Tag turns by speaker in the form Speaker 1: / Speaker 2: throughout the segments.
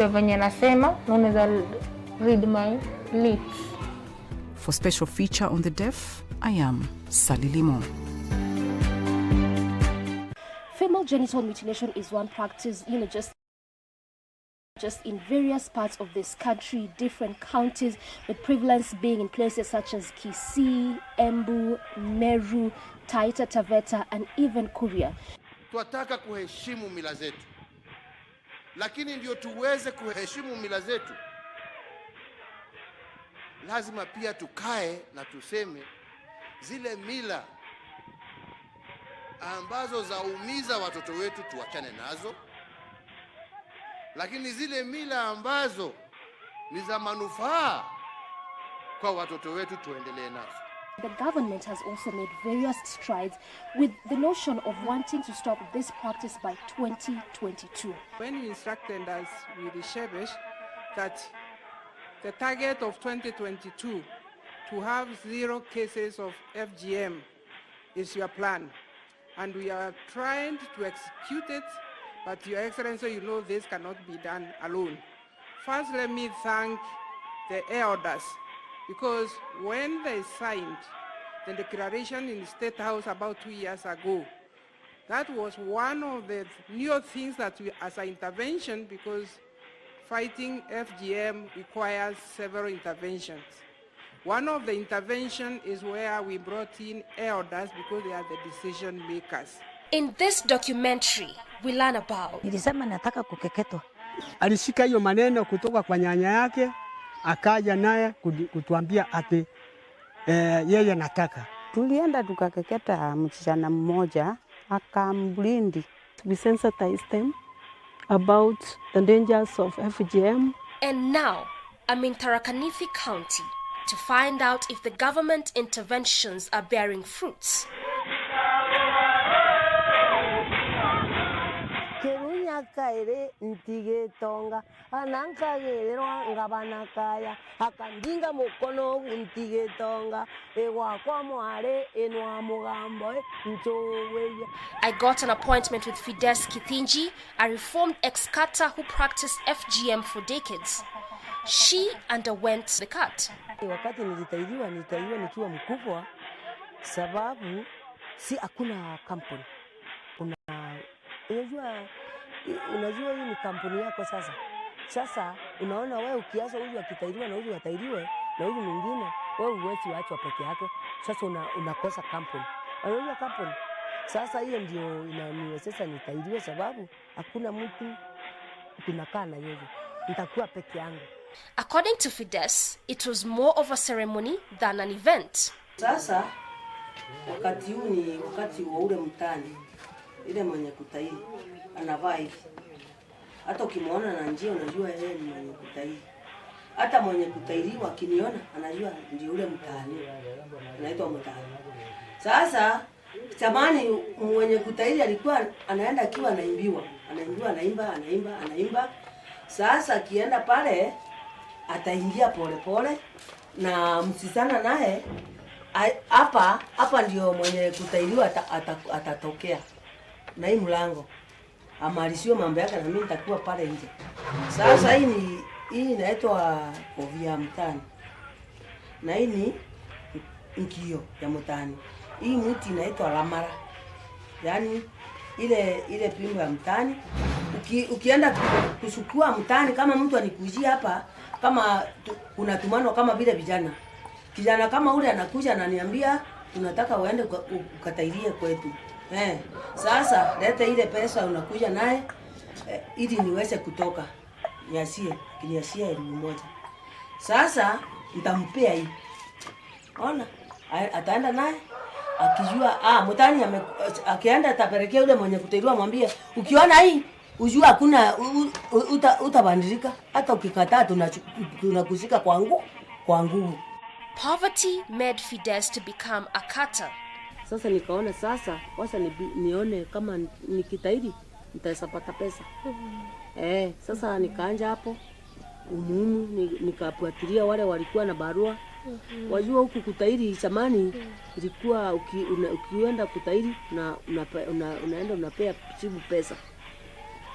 Speaker 1: Venye nasema, unaweza read my lips.
Speaker 2: For special feature on the deaf, I am Sally Limo.
Speaker 3: Female genital mutilation is one practice, just in various parts of this country, different counties, with prevalence being in places such as Kisii, Embu, Meru, Taita Taveta, and even Kuria.
Speaker 4: Tunataka kuheshimu mila zetu. Lakini ndio tuweze kuheshimu mila zetu, lazima pia tukae na tuseme zile mila ambazo zaumiza watoto wetu tuachane nazo, lakini zile mila ambazo ni za manufaa kwa watoto wetu tuendelee nazo.
Speaker 3: The government has also made various strides with the notion of wanting to stop this practice by 2022.
Speaker 5: When you instructed us with the Shebesh that the target of 2022 to have 0 cases of FGM is your plan, and we are trying to execute it, but Your Excellency, you know this cannot be done alone. First, let me thank the elders, because when they signed the declaration in the State House about 2 years ago, that was one of the new things that we, as an intervention, because fighting FGM requires several interventions. One of the interventions is where we brought in elders because they are the decision makers.
Speaker 3: In this documentary, we learn about
Speaker 6: Nilisema nataka kukeketwa.
Speaker 7: Alishika hiyo maneno kutoka kwa nyanya yake, akaja naye kutuambia ati yeye nataka.
Speaker 6: Tulienda tukakeketa msichana mmoja akamblindi.
Speaker 8: We sensitize them about the dangers of FGM.
Speaker 3: And now, I'm in Tharaka Nithi County to find out if the government interventions are bearing fruits.
Speaker 6: Kaire ntige tonga ananka gerero ngabana kaya akandinga mukono ntige tonga ewa kwa mware enwa mugambo ntoweya.
Speaker 3: I got an appointment with Fides Kithinji, a reformed ex-cutter who practiced FGM for decades. She underwent the cut.
Speaker 6: Wakati nilitaidiwa nikiwa mkubwa, sababu si hakuna kampuni. Unajua hii ni kampuni yako sasa. Sasa unaona wewe ukiacha huyu akitairiwa na huyu atairiwe na huyu mwingine, wewe uwezi waachwa peke yake. Sasa unakosa kampuni. Unajua kampuni. Sasa hiyo ndio inaniwezesha nitairiwe sababu hakuna mtu tunakaa na yeye. Nitakuwa peke yangu.
Speaker 3: According to Fides, it was more of a ceremony than an event.
Speaker 6: Sasa wakati huu ni wakati wa ule mtani. Ile mwenye kutairi anavaa hivi. Hata ukimwona na njia unajua yeye ni mwenye kutairi. Hata mwenye kutairiwa akiniona anajua ndio ule mtaani. Anaitwa mtaani. Sasa zamani mwenye kutairi alikuwa anaenda akiwa anaimbiwa. Anaimba. Sasa akienda pale ataingia pole na msisana naye hapa ndio mwenye kutairiwa atatokea. Na hii mlango amalisiwe mambo yake na mimi nitakuwa pale nje. Sasa hii inaitwa ovia mtani. Na hii ni nkio ya mtani. Hii mti inaitwa lamara. Yaani ile pimbo ya mtani. Ukienda kusukua mtani kama mtu anikujia hapa, kama unatumano kama vile vijana. Kijana kama ule anakuja ananiambia tunataka uende ukatairie kwetu. Sasa leta ile pesa unakuja naye ili niweze kutoka. Kiniasie 1,000. Sasa nitampea hii. Ona, ataenda naye akijua mtani akienda atapelekea yule mwenye kutairiwa mwambie ukiona hii ujua hakuna utabadilika, hata ukikataa tunakushika kwa nguvu.
Speaker 3: Poverty made Fides to become a cutter.
Speaker 8: Sasa nikaona wacha nione kama nikitairi nitapata pesa. Sasa nikaanja hapo nikafuatilia wale walikuwa na barua. Wajua huku kutairi zamani ilikuwa ukienda kutairi na unaenda unapea chibu pesa.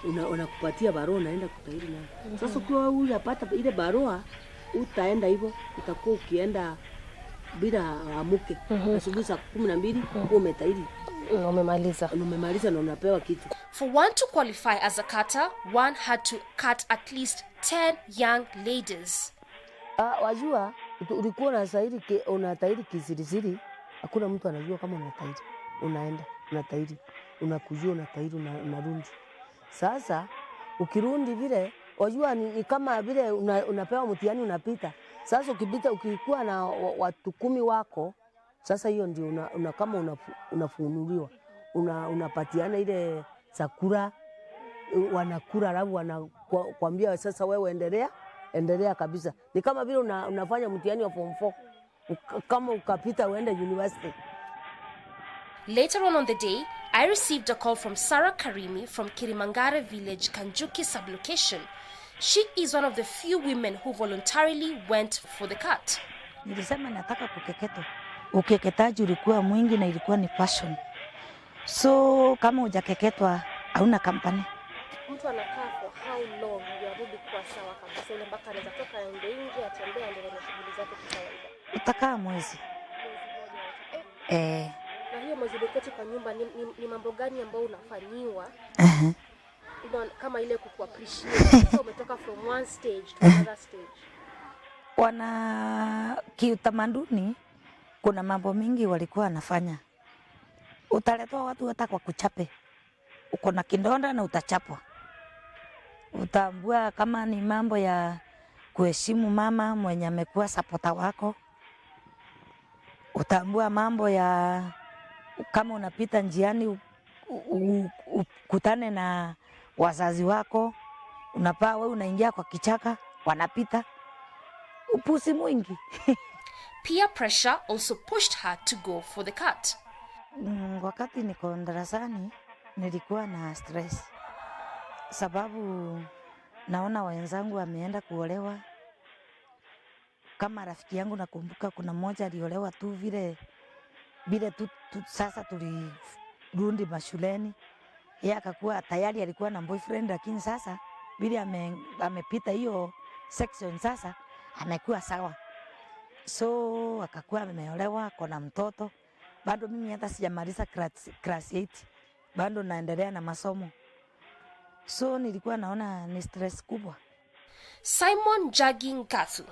Speaker 8: unakupatia barua unaenda kutahiri nayo. Sasa ukiwa hujapata ile barua utaenda hivyo, utakuwa ukienda bila amuke. Asubuhi saa 12 umetahiri. Umemaliza na unapewa kitu.
Speaker 3: For one to qualify as a cutter, one had to cut at least 10 young ladies.
Speaker 8: Wajua ulikuwa unatahiri kisirisiri, hakuna mtu anajua kama unatahiri. Unaenda unatahiri, unakujua unatahiri, unarudi. Sasa ukirundi vile wajua ni kama vile unapewa mtihani unapita. Sasa ukipita ukikuwa na watu 10 wako, sasa hiyo ndio kama unafunuliwa. Unapatiana ile sakura, wanakura alafu wanakuambia sasa wewe endelea kabisa. Ni kama vile unafanya mtihani wa form 4. Kama ukapita uende university.
Speaker 3: Later on the day, I received a call from Sarah Karimi from Kirimangare village, Kanjuki sublocation. She is one of the few women who voluntarily went for the cut.
Speaker 9: Nilisema nataka kukeketwa. Ukeketaji ulikuwa mwingi na ilikuwa ni passion. So kama hujakeketwa hauna kampani.
Speaker 3: Mtu anakaa for how long yarudi kwa sawa kabisa ile mpaka anaweza toka nje atembee aendelee na shughuli zake kwa kawaida?
Speaker 9: Utakaa mwezi.
Speaker 3: Na hiyo mwezi uketi kwa nyumba ni mambo gani ambayo unafanyiwa? Kama ile kuappreciate umetoka from one stage to another stage.
Speaker 9: Kiutamaduni kuna mambo mingi walikuwa wanafanya. Utaletwa watu hata kwa kuchape. Uko na kidonda na utachapwa. Utaambua kama ni mambo ya kuheshimu mama mwenye amekuwa supporter wako. Utaambua mambo ya kama unapita njiani ukutane na wazazi wako, unapaa wewe unaingia kwa kichaka, wanapita. Upusi mwingi.
Speaker 3: Peer pressure also pushed her to go for the cut.
Speaker 9: Wakati niko darasani nilikuwa na stress. Sababu naona wenzangu wameenda kuolewa. Kama rafiki yangu nakumbuka kuna mmoja aliolewa tu vile tu sasa tulirudi mashuleni. Yeye akakuwa tayari alikuwa na boyfriend, lakini sasa vile amepita hiyo section sasa amekuwa sawa. So akakuwa ameolewa, kuna mtoto. Bado mimi hata sijamaliza class 8. Bado naendelea na masomo. So nilikuwa naona ni stress kubwa.
Speaker 3: Simon Jaging Kathu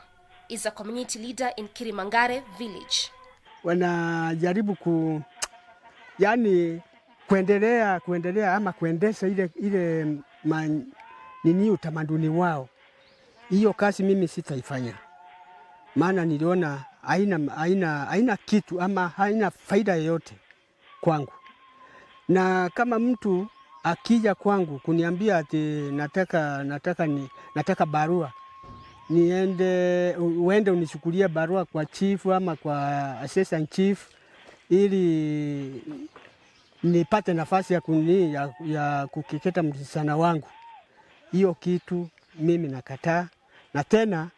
Speaker 3: is a community leader in Kirimangare village.
Speaker 7: Wanajaribu kuendelea ama kuendesha ile nini utamaduni wao. Hiyo kazi mimi sitaifanya. Maana niliona haina kitu ama haina faida yoyote kwangu. Na kama mtu akija kwangu kuniambia ati nataka barua, uende unichukulie barua kwa chief ama kwa assistant chief ili nipate nafasi ya kukeketa msichana wangu. Hiyo kitu mimi nakataa. Na tena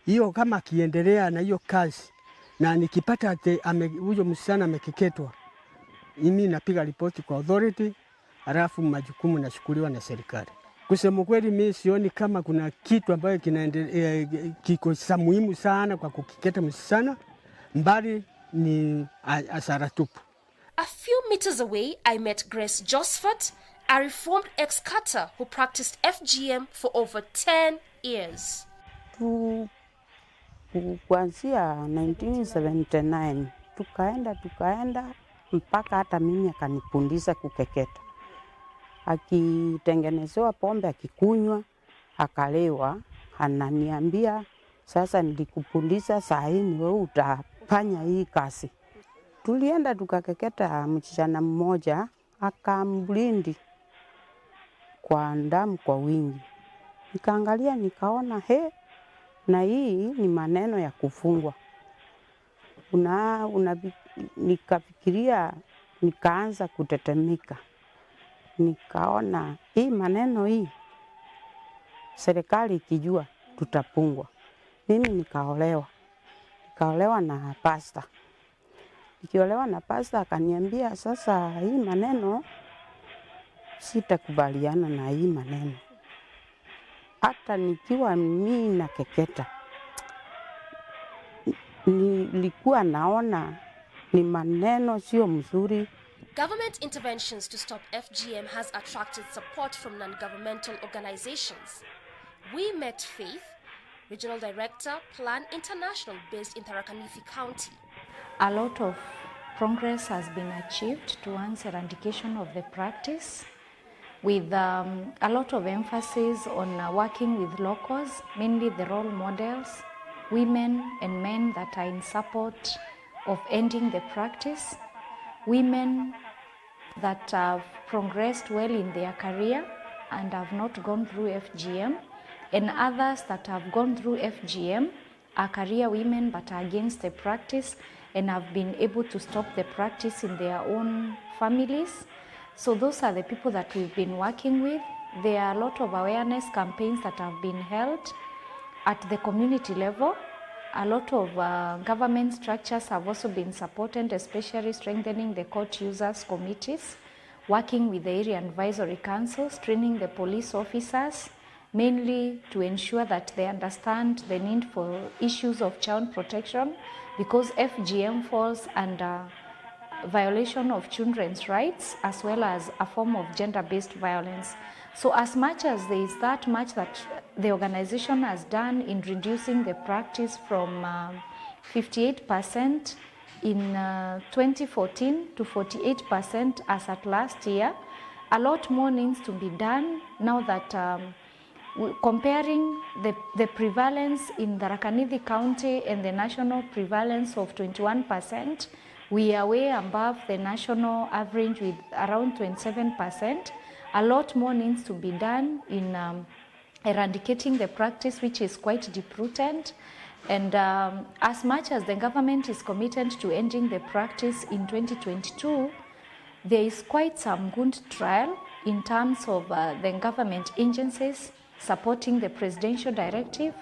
Speaker 7: hiyo kama akiendelea na hiyo kazi na nikipata huyo msichana amekeketwa, mimi napiga ripoti kwa authority, halafu majukumu nachukuliwa na serikali. Kusema kweli mimi sioni kama kuna kitu ambayo kiko muhimu sana kwa kukeketa msichana, mbali ni hasara tupu.
Speaker 3: A few meters away, I met Grace Josephat, a reformed ex-cutter who practiced FGM for over 10 years.
Speaker 10: Kuanzia 1979 tukaenda mpaka hata mimi akanifundisha kukeketa. Akitengenezewa pombe akikunywa akalewa, ananiambia sasa nilikufundisha saa hii ni wewe utafanya hii kazi. Tulienda tukakeketa msichana mmoja akamblindi kwa damu kwa wingi. Nikaangalia nikaona na hii ni maneno ya kufungwa. Nikafikiria, nikaanza kutetemeka. Nikaona hii maneno hii serikali ikijua tutapungwa. Mimi nikaolewa na pastor. Nikiolewa na pastor akaniambia sasa hii maneno sitakubaliana na hii maneno. Hata nikiwa mimi na keketa, nilikuwa naona ni maneno sio mzuri.
Speaker 3: Government interventions to stop FGM has attracted support from non-governmental organizations. We met Faith, Regional Director, Plan International, based in Tharaka Nithi County.
Speaker 11: A lot of progress has been achieved towards eradication of the practice, with a lot of emphasis on working with locals, mainly the role models, women and men that are in support of ending the practice, women that have progressed well in their career and have not gone through FGM, and others that have gone through FGM are career women but are against the practice and have been able to stop the practice in their own families. So those are the people that we've been working with. There are a lot of awareness campaigns that have been held at the community level. A lot of government structures have also been supported, especially strengthening the court users committees, working with the area advisory councils, training the police officers, mainly to ensure that they understand the need for issues of child protection, because FGM falls under violation of children's rights as well as a form of gender-based violence. So as much as there is that much that the organization has done in reducing the practice from 58% in 2014 to 48% as at last year, a lot more needs to be done now that comparing the prevalence in the Tharaka Nithi County and the national prevalence of 21%, we are way above the national average with around 27%. A lot more needs to be done in eradicating the practice, which is quite deep-rooted. And as much as the government is committed to ending the practice in 2022, there is quite some good trial in terms of the government agencies supporting the presidential directive,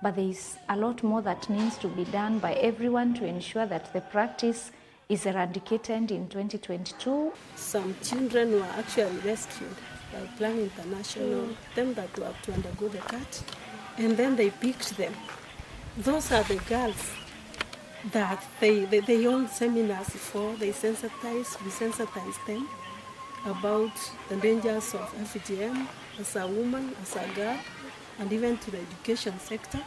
Speaker 11: but there is a lot more that needs to be done by everyone to ensure that the practice is eradicated in 2022.
Speaker 12: Some children were actually rescued by Plan International, them that were to undergo the cut, and then they picked them. Those are the girls that they hold seminars for, we sensitize them about the dangers of FGM as a woman, as a girl, and even to the education sector.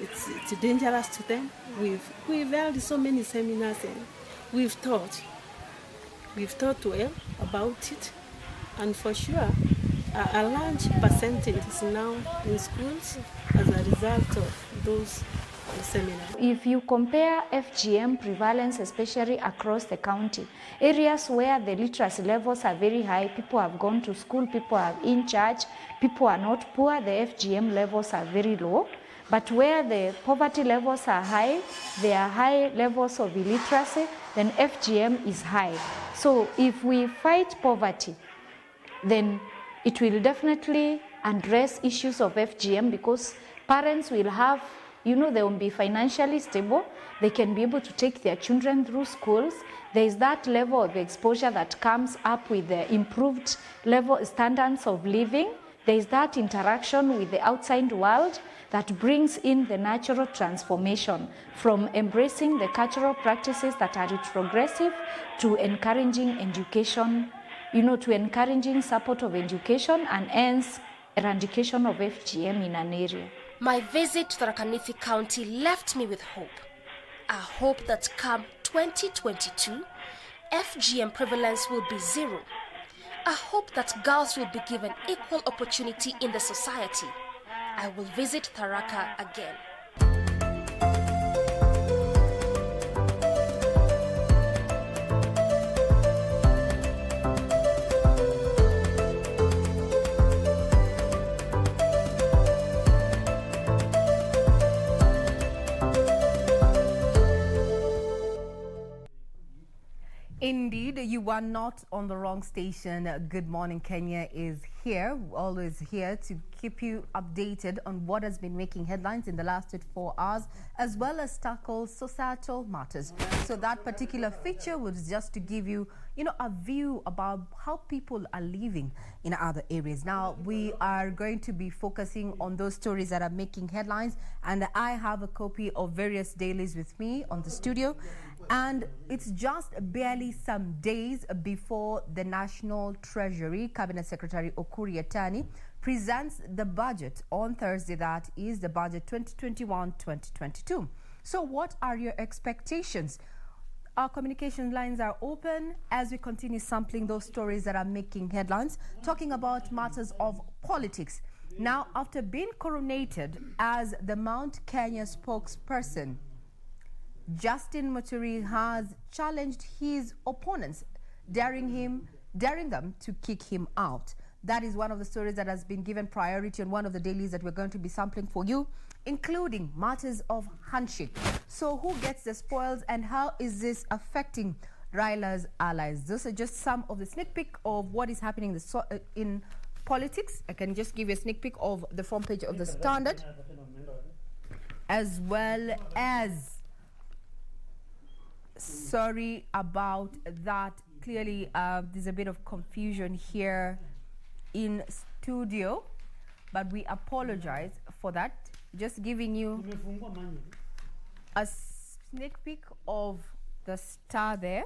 Speaker 12: It's dangerous to them. We've held so many seminars and we've taught well about it, and for sure a large percentage is now in schools as a result of those seminars.
Speaker 11: If you compare FGM prevalence, especially across the county, areas where the literacy levels are very high, people have gone to school, people are in church, people are not poor, the FGM levels are very low. But where the poverty levels are high, there are high levels of illiteracy, then FGM is high. So if we fight poverty, then it will definitely address issues of FGM, because parents will have, they will be financially stable, they can be able to take their children through schools. There is that level of exposure that comes up with the improved standards of living. There is that interaction with the outside world that brings in the natural transformation from embracing the cultural practices that are retrogressive to encouraging education, to encouraging support of education and hence eradication of FGM in an area.
Speaker 3: My visit to Tharaka Nithi County left me with hope. A hope that come 2022, FGM prevalence will be zero. A hope that girls will be given equal opportunity in the society. I will visit Tharaka again.
Speaker 13: Indeed, you are not on the wrong station. Good Morning Kenya is here, always here to keep you updated on what has been making headlines in the last 24 hours, as well as tackle societal matters. So that particular feature was just to give you, a view about how people are living in other areas. Now, we are going to be focusing on those stories that are making headlines, and I have a copy of various dailies with me on the studio. And it's just barely some days before the National Treasury Cabinet Secretary Ukur Yatani presents the budget on Thursday. That is the budget 2021-2022. So what are your expectations? Our communication lines are open as we continue sampling those stories that are making headlines, talking about matters of politics. Now, after being coronated as the Mount Kenya spokesperson, Justin Muturi has challenged his opponents, daring them to kick him out. That is one of the stories that has been given priority on one of the dailies that we're going to be sampling for you, including matters of handshake. So who gets the spoils and how is this affecting Raila's allies? Those are just some of the sneak peek of what is happening in politics. I can just give you a sneak peek of the front page of the Standard, as well as sorry about that. Clearly, there's a bit of confusion here in studio, but we apologize for that. Just giving you a sneak peek of the Star there.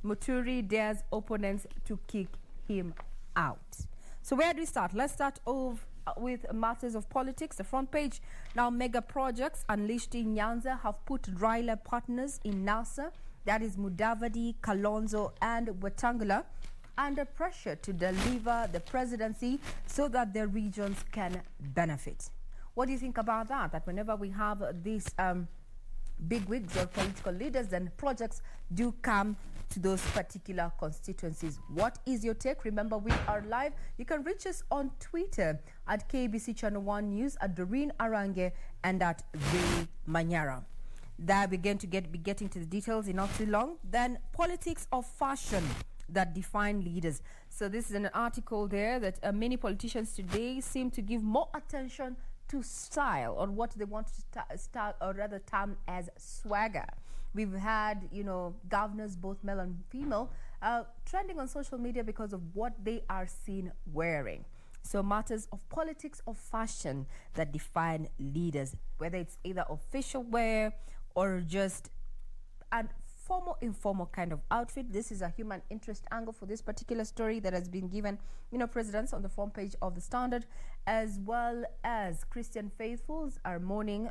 Speaker 13: Muturi dares opponents to kick him out. So where do we start? Let's start off with matters of politics, the front page. Now, mega projects unleashed in Nyanza have put Raila partners in NASA, that is Mudavadi, Kalonzo and Wetangula, under pressure to deliver the presidency so that their regions can benefit. What do you think about that? That whenever we have these big wigs or political leaders, then projects do come to those particular constituencies. What is your take? Remember, we are live. You can reach us on Twitter at KBC Channel 1 News, at Doreen Arange, and at V Manyara. That we're going to be getting to the details in not too long. Then politics of fashion that define leaders. So this is an article there that many politicians today seem to give more attention to style, or what they want to start, or rather term as swagger. We've had, governors, both male and female, trending on social media because of what they are seen wearing. So matters of politics of fashion that define leaders, whether it's either official wear or just a formal, informal kind of outfit. This is a human interest angle for this particular story that has been given, presidents on the front page of the Standard, as well as Christian faithfuls are mourning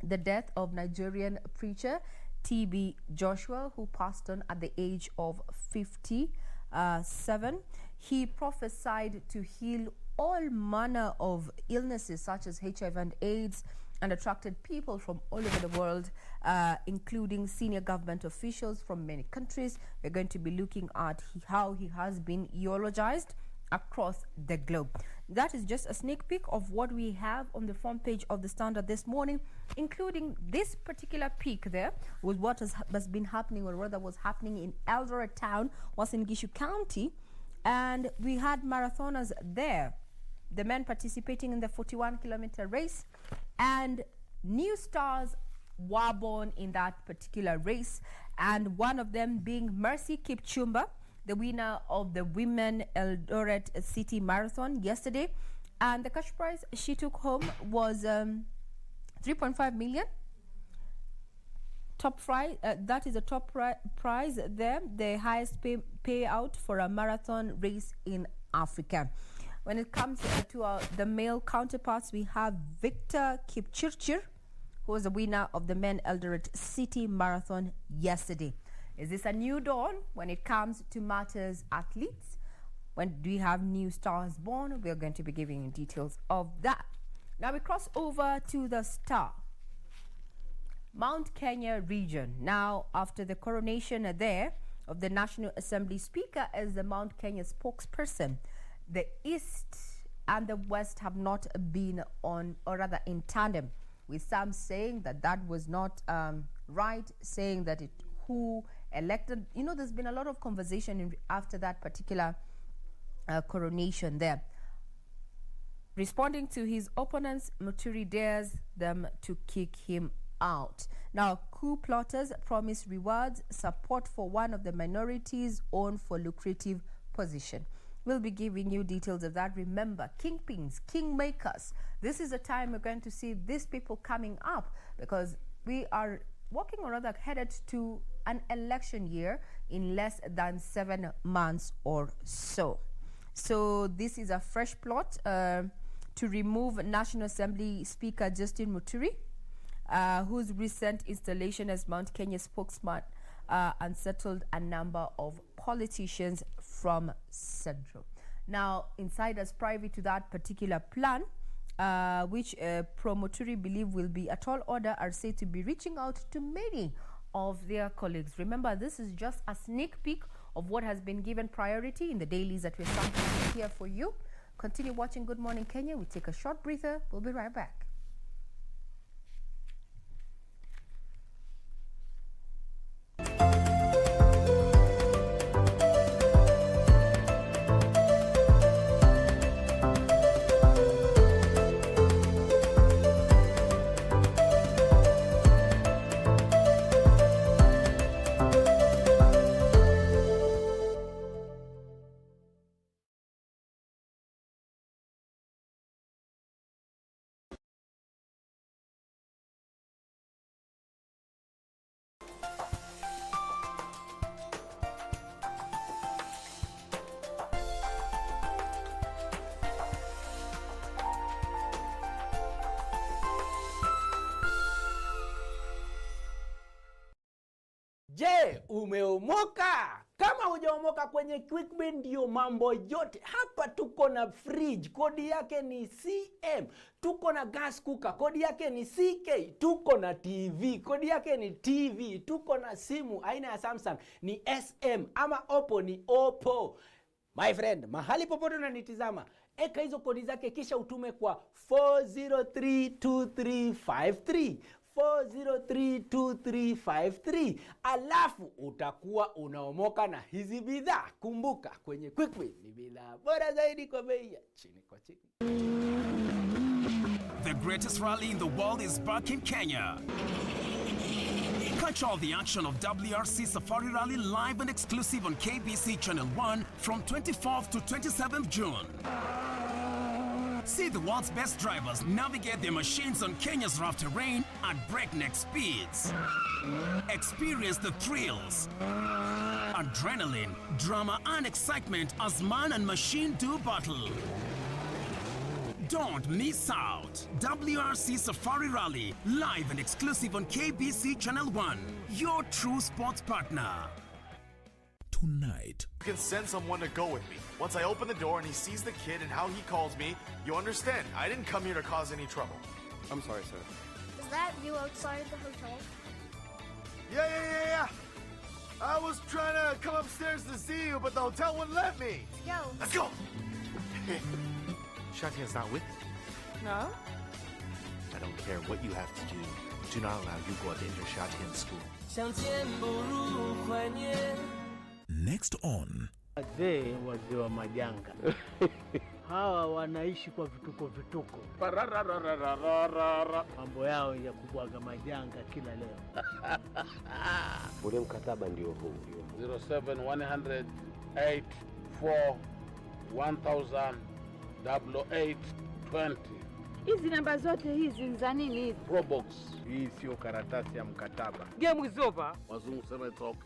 Speaker 13: the death of Nigerian preacher T.B. Joshua, who passed on at the age of 57. He prophesied to heal all manner of illnesses such as HIV and AIDS, and attracted people from all over the world, including senior government officials from many countries. We're going to be looking at how he has been eulogized across the globe. That is just a sneak peek of what we have on the front page of the Standard this morning, including this particular peek there with what has been happening, or rather was happening in Eldoret town, was in Gishu County, and we had marathoners there, the men participating in the 41-kilometer race, and new stars were born in that particular race, and one of them being Mercy Kipchumba, the winner of the Women Eldoret City Marathon yesterday. And the cash prize she took home was 3.5 million. Top prize, that is the top prize there, the highest payout for a marathon race in Africa. When it comes to the male counterparts, we have Victor Kipchirchir, who was the winner of the Men Eldoret City Marathon yesterday. Is this a new dawn when it comes to matters athletes? When do we have new stars born? We're going to be giving you details of that. Now we cross over to the Star. Mount Kenya region. Now, after the coronation there of the National Assembly Speaker as the Mount Kenya spokesperson, the East and the West have not been on, or rather in tandem, with some saying that that was not right, saying that who elected. You know, there's been a lot of conversation after that particular coronation there. Responding to his opponents, Muturi dares them to kick him out. Now, coup plotters promise rewards, support for one of the minorities owned for lucrative position. We'll be giving you details of that. Remember, kingpins, kingmakers. This is the time we're going to see these people coming up, because we are walking, or rather headed to an election year in less than 7 months or so. So this is a fresh plot to remove National Assembly Speaker Justin Muturi, whose recent installation as Mount Kenya spokesman unsettled a number of politicians from Central. Now, insiders privy to that particular plan, which pro-Muturi believe will be a tall order, are said to be reaching out to many of their colleagues. Remember, this is just a sneak peek of what has been given priority in the dailies that we're sampling here for you. Continue watching Good Morning Kenya. We take a short breather. We'll be right back.
Speaker 14: Je, umeomoka? Kama hujaomoka, kwenye QuickBin ndio mambo yote. Hapa tuko na fridge, kodi yake ni CM. Tuko na gas cooker, kodi yake ni CK. Tuko na TV, kodi yake ni TV. Tuko na simu aina ya Samsung ni SM, ama Oppo ni Oppo. My friend, mahali popote unanitizama, eka hizo kodi zake kisha utume kwa 4032353. 4032353, alafu utakuwa unaomoka na hizi bidhaa. Kumbuka, kwenye QuickBin ni bidhaa bora zaidi kwa bei ya chini kwa chini.
Speaker 15: The greatest rally in the world is back in Kenya. Catch all the action of WRC Safari Rally live and exclusive on KBC Channel 1 from 24th to 27th June. See the world's best drivers navigate their machines on Kenya's rough terrain at breakneck speeds. Experience the thrills, adrenaline, drama and excitement as man and machine do battle. Don't miss out. WRC Safari Rally, live and exclusive on KBC Channel 1, your true sports partner.
Speaker 16: Tonight, you can send someone to go with me. Once I open the door and he sees the kid and how he calls me, you understand, I didn't come here to cause any trouble. I'm sorry, sir.
Speaker 17: Is that you outside the hotel?
Speaker 16: Yeah. I was trying to come upstairs to see you, but the hotel wouldn't let me. Let's go. Shatian's not with you.
Speaker 17: No.
Speaker 16: I don't care what you have to do. Do not allow you go to enter Shatian's school.
Speaker 18: Next on.
Speaker 7: Wazee wa majanga. Hawa wanaishi kwa vituko. Mambo yao ya kubwaga majanga kila leo.
Speaker 19: Ule mkataba ndio huu.
Speaker 20: 07-100-841,000-8820.
Speaker 21: Hizi namba zote hizi ni za nini?
Speaker 20: Probox. Hii sio karatasi ya mkataba.
Speaker 21: Game is over.
Speaker 20: Wazungu sema talk.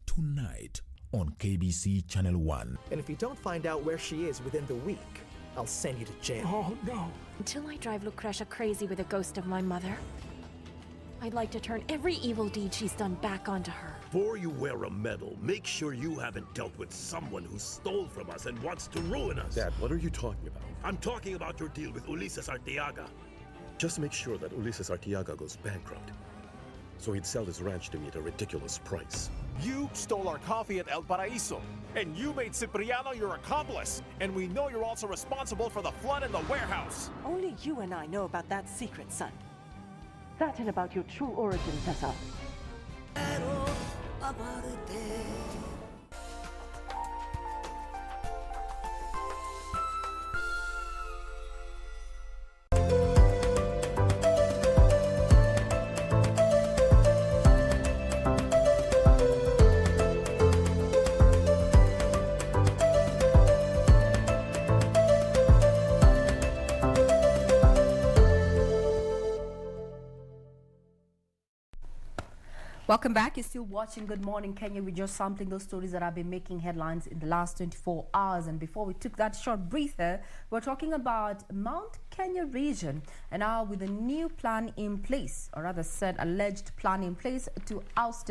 Speaker 18: Tonight on KBC Channel 1.
Speaker 22: And if you don't find out where she is within the week, I'll send you to jail.
Speaker 23: Oh, no. Until I drive Lucretia crazy with a ghost of my mother, I'd like to turn every evil deed she's done back onto her.
Speaker 24: Before you wear a medal, make sure you haven't dealt with someone who stole from us and wants to ruin us.
Speaker 25: Dad, what are you talking about?
Speaker 24: I'm talking about your deal with Ulises Arteaga.
Speaker 25: Just make sure that Ulises Arteaga goes bankrupt, so he'd sell his ranch to me at a ridiculous price.
Speaker 26: You stole our coffee at El Paraíso, and you made Cipriano your accomplice, and we know you're also responsible for the flood in the warehouse.
Speaker 27: Only you and I know about that secret, son.
Speaker 1: certain about your true origin, Tessa?
Speaker 13: Welcome back. You're still watching Good Morning Kenya. We're just sampling those stories that have been making headlines in the last 24 hours. And before we took that short breather, we're talking about Mount Kenya region, and now with a new plan in place, or rather said alleged plan in place to oust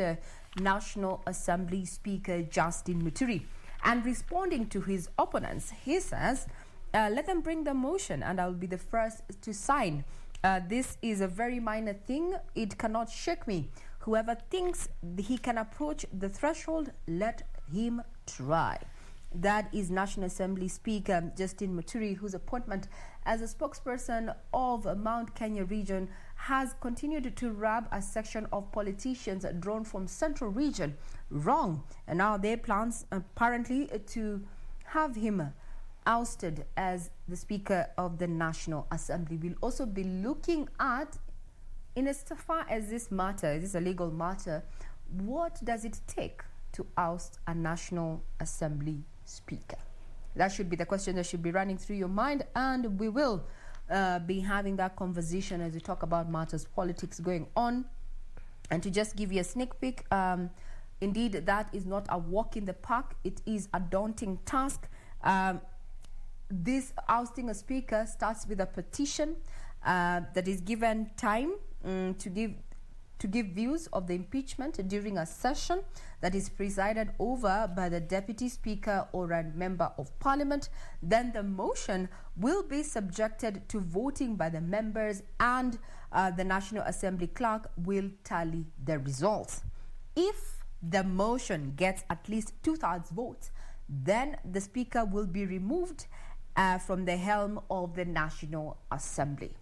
Speaker 13: National Assembly Speaker Justin Muturi. And responding to his opponents, he says, let them bring the motion and I'll be the first to sign. This is a very minor thing. It cannot shake me. Whoever thinks he can approach the threshold, let him try. That is National Assembly Speaker Justin Muturi, whose appointment as a spokesperson of Mount Kenya region has continued to rub a section of politicians drawn from Central region wrong. And now their plans apparently to have him ousted as the Speaker of the National Assembly. We'll also be looking at, in as far as this matter, this is a legal matter, what does it take to oust a National Assembly Speaker? That should be the question that should be running through your mind, and we will be having that conversation as we talk about matters, politics going on. And to just give you a sneak peek, indeed, that is not a walk in the park. It is a daunting task. This ousting a speaker starts with a petition that is given time to give views of the impeachment during a session that is presided over by the Deputy Speaker or a Member of Parliament. Then the motion will be subjected to voting by the members, and the National Assembly clerk will tally the results. If the motion gets at least 2/3 votes, then the Speaker will be removed from the helm of the National Assembly.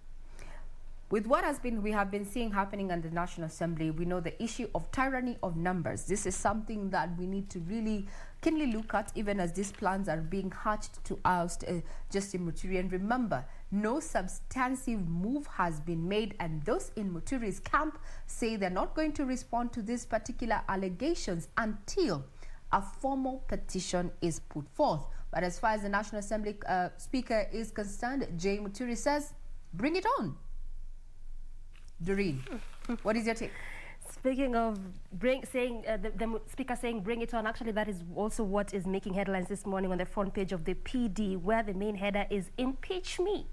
Speaker 13: With what we have been seeing happening in the National Assembly, we know the issue of tyranny of numbers. This is something that we need to really keenly look at, even as these plans are being hatched to oust Justin Muturi. And remember, no substantive move has been made, and those in Muturi's camp say they're not going to respond to these particular allegations until a formal petition is put forth. But as far as the National Assembly Speaker is concerned, Jay Muturi says, bring it on. Doreen, what is your take?
Speaker 3: Speaking of the Speaker saying bring it on, actually that is also what is making headlines this morning on the front page of the PD, where the main header is impeach me.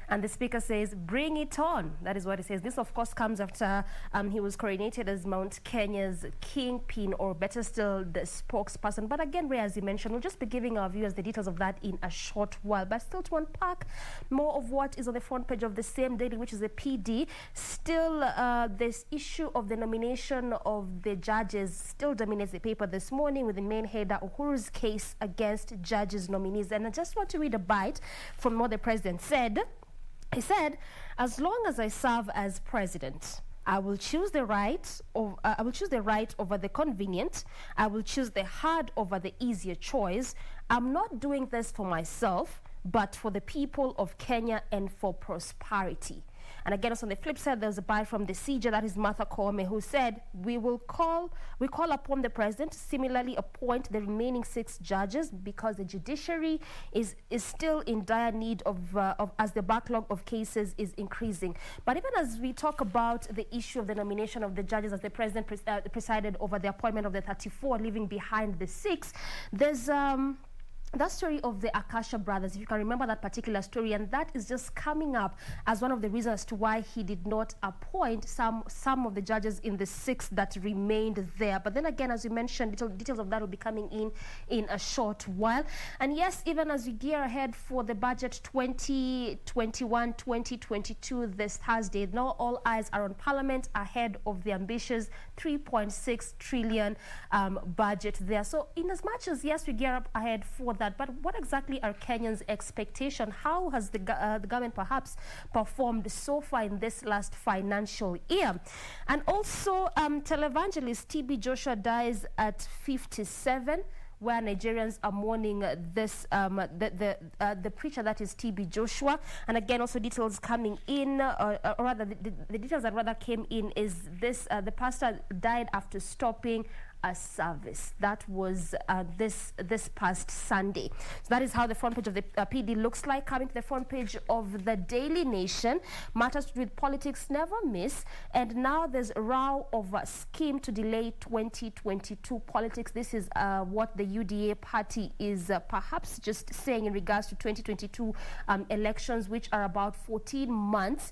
Speaker 3: And the Speaker says, bring it on. That is what he says. This, of course, comes after he was coronated as Mount Kenya's kingpin, or better still, the spokesperson. But again, Ray, as you mentioned, we'll just be giving our viewers the details of that in a short while. But still, to unpack more of what is on the front page of the same daily, which is the PD, still this issue of the nomination of the judges still dominates the paper this morning, with the main header, Uhuru's case against judges' nominees. And I just want to read a bite from what the president said. He said, as long as I serve as president, I will choose the right over the convenient. I will choose the hard over the easier choice. I'm not doing this for myself, but for the people of Kenya and for prosperity. And again, also on the flip side, there's a bite from the CJ, that is Martha Koome, who said, we call upon the president to similarly appoint the remaining 6 judges, because the judiciary is still in dire need of as the backlog of cases is increasing. But even as we talk about the issue of the nomination of the judges, as the president presided over the appointment of the 34, leaving behind the 6, there's that story of the Akasha brothers, if you can remember that particular story, and that is just coming up as one of the reasons as to why he did not appoint some of the judges in the 6 that remained there. But then again, as you mentioned, details of that will be coming in a short while. And yes, even as we gear ahead for the budget 2021-2022 this Thursday, now all eyes are on Parliament ahead of the ambitious 3.6 trillion budget there. So in as much as, yes, we gear up ahead for that that. But what exactly are Kenyans' expectation? How has the government perhaps performed so far in this last financial year? And also, televangelist TB Joshua dies at 57. Where Nigerians are mourning this, the preacher that is TB Joshua. And again, also details coming in, or rather the details that rather came in is this, the pastor died after stopping a service. That was this past Sunday. So that is how the front page of the PD looks like. Coming to the front page of the Daily Nation, matters to do with politics never miss. And now there's a row of a scheme to delay 2022 politics. This is what the UDA party is perhaps just saying in regards to 2022 elections, which are about 14 months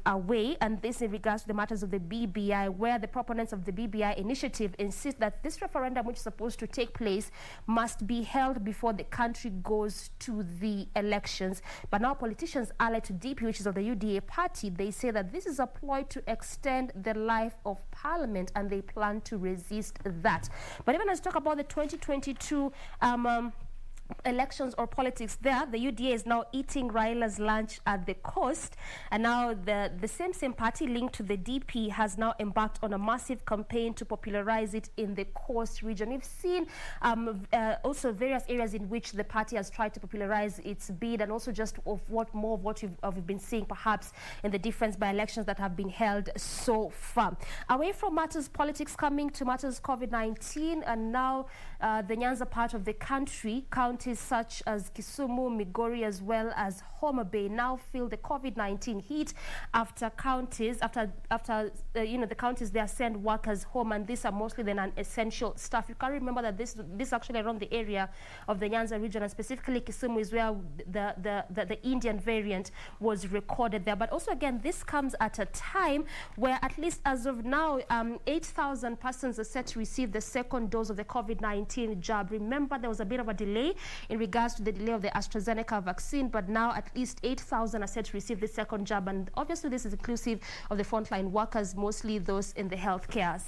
Speaker 3: away. And this in regards to the matters of the BBI, where the proponents of the BBI initiative insist that this referendum, which is supposed to take place, must be held before the country goes to the elections. But now politicians allied to DP, which is of the UDA party, they say that this is a ploy to extend the life of Parliament, and they plan to resist that. But even as we talk about the 2022 elections or politics there, the UDA is now eating Raila's lunch at the coast, and now the same party linked to the DP has now embarked on a massive campaign to popularize it in the coast region. We've seen also various areas in which the party has tried to popularize its bid, and also just of what we've been seeing perhaps in the different by-elections that have been held so far. Away from matters politics, coming to matters COVID-19, and now the Nyanza part of the country, counties such as Kisumu, Migori, as well as Homa Bay now feel the COVID-19 heat after the counties there send workers home, and these are mostly the non-essential stuff. You can remember that this actually around the area of the Nyanza region, and specifically Kisumu is where the Indian variant was recorded there. But also again, this comes at a time where at least as of now 8,000 persons are set to receive the second dose of the COVID-19 jab. Remember, there was a bit of a delay in regards to the delay of the AstraZeneca vaccine, but now at least 8,000 are set to receive the second jab, and obviously this is inclusive of the frontline workers, mostly those in the healthcare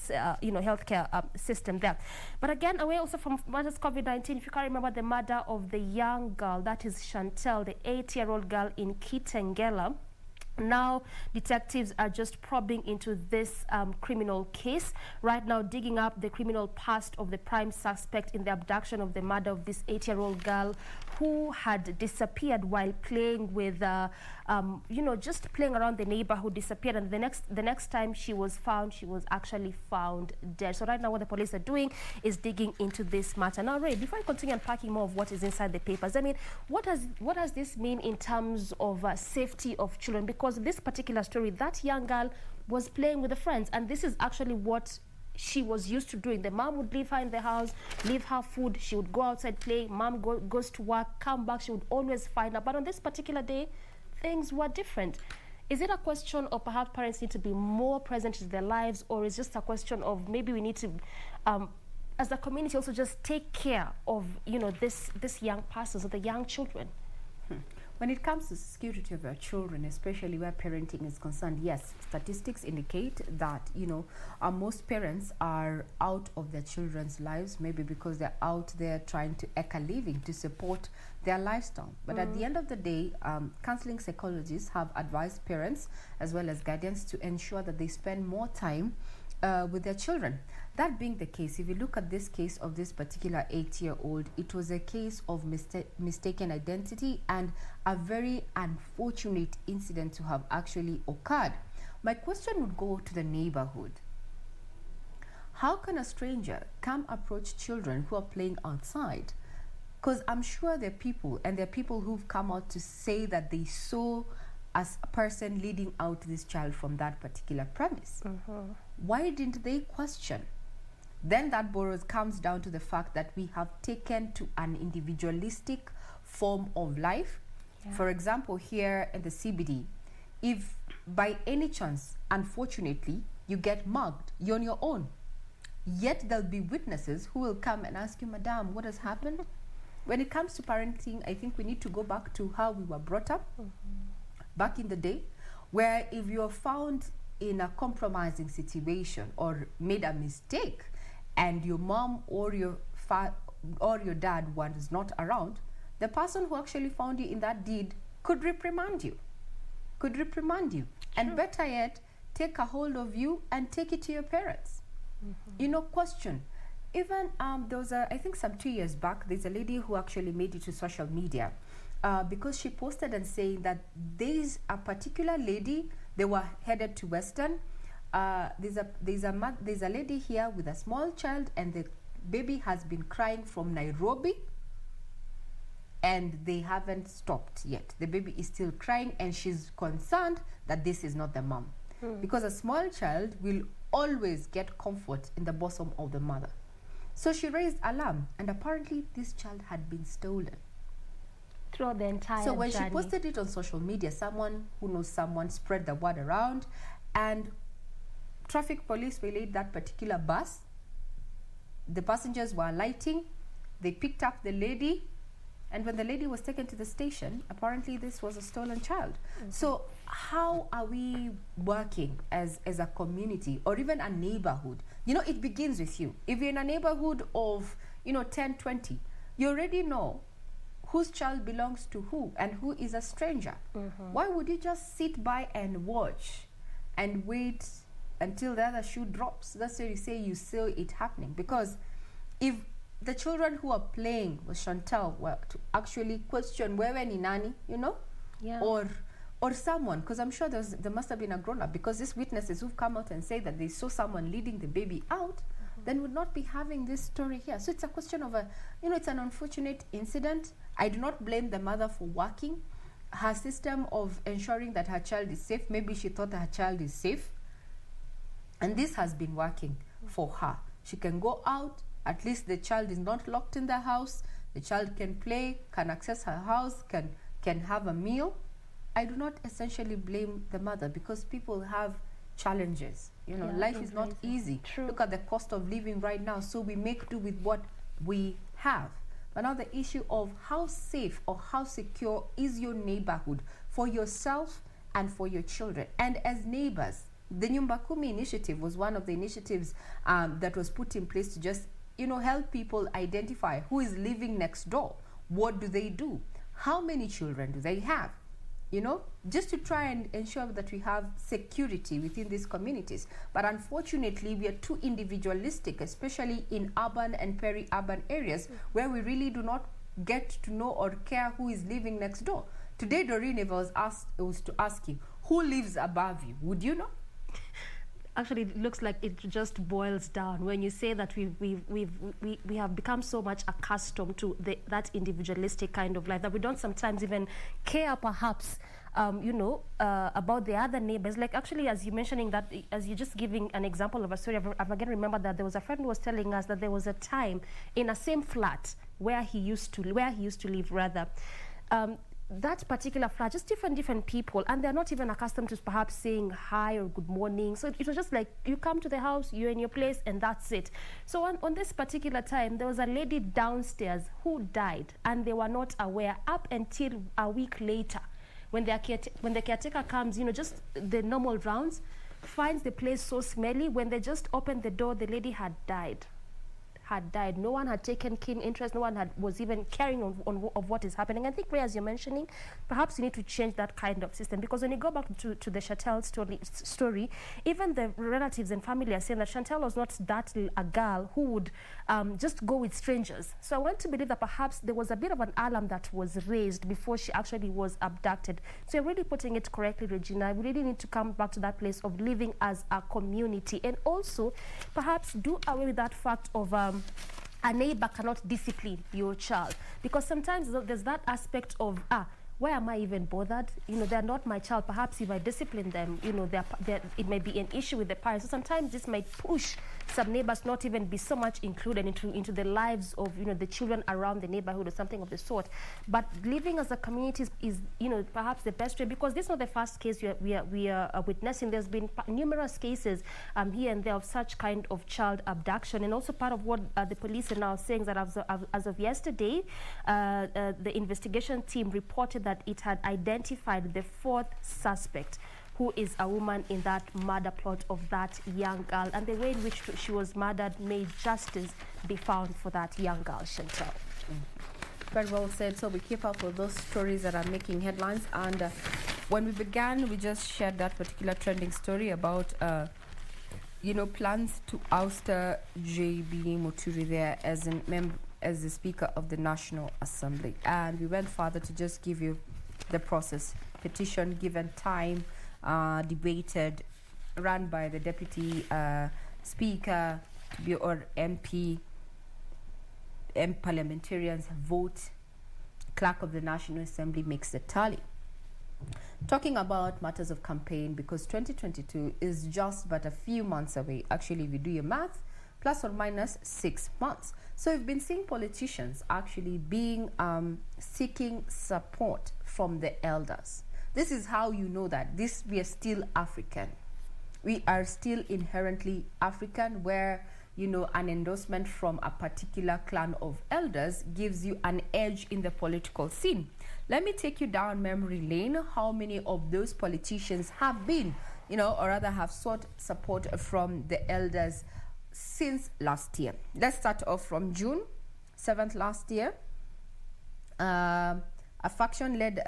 Speaker 3: system there. But again, away also from matters COVID-19, if you can remember the murder of the young girl, that is Chantel, the 8-year-old girl in Kitengela. Now, detectives are just probing into this criminal case. Right now, digging up the criminal past of the prime suspect in the abduction of the murder of this 8-year-old girl who had disappeared while playing with, just playing around the neighborhood, disappeared. And the next time she was found, she was actually found dead. So right now, what the police are doing is digging into this matter. Now, Ray, before I continue unpacking more of what is inside the papers, I mean, what does this mean in terms of safety of children? Because this particular story, that young girl was playing with her friends, and this is actually what she was used to doing. The mom would leave her in the house, leave her food, she would go outside play, mom goes to work, come back, she would always find her. But on this particular day, things were different. Is it a question of perhaps parents need to be more present in their lives, or is it just a question of maybe we need to, as a community, also just take care of, this young persons or the young children?
Speaker 2: When it comes to security of our children, especially where parenting is concerned, yes, statistics indicate that, most parents are out of their children's lives, maybe because they're out there trying to eke a living to support their lifestyle. But at the end of the day, counseling psychologists have advised parents as well as guardians to ensure that they spend more time with their children. That being the case, if you look at this case of this particular 8-year-old, it was a case of mistaken identity and a very unfortunate incident to have actually occurred. My question would go to the neighborhood. How can a stranger come approach children who are playing outside? Because I'm sure there are people who've come out to say that they saw as a person leading out this child from that particular premise. Why didn't they question? Then that comes down to the fact that we have taken to an individualistic form of life. Yeah. For example, here in the CBD, if by any chance, unfortunately, you get mugged, you're on your own. Yet there'll be witnesses who will come and ask you, Madam, what has happened? When it comes to parenting, I think we need to go back to how we were brought up back in the day, where if you're found in a compromising situation or made a mistake, and your mom or your or your dad was not around, the person who actually found you in that deed could reprimand you. And better yet, take a hold of you and take it to your parents. You know, question. Even there was I think some 2 years back, there's a lady who actually made it to social media because she posted and saying that there's a particular lady, they were headed to Western. There's a lady here with a small child, and the baby has been crying from Nairobi, and they haven't stopped yet. The baby is still crying, and she's concerned that this is not the mom. Because a small child will always get comfort in the bosom of the mother. So she raised alarm, and apparently this child had been stolen.
Speaker 3: Throughout the entire
Speaker 2: So when
Speaker 3: journey.
Speaker 2: she posted it on social media, someone who knows someone spread the word around, and traffic police relayed that particular bus. The passengers were alighting. They picked up the lady, and when the lady was taken to the station, apparently this was a stolen child. So how are we working as a community or even a neighborhood? You know, it begins with you. If you're in a neighborhood of, 10, 20, you already know whose child belongs to who and who is a stranger. Why would you just sit by and watch and wait until the other shoe drops? That's why you say you saw it happening. Because if the children who are playing with Chantal were to actually question wewe ni nani, or someone, because I'm sure there must have been a grown-up, because these witnesses who've come out and say that they saw someone leading the baby out, then would not be having this story here. So it's a question of it's an unfortunate incident. I do not blame the mother for working. Her system of ensuring that her child is safe, maybe she thought her child is safe, and this has been working for her. She can go out, at least the child is not locked in the house, the child can play, can access her house, can have a meal. I do not essentially blame the mother, because people have challenges. Life is not easy. Look at the cost of living right now, so we make do with what we have. But now the issue of how safe or how secure is your neighborhood for yourself and for your children. And as neighbors, the Nyumba Kumi initiative was one of the initiatives that was put in place to just help people identify who is living next door. What do they do? How many children do they have? Just to try and ensure that we have security within these communities. But unfortunately, we are too individualistic, especially in urban and peri-urban areas, where we really do not get to know or care who is living next door. Today, Doreen, if I was to ask you, who lives above you, would you know?
Speaker 3: Actually, it looks like it just boils down when you say that we have become so much accustomed to that individualistic kind of life that we don't sometimes even care, perhaps, about the other neighbors. Like, actually, as you're mentioning that, as you're just giving an example of a story, I've again remembered that there was a friend who was telling us that there was a time in a same flat where he used to live, rather. That particular flat, just different people, and they're not even accustomed to perhaps saying hi or good morning. So it was just like, you come to the house, you're in your place, and that's it. So on this particular time, there was a lady downstairs who died, and they were not aware up until a week later, when the caretaker comes, just the normal rounds, finds the place so smelly. When they just opened the door, the lady had died. No one had taken keen interest. No one was even caring of what is happening. I think, Ray, as you're mentioning, perhaps you need to change that kind of system, because when you go back to the Chantal story, even the relatives and family are saying that Chantal was not a girl who would just go with strangers. So I want to believe that perhaps there was a bit of an alarm that was raised before she actually was abducted. So you're really putting it correctly, Regina. We really need to come back to that place of living as a community, and also perhaps do away with that fact of a neighbor cannot discipline your child, because sometimes there's that aspect of why am I even bothered? They're not my child. Perhaps if I discipline them, it may be an issue with the parents. So sometimes this might push some neighbors not even be so much included into the lives of the children around the neighborhood or something of the sort. But living as a community is perhaps the best way, because this is not the first case we are witnessing. There's been numerous cases here and there of such kind of child abduction, and also part of what the police are now saying that as of yesterday, the investigation team reported that it had identified the fourth suspect who is a woman in that murder plot of that young girl, and the way in which she was murdered, may justice be found for that young girl, Chantel.
Speaker 2: Very well said. So we keep up with those stories that are making headlines. And when we began, we just shared that particular trending story about, plans to oust J.B. Muturi there as the Speaker of the National Assembly. And we went further to just give you the process. Petition given time, debated, run by the Deputy Speaker or MP, parliamentarians vote, Clerk of the National Assembly makes the tally. Talking about matters of campaign, because 2022 is just but a few months away. Actually, if you do your math, plus or minus 6 months. So we've been seeing politicians actually being seeking support from the elders. This is how you know that we are still African. We are still inherently African, where an endorsement from a particular clan of elders gives you an edge in the political scene. Let me take you down memory lane. How many of those politicians have been, or rather have sought support from the elders since last year? Let's start off from June 7th last year. A faction led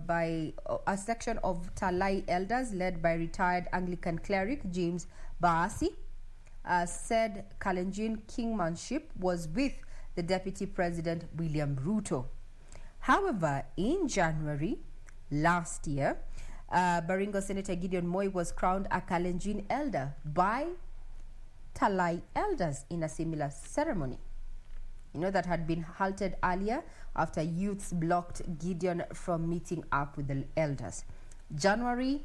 Speaker 2: by a section of Talai elders led by retired Anglican cleric James Baasi said Kalenjin kingmanship was with the Deputy President William Ruto. However, in January last year, Baringo Senator Gideon Moi was crowned a Kalenjin elder by Talai elders in a similar ceremony. That had been halted earlier after youths blocked Gideon from meeting up with the elders. January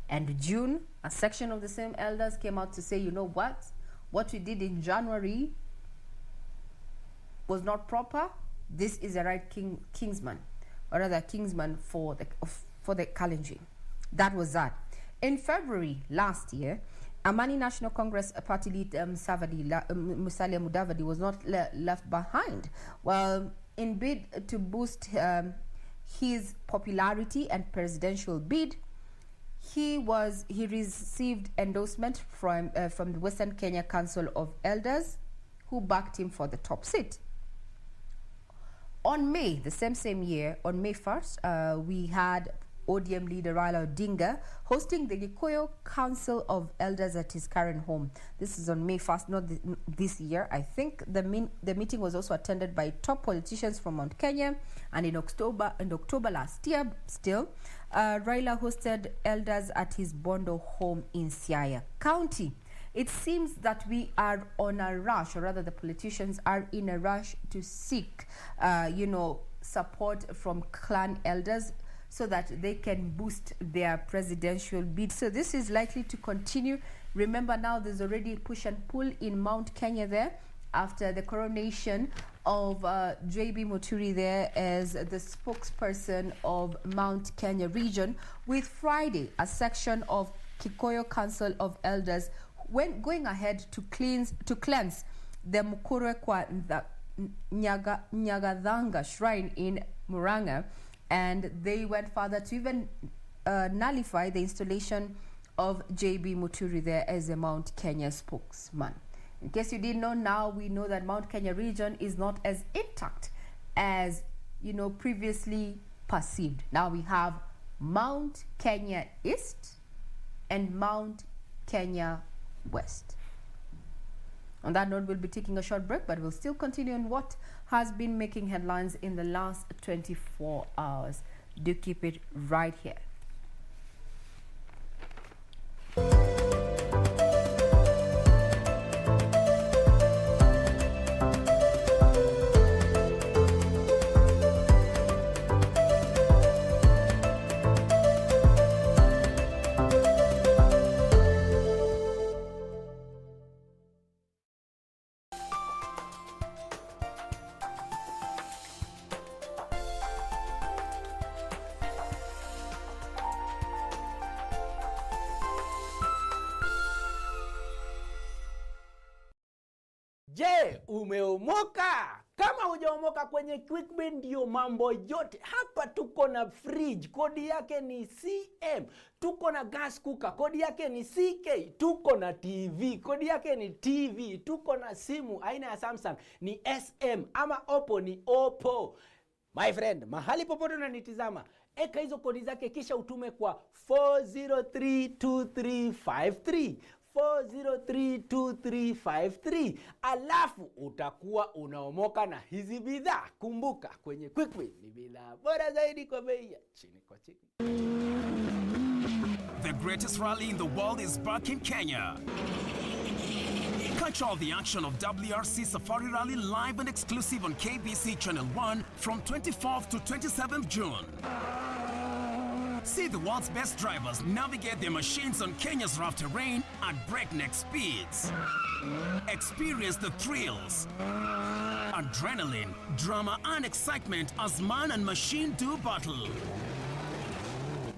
Speaker 2: and June, a section of the same elders came out to say, what we did in January was not proper. This is the right kingsman, or rather kingsman for the Kalenjin. That was that. In February last year, Amani National Congress party leader Musalia Mudavadi was not left behind. Well, in bid to boost his popularity and presidential bid, he received endorsement from the Western Kenya Council of Elders, who backed him for the top seat. On May, the same year, on May 1st, we had ODM leader Raila Odinga hosting the Gikuyu Council of Elders at his current home. This is on May 1st, not this year. I think the meeting was also attended by top politicians from Mount Kenya, and in October last year, still, Raila hosted elders at his Bondo home in Siaya County. It seems that we are on a rush, or rather the politicians are in a rush to seek, support from clan elders so that they can boost their presidential bid. So this is likely to continue. Remember, now there's already push and pull in Mount Kenya there after the coronation of J.B. Muturi there as the spokesperson of Mount Kenya region, with Friday a section of Kikuyu Council of Elders going ahead to cleanse the Mukure kwa Nyagadhanga shrine in Murang'a, and they went further to even nullify the installation of J.B. Muturi there as a Mount Kenya spokesman. In case you didn't know, now we know that Mount Kenya region is not as intact as previously perceived. Now we have Mount Kenya East and Mount Kenya West. On that note, we'll be taking a short break, but we'll still continue on what has been making headlines in the last 24 hours. Do keep it right here.
Speaker 14: Je, umeomoka? Kama hujaomoka kwenye QuickBin ndio mambo yote. Hapa tuko na fridge, kodi yake ni CM. Tuko na gas cooker, kodi yake ni CK. Tuko na TV, kodi yake ni TV. Tuko na simu aina ya Samsung ni SM, ama Oppo ni Oppo. My friend, mahali popote unanitizama, eka hizo kodi zake kisha utume kwa 4032353. 4032353, alafu utakuwa unaomoka na hizi bidhaa. Kumbuka, kwenye QuickBin ni bidhaa bora zaidi kwa bei ya chini kwa chini.
Speaker 15: The greatest rally in the world is back in Kenya. Catch all the action of WRC Safari Rally live and exclusive on KBC Channel 1 from 24th to 27th June. See the world's best drivers navigate their machines on Kenya's rough terrain at breakneck speeds. Experience the thrills, adrenaline, drama and excitement as man and machine do battle.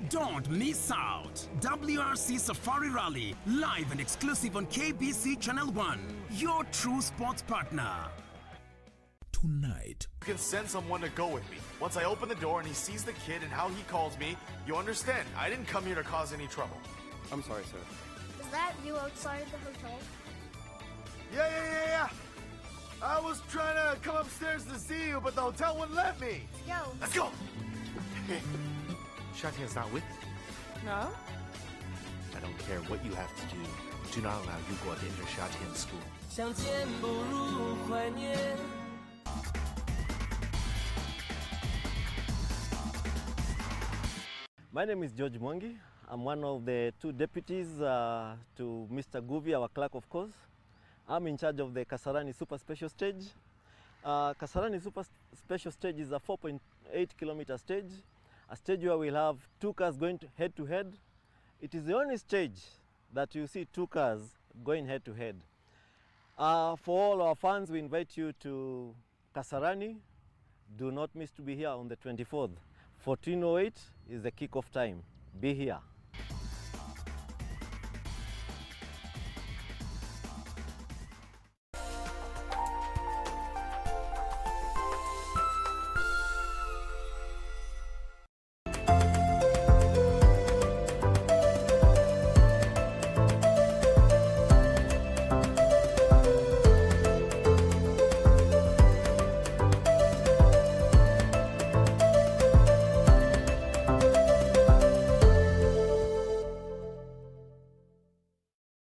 Speaker 15: Don't miss out. WRC Safari Rally, live and exclusive on KBC Channel 1, your true sports partner.
Speaker 18: Tonight.
Speaker 16: You can send someone to go with me. Once I open the door and he sees the kid and how he calls me, you understand, I didn't come here to cause any trouble.
Speaker 19: I'm sorry, sir.
Speaker 17: Is that you outside the hotel?
Speaker 16: Yeah. I was trying to come upstairs to see you, but the hotel wouldn't let me. Let's go. Shatian's not with you.
Speaker 21: No?
Speaker 19: I don't care what you have to do. Do not allow Yugo to enter Shatian's school.
Speaker 4: My name is George Mwangi. I'm one of the two deputies to Mr. Guvi, our clerk, of course. I'm in charge of the Kasarani Super Special Stage. Kasarani Super Special Stage is a 4.8 kilometer stage, a stage where we'll have two cars going head to head. It is the only stage that you see two cars going head to head. For all our fans, we invite you to Kasarani. Do not miss to be here on the 24th. 14:08 is the kickoff time. Be here.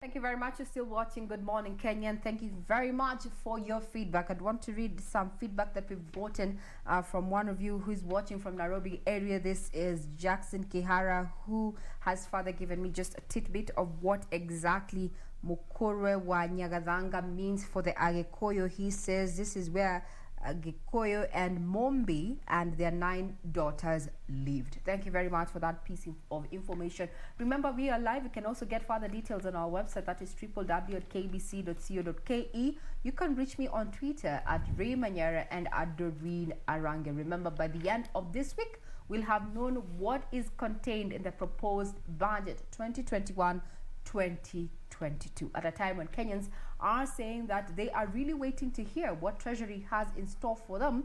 Speaker 2: Thank you very much. You're still watching Good Morning Kenya, and thank you very much for your feedback. I'd want to read some feedback that we've gotten from one of you who's watching from Nairobi area. This is Jackson Kihara, who has further given me just a tidbit of what exactly Mukorwe wa Nyagadhanga means for the Agekoyo. He says this is where Gikoyo and Mombi and their 9 daughters lived. Thank you very much for that piece of information. Remember, we are live. You can also get further details on our website, that is www.kbc.co.ke. You can reach me on Twitter at Ray Manyara and at Doreen Arange. Remember, by the end of this week, we'll have known what is contained in the proposed budget 2021-2022, at a time when Kenyans are saying that they are really waiting to hear what Treasury has in store for them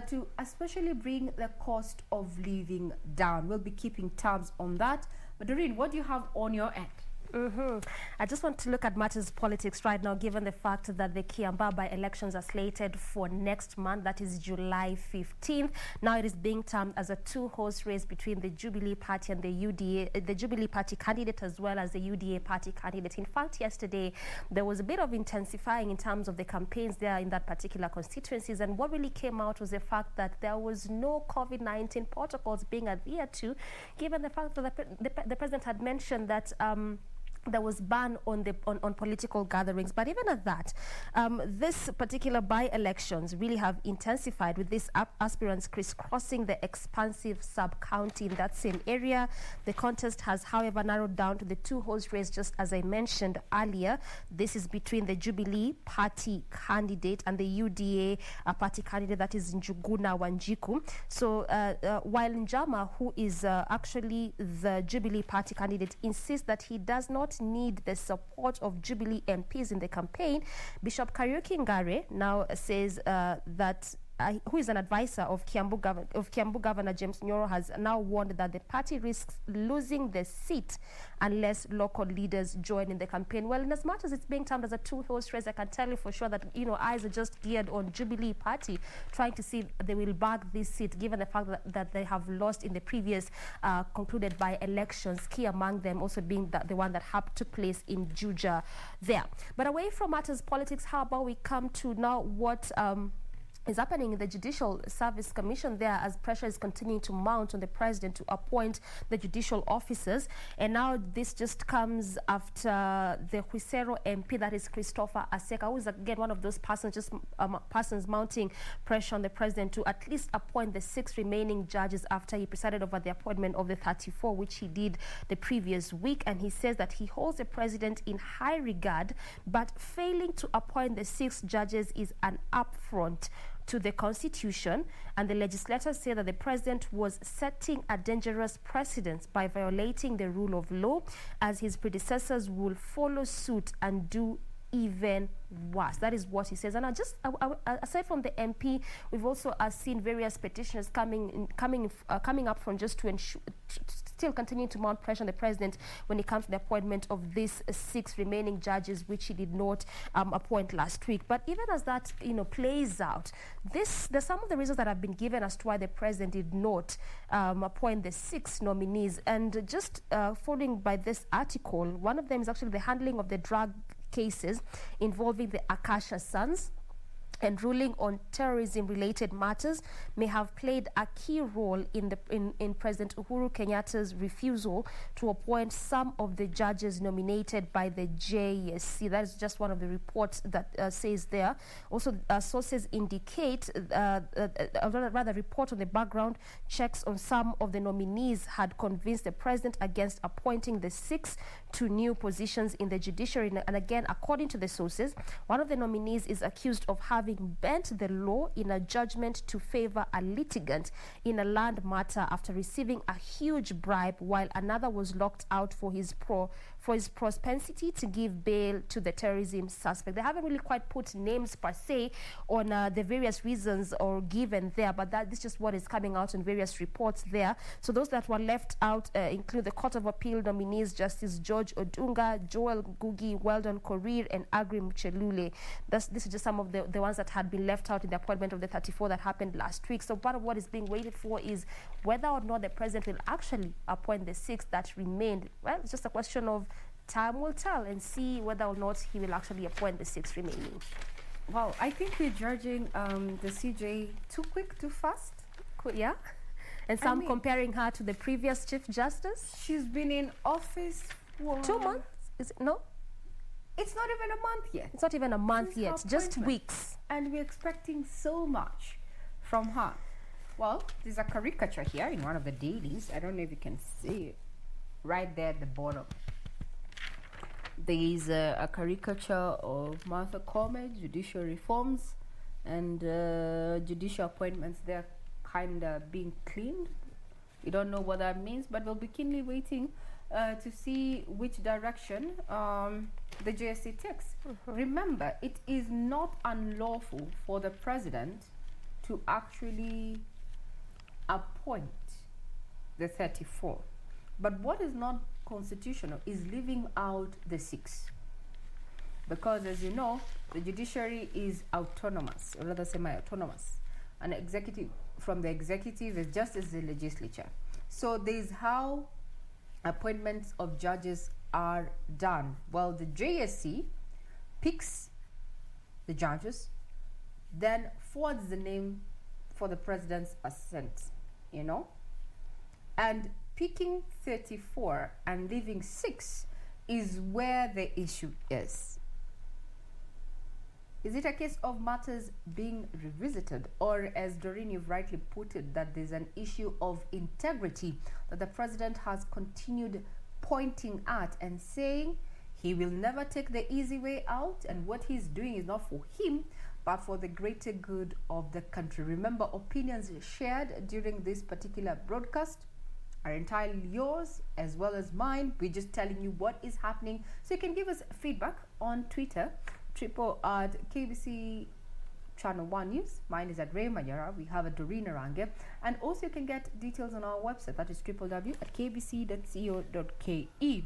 Speaker 2: to especially bring the cost of living down. We'll be keeping tabs on that. But Doreen, what do you have on your end?
Speaker 3: I just want to look at matters politics right now, given the fact that the Kiambaa by-elections are slated for next month, that is July 15th. Now it is being termed as a two-horse race between the Jubilee Party and the UDA, the Jubilee Party candidate as well as the UDA Party candidate. In fact, yesterday there was a bit of intensifying in terms of the campaigns there in that particular constituencies, and what really came out was the fact that there was no COVID-19 protocols being adhered to, given the fact that the president had mentioned that there was ban on political gatherings. But even at that, this particular by-elections really have intensified, with these aspirants crisscrossing the expansive sub-county in that same area. The contest has, however, narrowed down to the two-horse race, just as I mentioned earlier. This is between the Jubilee Party candidate and the UDA Party candidate, that is Njuguna Wanjiku. So while Njama, who is actually the Jubilee Party candidate, insists that he does not might need the support of Jubilee MPs in the campaign. Bishop Kariuki Ngare now says that who is an advisor of Kiambu Governor James Nyoro, has now warned that the party risks losing the seat unless local leaders join in the campaign. Well, in as much as it's being termed as a two-horse race, I can tell you for sure that eyes are just geared on Jubilee Party, trying to see if they will bag this seat, given the fact that they have lost in the previous concluded by elections. Key among them also being the one that took place in Juja there. But away from matters politics, how about we come to now what is happening in the Judicial Service Commission there, as pressure is continuing to mount on the president to appoint the judicial officers. And now this just comes after the Huisero MP, that is Christopher Aseka, who is again one of those persons mounting pressure on the president to at least appoint the 6 remaining judges after he presided over the appointment of the 34, which he did the previous week. And he says that he holds the president in high regard, but failing to appoint the 6 judges is an affront to the Constitution, and the legislators say that the president was setting a dangerous precedent by violating the rule of law, as his predecessors will follow suit and do even worse. That is what he says. And aside from the MP, we've also seen various petitioners coming up from just to ensure, still continuing to mount pressure on the president when it comes to the appointment of these 6 remaining judges, which he did not appoint last week. But even as that plays out, there's some of the reasons that have been given as to why the president did not appoint the 6 nominees. And just following by this article, one of them is actually the handling of the drug cases involving the Akasha sons, and ruling on terrorism-related matters may have played a key role in President Uhuru Kenyatta's refusal to appoint some of the judges nominated by the JSC. That is just one of the reports that says there. Also, sources indicate, rather report on the background checks on some of the nominees had convinced the president against appointing the 6 to new positions in the judiciary. And again, according to the sources, one of the nominees is accused of having bent the law in a judgment to favor a litigant in a land matter after receiving a huge bribe, while another was locked out for his propensity to give bail to the terrorism suspect. They haven't really quite put names per se on the various reasons or given there, but this is just what is coming out in various reports there. So those that were left out include the Court of Appeal nominees Justice George Odunga, Joel Gugi, Weldon Korir, and Agri Mchelule. This is just some of the ones that had been left out in the appointment of the 34 that happened last week. So part of what is being waited for is whether or not the president will actually appoint the 6 that remained. Well, it's just a question of time will tell, and see whether or not he will actually appoint the 6 remaining.
Speaker 2: Well, I think we're judging the CJ too quick, too fast.
Speaker 3: Yeah. And some comparing her to the previous Chief Justice.
Speaker 2: She's been in office for
Speaker 3: 2 months. Is it? No?
Speaker 2: It's not even a month yet.
Speaker 3: It's not even a month yet, just weeks.
Speaker 2: And we're expecting so much from her. Well, there's a caricature here in one of the dailies. I don't know if you can see it right there at the bottom. There is a caricature of Martha Koome, judicial reforms, and judicial appointments. They're kind of being cleaned. We don't know what that means, but we'll be keenly waiting to see which direction the JSC takes. Remember, it is not unlawful for the president to actually appoint the 34. But what is not constitutional is leaving out the 6. Because, as you know, the judiciary is autonomous, or rather semi-autonomous. An executive from the executive is just as the legislature. So there's how appointments of judges are done. Well, the JSC picks the judges, then forwards the name for the president's assent, and picking 34 and leaving 6 is where the issue is. Is it a case of matters being revisited, or, as Doreen, you've rightly put it, that there's an issue of integrity that the president has continued pointing at and saying he will never take the easy way out, and what he's doing is not for him but for the greater good of the country? Remember, opinions shared during this particular broadcast are entirely yours as well as mine. We're just telling you what is happening. So you can give us feedback on Twitter, at KBC Channel 1 News. Mine is at Ray Manyara. We have a Doreen Arange. And also you can get details on our website. That is www.kbc.co.ke.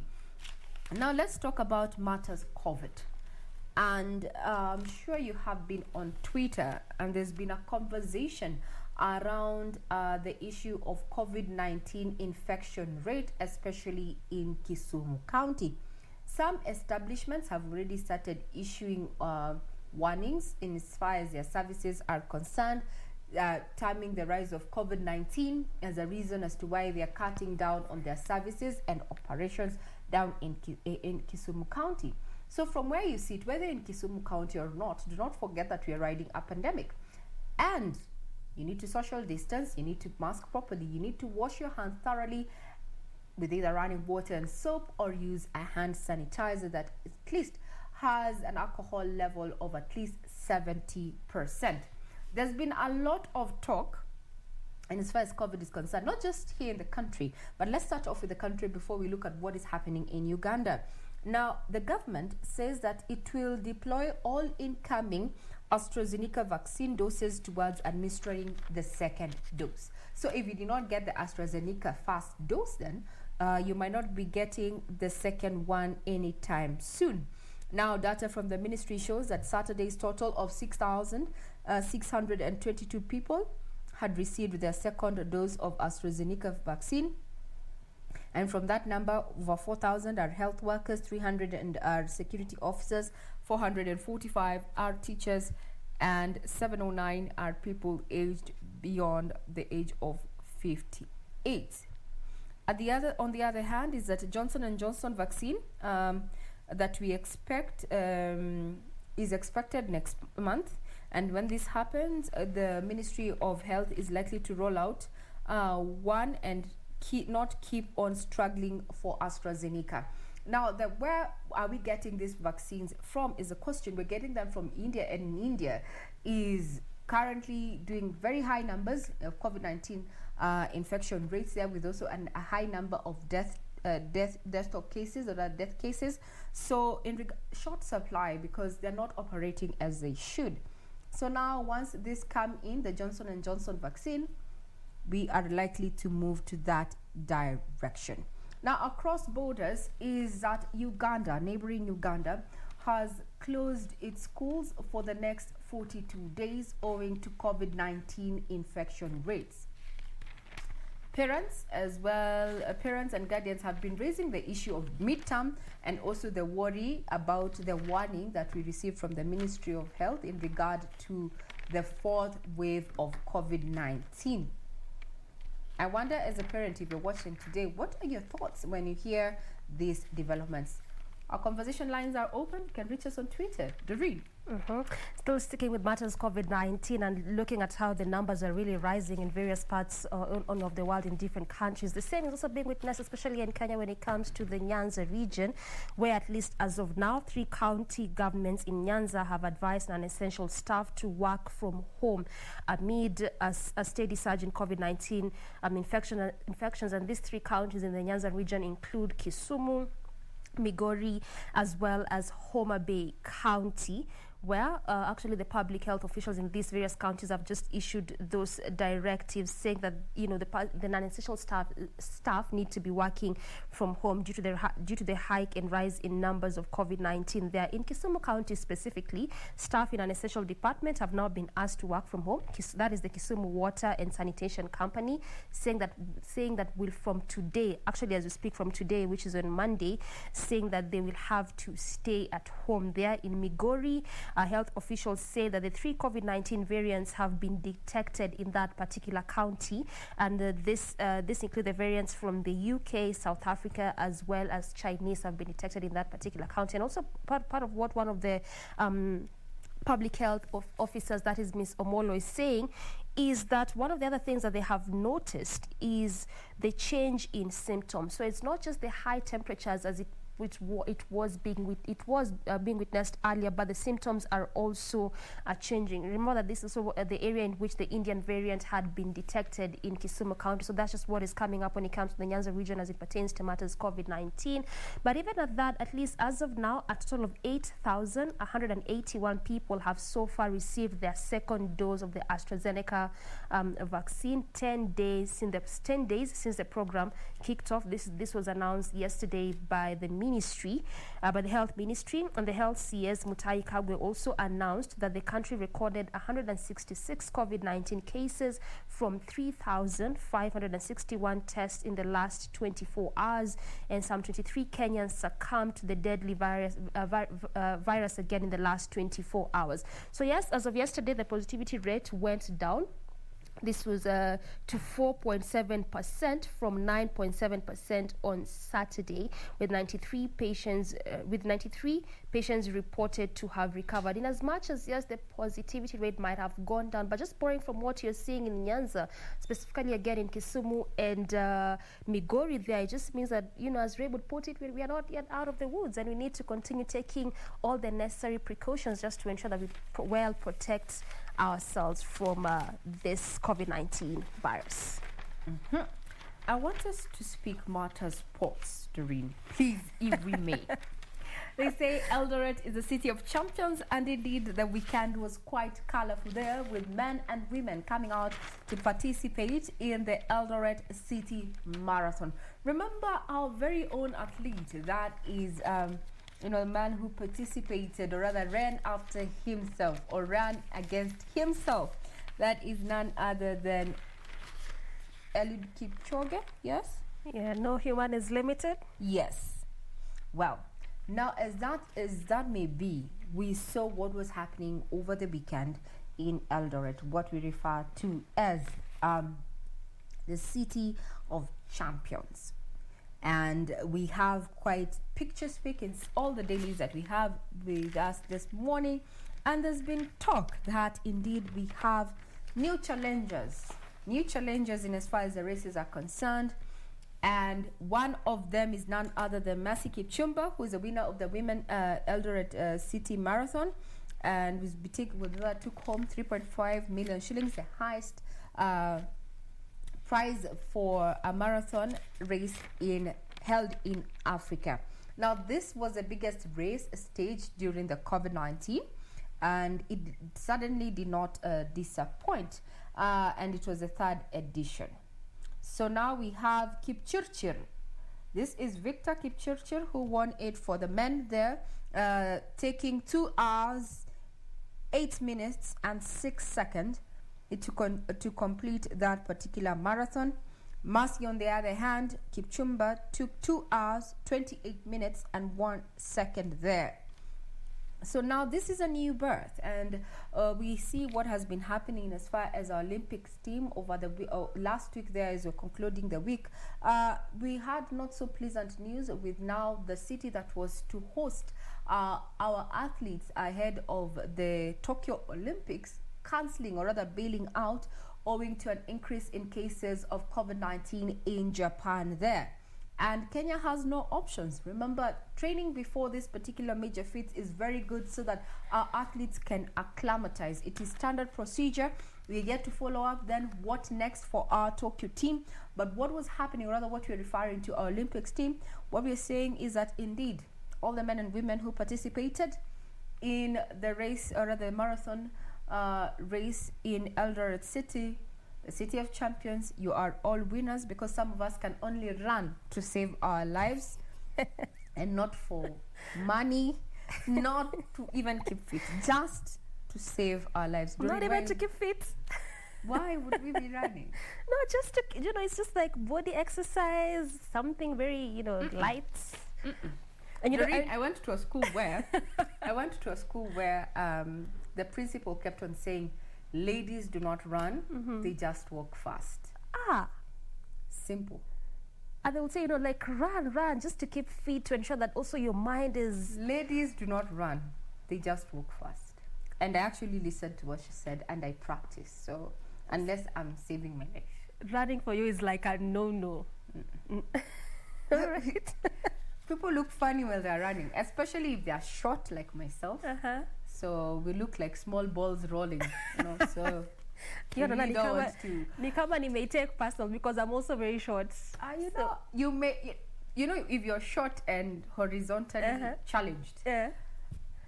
Speaker 2: Now let's talk about matters COVID. And I'm sure you have been on Twitter and there's been a conversation around the issue of COVID-19 infection rate, especially in Kisumu County. Some establishments have already started issuing warnings in as far as their services are concerned, terming the rise of COVID-19 as a reason as to why they are cutting down on their services and operations down in Kisumu County. So from where you sit, whether in Kisumu County or not, do not forget that we are riding a pandemic. And you need to social distance, you need to mask properly, you need to wash your hands thoroughly with either running water and soap, or use a hand sanitizer that at least has an alcohol level of at least 70%. There's been a lot of talk, and as far as COVID is concerned, not just here in the country, but let's start off with the country before we look at what is happening in Uganda. Now, the government says that it will deploy all incoming AstraZeneca vaccine doses towards administering the second dose. So if you did not get the AstraZeneca first dose, then you might not be getting the second one anytime soon. Now, data from the ministry shows that Saturday's total of 6,622 people had received their second dose of AstraZeneca vaccine. And from that number, over 4,000 are health workers, 300 are security officers, 445 are teachers, and 709 are people aged beyond the age of 58. On the other hand, is that Johnson & Johnson vaccine that we expect is expected next month. And when this happens, the Ministry of Health is likely to roll out one and not keep on struggling for AstraZeneca. Now, where are we getting these vaccines from is a question. We're getting them from India, and India is currently doing very high numbers of COVID-19 infection rates there, with also a high number of death cases. So in short supply, because they're not operating as they should. So now, once this come in, the Johnson & Johnson vaccine, we are likely to move to that direction. Now, across borders is that Uganda, neighboring Uganda, has closed its schools for the next 42 days owing to COVID-19 infection rates. Parents and guardians have been raising the issue of midterm and also the worry about the warning that we received from the Ministry of Health in regard to the fourth wave of COVID-19. I wonder, as a parent, if you're watching today, what are your thoughts when you hear these developments? Our conversation lines are open. You can reach us on Twitter. Doreen.
Speaker 3: Still sticking with matters COVID-19 and looking at how the numbers are really rising in various parts of the world in different countries. The same is also being witnessed, especially in Kenya, when it comes to the Nyanza region, where at least as of now, 3 county governments in Nyanza have advised non-essential staff to work from home amid a steady surge in COVID-19 infections. And these 3 counties in the Nyanza region include Kisumu, Migori, as well as Homa Bay County, where actually the public health officials in these various counties have just issued those directives saying that, you know, the non-essential staff need to be working from home due to the hike and rise in numbers of COVID-19 there. In Kisumu County specifically, staff in an essential department have now been asked to work from home. That is the Kisumu Water and Sanitation Company, saying that will from today, actually as we speak from today, which is on Monday, saying that they will have to stay at home there. In Migori, health officials say that the 3 COVID-19 variants have been detected in that particular county, and this includes the variants from the UK, South Africa, as well as Chinese have been detected in that particular county. And also part of what one of the public health officers, that is Ms. Omolo, is saying is that one of the other things that they have noticed is the change in symptoms. So it's not just the high temperatures as it it was being witnessed earlier, but the symptoms are also changing. Remember that this is also the area in which the Indian variant had been detected in Kisumu County. So that's just what is coming up when it comes to the Nyanza region as it pertains to matters COVID-19. But even at that, at least as of now, a total of 8,181 people have so far received their second dose of the AstraZeneca vaccine. 10 days since the program kicked off. This was announced yesterday by the ministry, by the health ministry, and the health CS Mutai Kagwe also announced that the country recorded 166 COVID-19 cases from 3,561 tests in the last 24 hours, and some 23 Kenyans succumbed to the deadly virus again in the last 24 hours. So yes, as of yesterday, the positivity rate went down. This was to 4.7% from 9.7% on Saturday, with 93 patients reported to have recovered. In as much as yes, the positivity rate might have gone down, but just borrowing from what you're seeing in Nyanza, specifically again in Kisumu and Migori, there, it just means that, you know, as Ray would put it, we are not yet out of the woods, and we need to continue taking all the necessary precautions just to ensure that we well protect ourselves from this COVID-19 virus.
Speaker 2: I want us to speak matters sports, Doreen, please, if we may. They say Eldoret is a city of champions, and indeed the weekend was quite colorful there, with men and women coming out to participate in the Eldoret City Marathon. Remember our very own athlete, that is a man who participated, or rather ran after himself, or ran against himself. That is none other than Eliud Kipchoge, yes?
Speaker 3: Yeah, no human is limited.
Speaker 2: Yes. Well, now as that may be, we saw what was happening over the weekend in Eldoret, what we refer to as the City of Champions. And we have quite picture speak in all the dailies that we have with us this morning, and there's been talk that indeed we have new challengers in as far as the races are concerned, and one of them is none other than Mercy Kipchumba, who is the winner of the Women Eldoret City Marathon, and took home 3.5 million shillings, the highest prize for a marathon race held in Africa. Now, this was the biggest race staged during the COVID-19, and it certainly did not disappoint, and it was the third edition. So now we have Kipchirchir. This is Victor Kipchirchir, who won it for the men there, taking 2 hours, 8 minutes and 6 seconds to complete that particular marathon. Mercy, on the other hand, Kipchumba took 2 hours, 28 minutes and 1 second there. So now this is a new birth, and we see what has been happening as far as our Olympics team over the last week. There is concluding the week. We had not so pleasant news with now the city that was to host our athletes ahead of the Tokyo Olympics cancelling, or rather bailing out, owing to an increase in cases of COVID-19 in Japan there. And Kenya has no options. Remember, training before this particular major feat is very good so that our athletes can acclimatize. It is standard procedure. We get to follow up then what next for our Tokyo team. But what was happening, or rather what we're referring to our Olympics team, what we're saying is that indeed all the men and women who participated in the race, or rather the marathon race in Eldoret City, the City of Champions, you are all winners, because some of us can only run to save our lives and not for money, not to even keep fit, just to save our lives.
Speaker 3: Not even to keep fit.
Speaker 2: Why would we be running?
Speaker 3: No, just to, it's just like body exercise, something very, light.
Speaker 2: And I went to a school where the principal kept on saying, ladies do not run, they just walk fast. Simple.
Speaker 3: And they would say, like run, just to keep fit, to ensure that also your mind is...
Speaker 2: Ladies do not run, they just walk fast. And I actually listened to what she said, and I practice. So unless I'm saving my life.
Speaker 3: Running for you is like a no-no.
Speaker 2: All right. people look funny when they're running, especially if they're short like myself. So we look like small balls rolling, you know. So
Speaker 3: you know, ni kama may take personal because I'm also very short.
Speaker 2: You know, you may, you know, if you're short and horizontally challenged,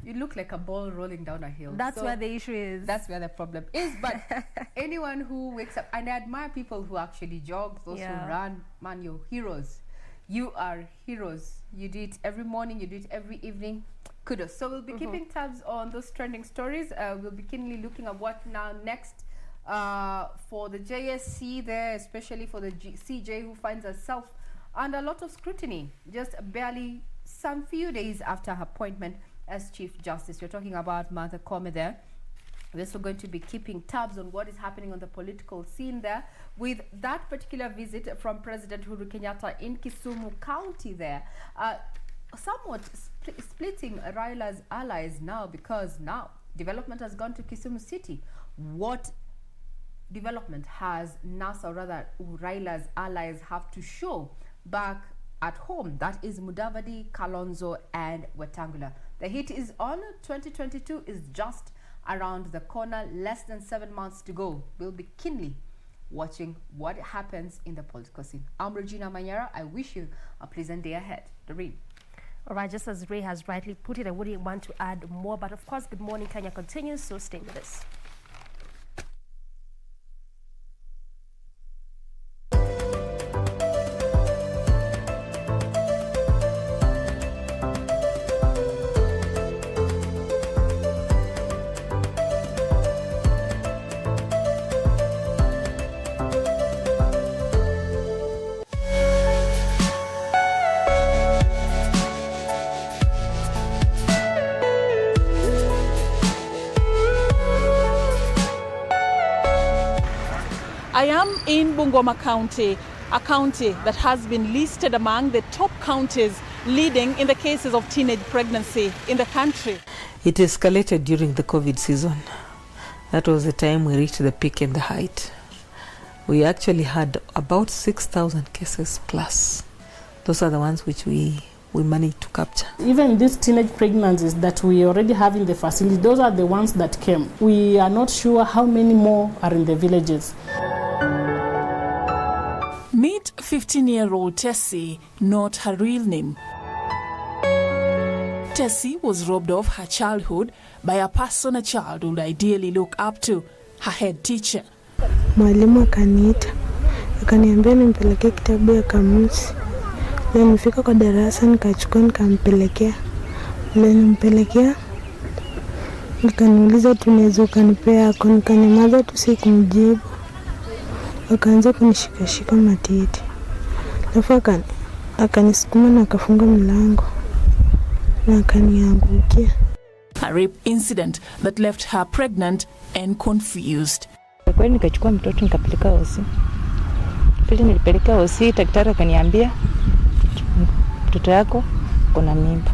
Speaker 2: you look like a ball rolling down a hill.
Speaker 3: That's where the issue is.
Speaker 2: That's where the problem is. But anyone who wakes up, and I admire people who actually jog, those who run, man, you're heroes. You are heroes. You do it every morning, you do it every evening. Kudos. So we'll be keeping tabs on those trending stories. We'll be keenly looking at what now next for the JSC there, especially for the CJ who finds herself under a lot of scrutiny, just barely some few days after her appointment as Chief Justice. We're talking about Martha Koome there. We're also going to be keeping tabs on what is happening on the political scene there with that particular visit from President Uhuru Kenyatta in Kisumu County there. Somewhat splitting Raila's allies now, because now development has gone to Kisumu City. What development has NASA, or rather Raila's allies, have to show back at home? That is Mudavadi, Kalonzo and Wetangula. The heat is on. 2022 is just around the corner, less than 7 months to go. We'll be keenly watching what happens in the political scene. I'm Regina Manyara. I wish you a pleasant day ahead. Doreen.
Speaker 3: All right, just as Ray has rightly put it, I wouldn't want to add more, but of course, Good Morning Kenya continues, so stay with us.
Speaker 5: I am in Bungoma County, a county that has been listed among the top counties leading in the cases of teenage pregnancy in the country.
Speaker 6: It escalated during the COVID season. That was the time we reached the peak and the height. We actually had about 6,000 cases plus. Those are the ones which we managed to capture.
Speaker 8: Even these teenage pregnancies that we already have in the facility, those are the ones that came. We are not sure how many more are in the villages.
Speaker 5: Meet 15-year-old Tessie, not her real name. Tessie was robbed of her childhood by a person a child would ideally look up to, her head teacher.
Speaker 9: Mwalimu akaniita, akaniambia nimpelekee kitabu ya kamusi. Na nifika kwa darasa nikachukua nikampelekea. Nilimpelekea, nikaniuliza tunaweza ukanipea yako, nikanyamaza tu sikumjibu. Akaanza kunishikashika matiti. Alafu akanisukuma na akafunga mlango na akaniangukia.
Speaker 5: A rape incident that left her pregnant and confused.
Speaker 9: Kwa kweli nikachukua mtoto nikapeleka hosi. Pili nilipeleka hosi, daktari akaniambia mtoto yako kuna mimba.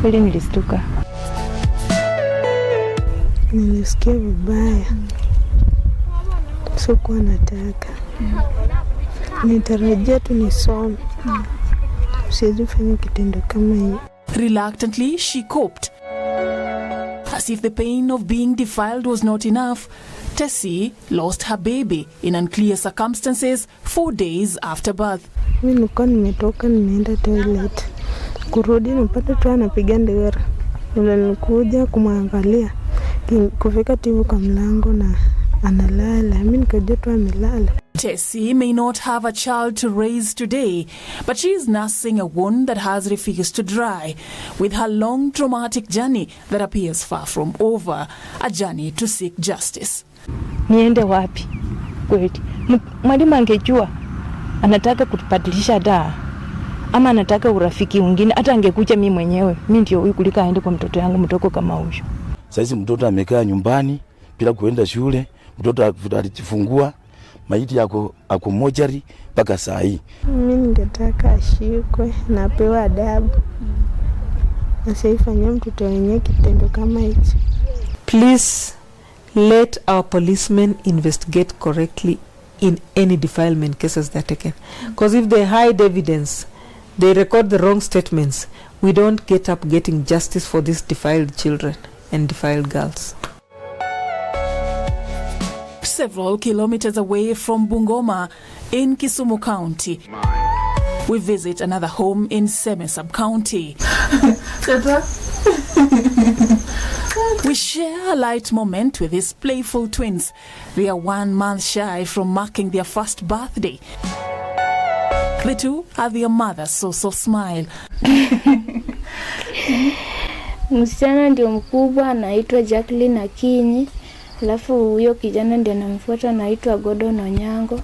Speaker 9: Kweli nilistuka. Nilisikia vibaya. Sikuwa nataka. Nitarajia tu nisome. Siwezi fanya kitendo kama hiyo.
Speaker 5: Reluctantly, she coped. As if the pain of being defiled was not enough, Tessie lost her baby in unclear circumstances 4 days after birth.
Speaker 9: Mimi nilikuwa nimetoka nimeenda toilet. Kurudi nipata tu anapiga ndera. Nilikuja kumwangalia. Kufika timu kwa mlango na analala. Mimi nikajua tu amelala.
Speaker 5: Tessie may not have a child to raise today, but she is nursing a wound that has refused to dry, with her long traumatic journey that appears far from over, a journey to seek justice.
Speaker 9: Niende wapi? Kweli. Mwalimu angejua anataka kutubadilisha daa. Ama anataka urafiki mwingine, hata angekuja mimi mwenyewe. Mimi ndio huyu kulika aende kwa mtoto yangu mtoko kama huyo.
Speaker 10: Sasa mtoto amekaa nyumbani bila kuenda shule, mtoto alijifungua, maiti yako ako mojari mpaka saa hii.
Speaker 9: Mimi ningetaka ashikwe na apewe adabu. Asifanye mtoto wenyewe kitendo kama hicho.
Speaker 6: Please let our policemen investigate correctly in any defilement cases that are taken. Because if they hide evidence, They record the wrong statements. We don't get up getting justice for these defiled children and defiled girls.
Speaker 5: Several kilometers away from Bungoma in Kisumu County, we visit another home in Seme Sub-County. We share a light moment with these playful twins. They are 1 month shy from marking their first birthday. The two have their mother's so smile.
Speaker 7: Msichana ndio mkubwa anaitwa Jacqueline Akinyi, alafu huyo kijana ndio anamfuata anaitwa Gordon Onyango.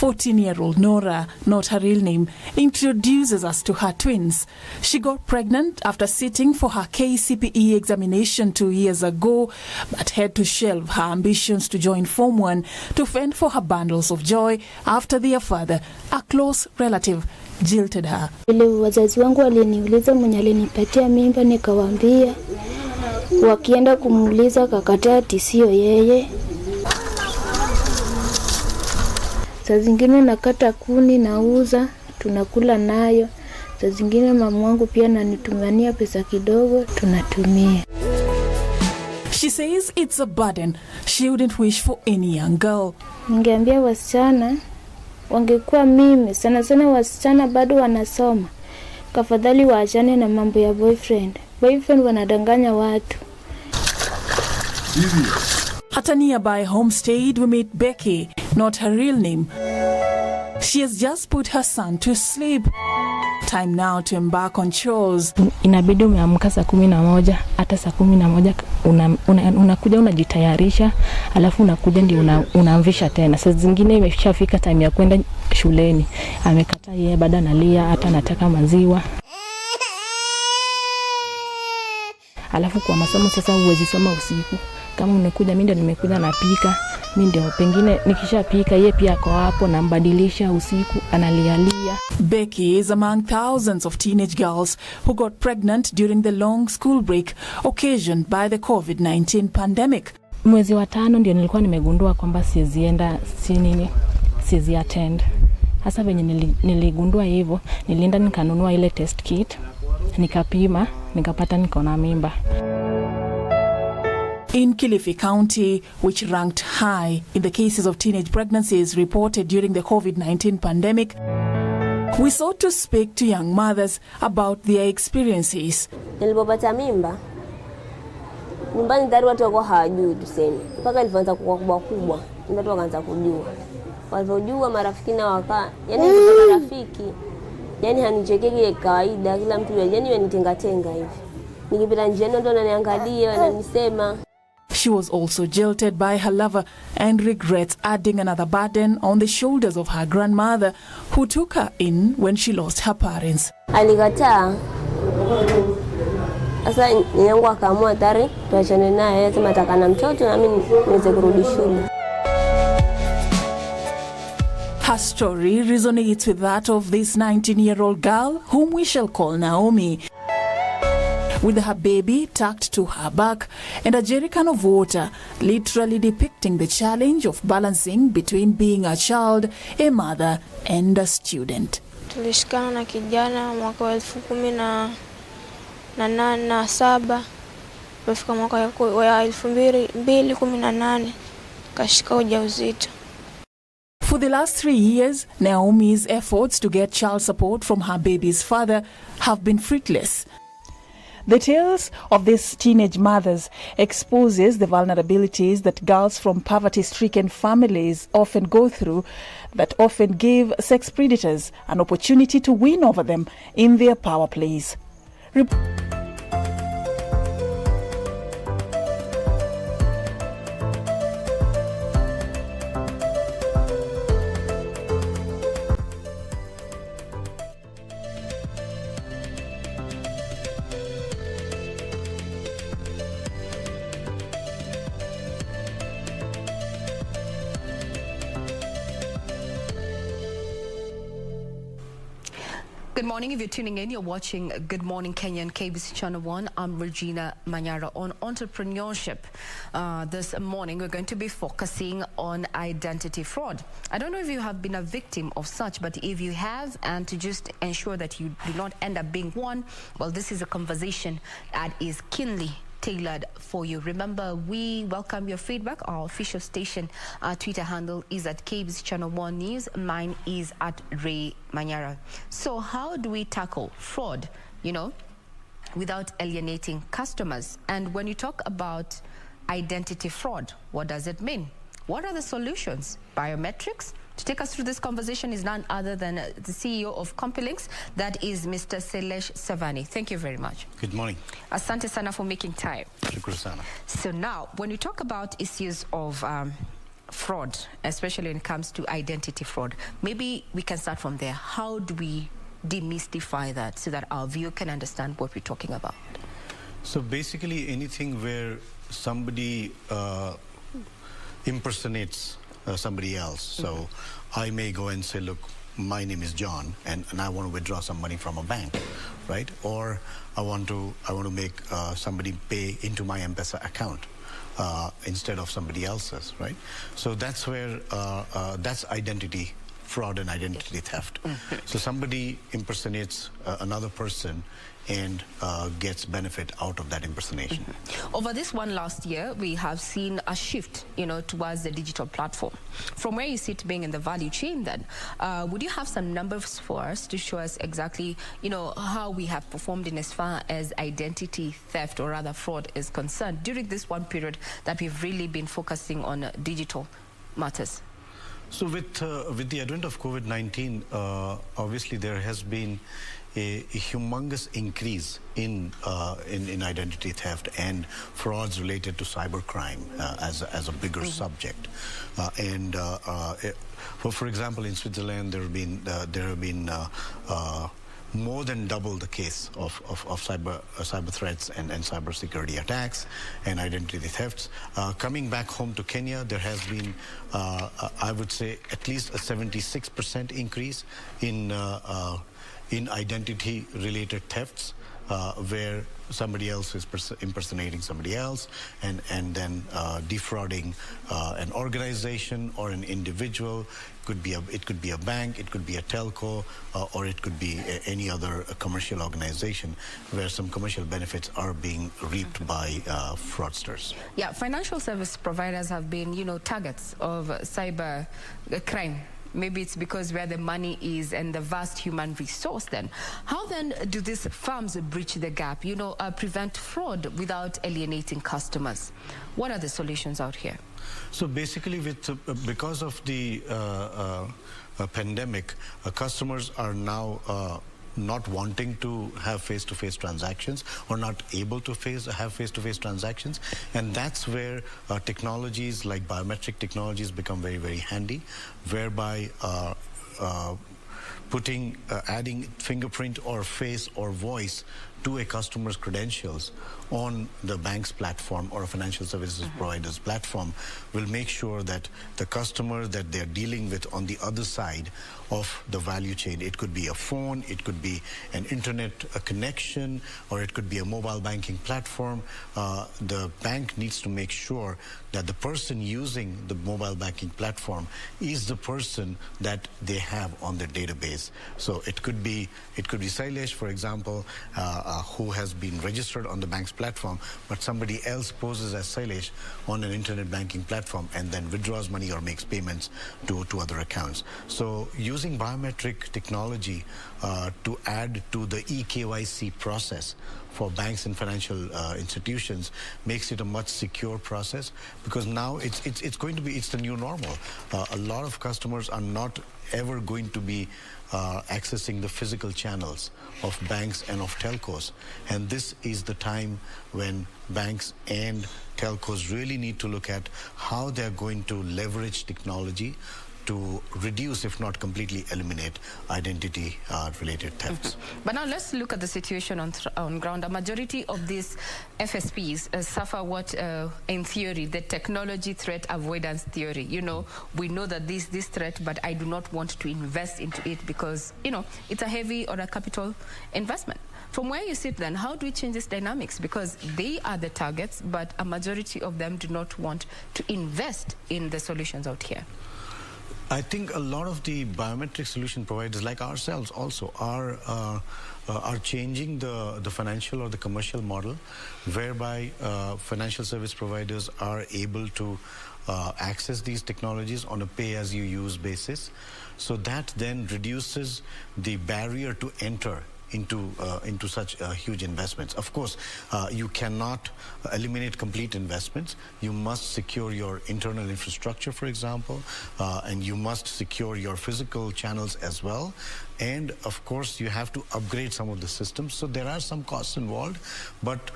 Speaker 5: 14-year-old Nora, not her real name, introduces us to her twins. She got pregnant after sitting for her KCPE examination 2 years ago, but had to shelve her ambitions to join Form 1 to fend for her bundles of joy after their father, a close relative, jilted her.
Speaker 7: Ile wazazi wangu waliniuliza mwenye alinipatia mimba, nikawaambia. Wakienda kumuuliza kakataa ati sio yeye. Saa zingine nakata kuni nauza, tunakula nayo. Saa zingine mama wangu pia ananitumania pesa kidogo, tunatumia.
Speaker 5: She says it's a burden she wouldn't wish for any young girl.
Speaker 7: Ningeambia wasichana wangekuwa mimi, sana wasichana bado wanasoma. Kafadhali waachane na mambo ya boyfriend. Boyfriend wanadanganya watu.
Speaker 5: At a nearby homestead, we meet Becky, not her real name. She has just put her son to sleep. Time now to embark on chores.
Speaker 11: Inabidi umeamka saa 11, hata saa 11 unakuja unajitayarisha, alafu unakuja ndio unaamvisha tena. Saa zingine imeshafika time ya kwenda shuleni. Amekataa yeye, bado analia, hata anataka maziwa. Alafu kwa masomo sasa huwezi soma usiku. Kama unakuja mimi ndio nimekuja napika, mimi ndio pengine nikishapika yeye pia ako hapo na mbadilisha usiku analialia.
Speaker 5: Becky is among thousands of teenage girls who got pregnant during the long school break occasioned by the COVID-19 pandemic.
Speaker 11: Mwezi wa 5 ndio nilikuwa nimegundua kwamba siwezi attend. Hasa venye niligundua hivyo, nilienda nikanunua ile test kit, nikapima, nikapata niko na mimba.
Speaker 5: In Kilifi County, which ranked high in the cases of teenage pregnancies reported during the COVID-19 pandemic, we sought to speak to young mothers about their experiences.
Speaker 12: Nilipopata mimba, nyumbani tayari watu wako hawajui tuseme. Mpaka nilipoanza kukua kubwa, watu wakaanza kujua. Walipojua marafiki na wakaa, yani marafiki, yani hanichekeki kawaida, kila mtu yani wanitenga hivi. Nikipita njiani ndo ananiangalia, wananisema.
Speaker 5: She was also jilted by her lover and regrets adding another burden on the shoulders of her grandmother, who took her in when she lost her parents.
Speaker 12: Alikataa. Sasa nyangu akaamua tare tuachane naye, sema nataka na mtoto na mimi niweze kurudi shule.
Speaker 5: Her story resonates with that of this 19-year-old girl, whom we shall call Naomi. With her baby tucked to her back and a jerrycan of water, literally depicting the challenge of balancing between being a child, a mother, and a student.
Speaker 20: Tulishikana na kijana mwaka wa 2017, tulifika mwaka wa 2018 kashika ujauzito.
Speaker 5: For the last 3 years, Naomi's efforts to get child support from her baby's father have been fruitless. The tales of these teenage mothers exposes the vulnerabilities that girls from poverty-stricken families often go through, that often give sex predators an opportunity to win over them in their power plays.
Speaker 2: Good morning. If you're tuning in, you're watching Good Morning Kenya on KBC Channel 1. I'm Regina Manyara on entrepreneurship. This morning, we're going to be focusing on identity fraud. I don't know if you have been a victim of such, but if you have, and to just ensure that you do not end up being one, well, this is a conversation that is keenly tailored for you. Remember, we welcome your feedback. Our official station Twitter handle is at KBC Channel 1 News. Mine is at Ray Manyara. So how do we tackle fraud, without alienating customers? And when you talk about identity fraud, what does it mean? What are the solutions? Biometrics? To take us through this conversation is none other than the CEO of Compilinks, that is Mr. Sailesh Savani. Thank you very much.
Speaker 1: Good morning.
Speaker 2: Asante sana for making time.
Speaker 1: Shukran sana.
Speaker 2: So now, when you talk about issues of fraud, especially when it comes to identity fraud, maybe we can start from there. How do we demystify that so that our viewer can understand what we're talking about?
Speaker 1: So basically anything where somebody impersonates somebody else. So I may go and say, look, my name is John, and I want to withdraw some money from a bank, right? Or I want to make somebody pay into my M-Pesa account instead of somebody else's, right? So that's where that's identity fraud and identity theft. So somebody impersonates another person and gets benefit out of that impersonation.
Speaker 2: Over this one last year, we have seen a shift, towards the digital platform. From where you sit being in the value chain then, would you have some numbers for us to show us exactly, how we have performed in as far as identity theft or rather fraud is concerned during this one period that we've really been focusing on digital matters?
Speaker 1: So with the advent of COVID-19, obviously there has been a humongous increase in identity theft and frauds related to cybercrime as a bigger subject. For example, in Switzerland, there have been more than double the case of cyber threats and cyber security attacks and identity thefts. Coming back home to Kenya, there has been, I would say, at least a 76% increase in identity-related thefts, where somebody else is impersonating somebody else and then defrauding an organization or an individual. It could be a bank, it could be a telco, or it could be any other commercial organization where some commercial benefits are being reaped by fraudsters.
Speaker 2: Yeah, financial service providers have been, targets of cyber crime. Maybe it's because where the money is and the vast human resource then. How then do these firms bridge the gap, prevent fraud without alienating customers? What are the solutions out here?
Speaker 1: So basically because of the pandemic, customers are now not wanting to have face-to-face transactions or not able to have face-to-face transactions, and that's where technologies like biometric technologies become very, very handy, whereby adding fingerprint or face or voice to a customer's credentials on the bank's platform or a financial services provider's platform will make sure that the customer that they're dealing with on the other side of the value chain, it could be a phone, it could be an internet connection, or it could be a mobile banking platform. The bank needs to make sure that the person using the mobile banking platform is the person that they have on their database. So it could be Sailesh, for example, who has been registered on the bank's platform, but somebody else poses as Sailesh on an internet banking platform and then withdraws money or makes payments to other accounts. So using biometric technology to add to the eKYC process for banks and financial institutions makes it a much secure process, because now it's the new normal. A lot of customers are not ever going to be accessing the physical channels of banks and of telcos, and this is the time when banks and telcos really need to look at how they're going to leverage technology to reduce, if not completely eliminate, identity-related thefts.
Speaker 13: But now let's look at the situation on ground. A majority of these FSPs suffer what, in theory, the technology threat avoidance theory. You know, we know that this threat, but I do not want to invest into it because, you know, it's a heavy or a capital investment. From where you sit then, how do we change this dynamics? Because they are the targets, but a majority of them do not want to invest in the solutions out here.
Speaker 1: I think a lot of the biometric solution providers, like ourselves also, are changing the financial or the commercial model, whereby financial service providers are able to access these technologies on a pay-as-you-use basis. So that then reduces the barrier to enter into such huge investments. Of course, you cannot eliminate complete investments. You must secure your internal infrastructure, for example, and you must secure your physical channels as well. And of course, you have to upgrade some of the systems. So there are some costs involved, but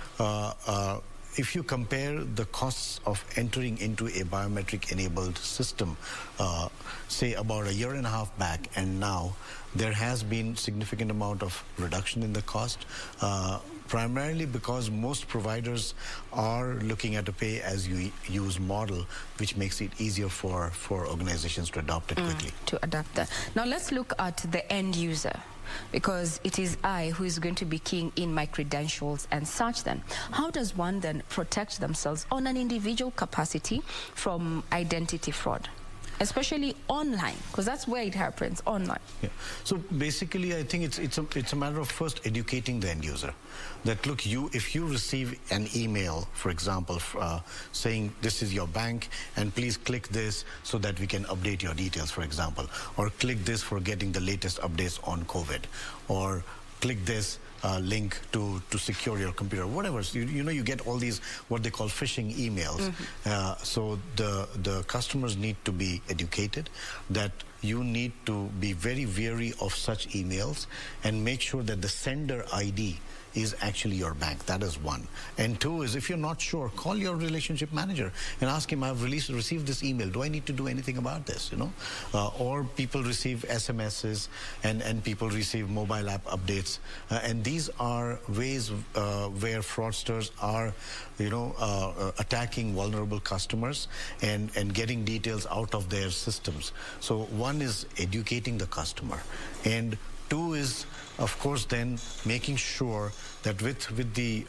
Speaker 1: if you compare the costs of entering into a biometric-enabled system, say about 1.5 years back and now, there has been significant amount of reduction in the cost, primarily because most providers are looking at a pay-as-you-use model, which makes it easier for organizations to adopt it quickly.
Speaker 13: To adapt that. Now let's look at the end user, because it is I who is going to be keying in my credentials and such then. How does one then protect themselves on an individual capacity from identity fraud? Especially online, because that's where it happens, online.
Speaker 1: Yeah. So basically, I think it's a matter of first educating the end user. That look, if you receive an email, for example, saying this is your bank and please click this so that we can update your details, for example, or click this for getting the latest updates on COVID, or click this link to secure your computer, whatever. So you know, you get all these what they call phishing emails. So the customers need to be educated that you need to be very wary of such emails and make sure that the sender ID is actually your bank. That is one. And two is, if you're not sure, call your relationship manager and ask him, I've received this email. Do I need to do anything about this, you know? Or people receive SMSs and people receive mobile app updates. And these are ways where fraudsters are, you know, attacking vulnerable customers and getting details out of their systems. So one is educating the customer. And two is, of course, then making sure that with the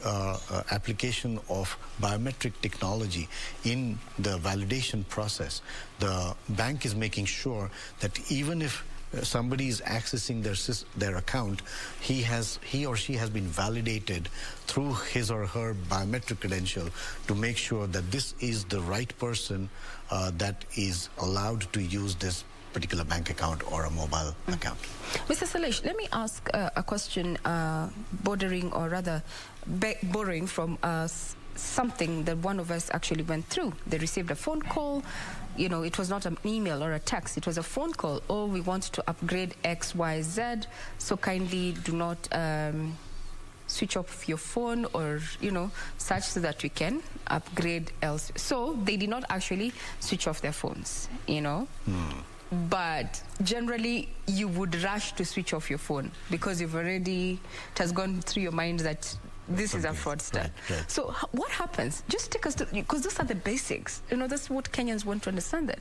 Speaker 1: application of biometric technology in the validation process, the bank is making sure that even if somebody is accessing their account, he or she has been validated through his or her biometric credential to make sure that this is the right person that is allowed to use this particular bank account or a mobile account.
Speaker 13: Mr. Salesh, let me ask a question borrowing from something that one of us actually went through. They received a phone call. You know, it was not an email or a text. It was a phone call. Oh, we want to upgrade X, Y, Z, so kindly do not switch off your phone or, you know, such so that we can upgrade else. So they did not actually switch off their phones, you know. But generally, you would rush to switch off your phone because it has gone through your mind that this is a fraudster. Right. So what happens? Just take us to, because those are the basics. You know, that's what Kenyans want to understand. That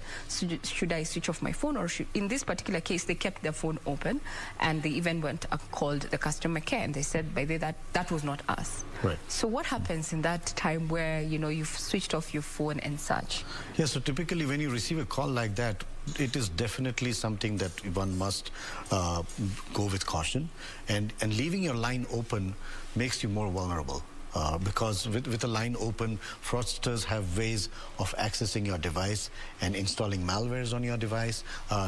Speaker 13: should I switch off my phone, or in this particular case, they kept their phone open, and they even went and called the customer care, and they said by that was not us.
Speaker 1: Right.
Speaker 13: So what happens in that time where, you know, you've switched off your phone and such?
Speaker 1: Yeah. So typically, when you receive a call like that, it is definitely something that one must go with caution, and leaving your line open makes you more vulnerable. Because with a line open, fraudsters have ways of accessing your device and installing malwares on your device,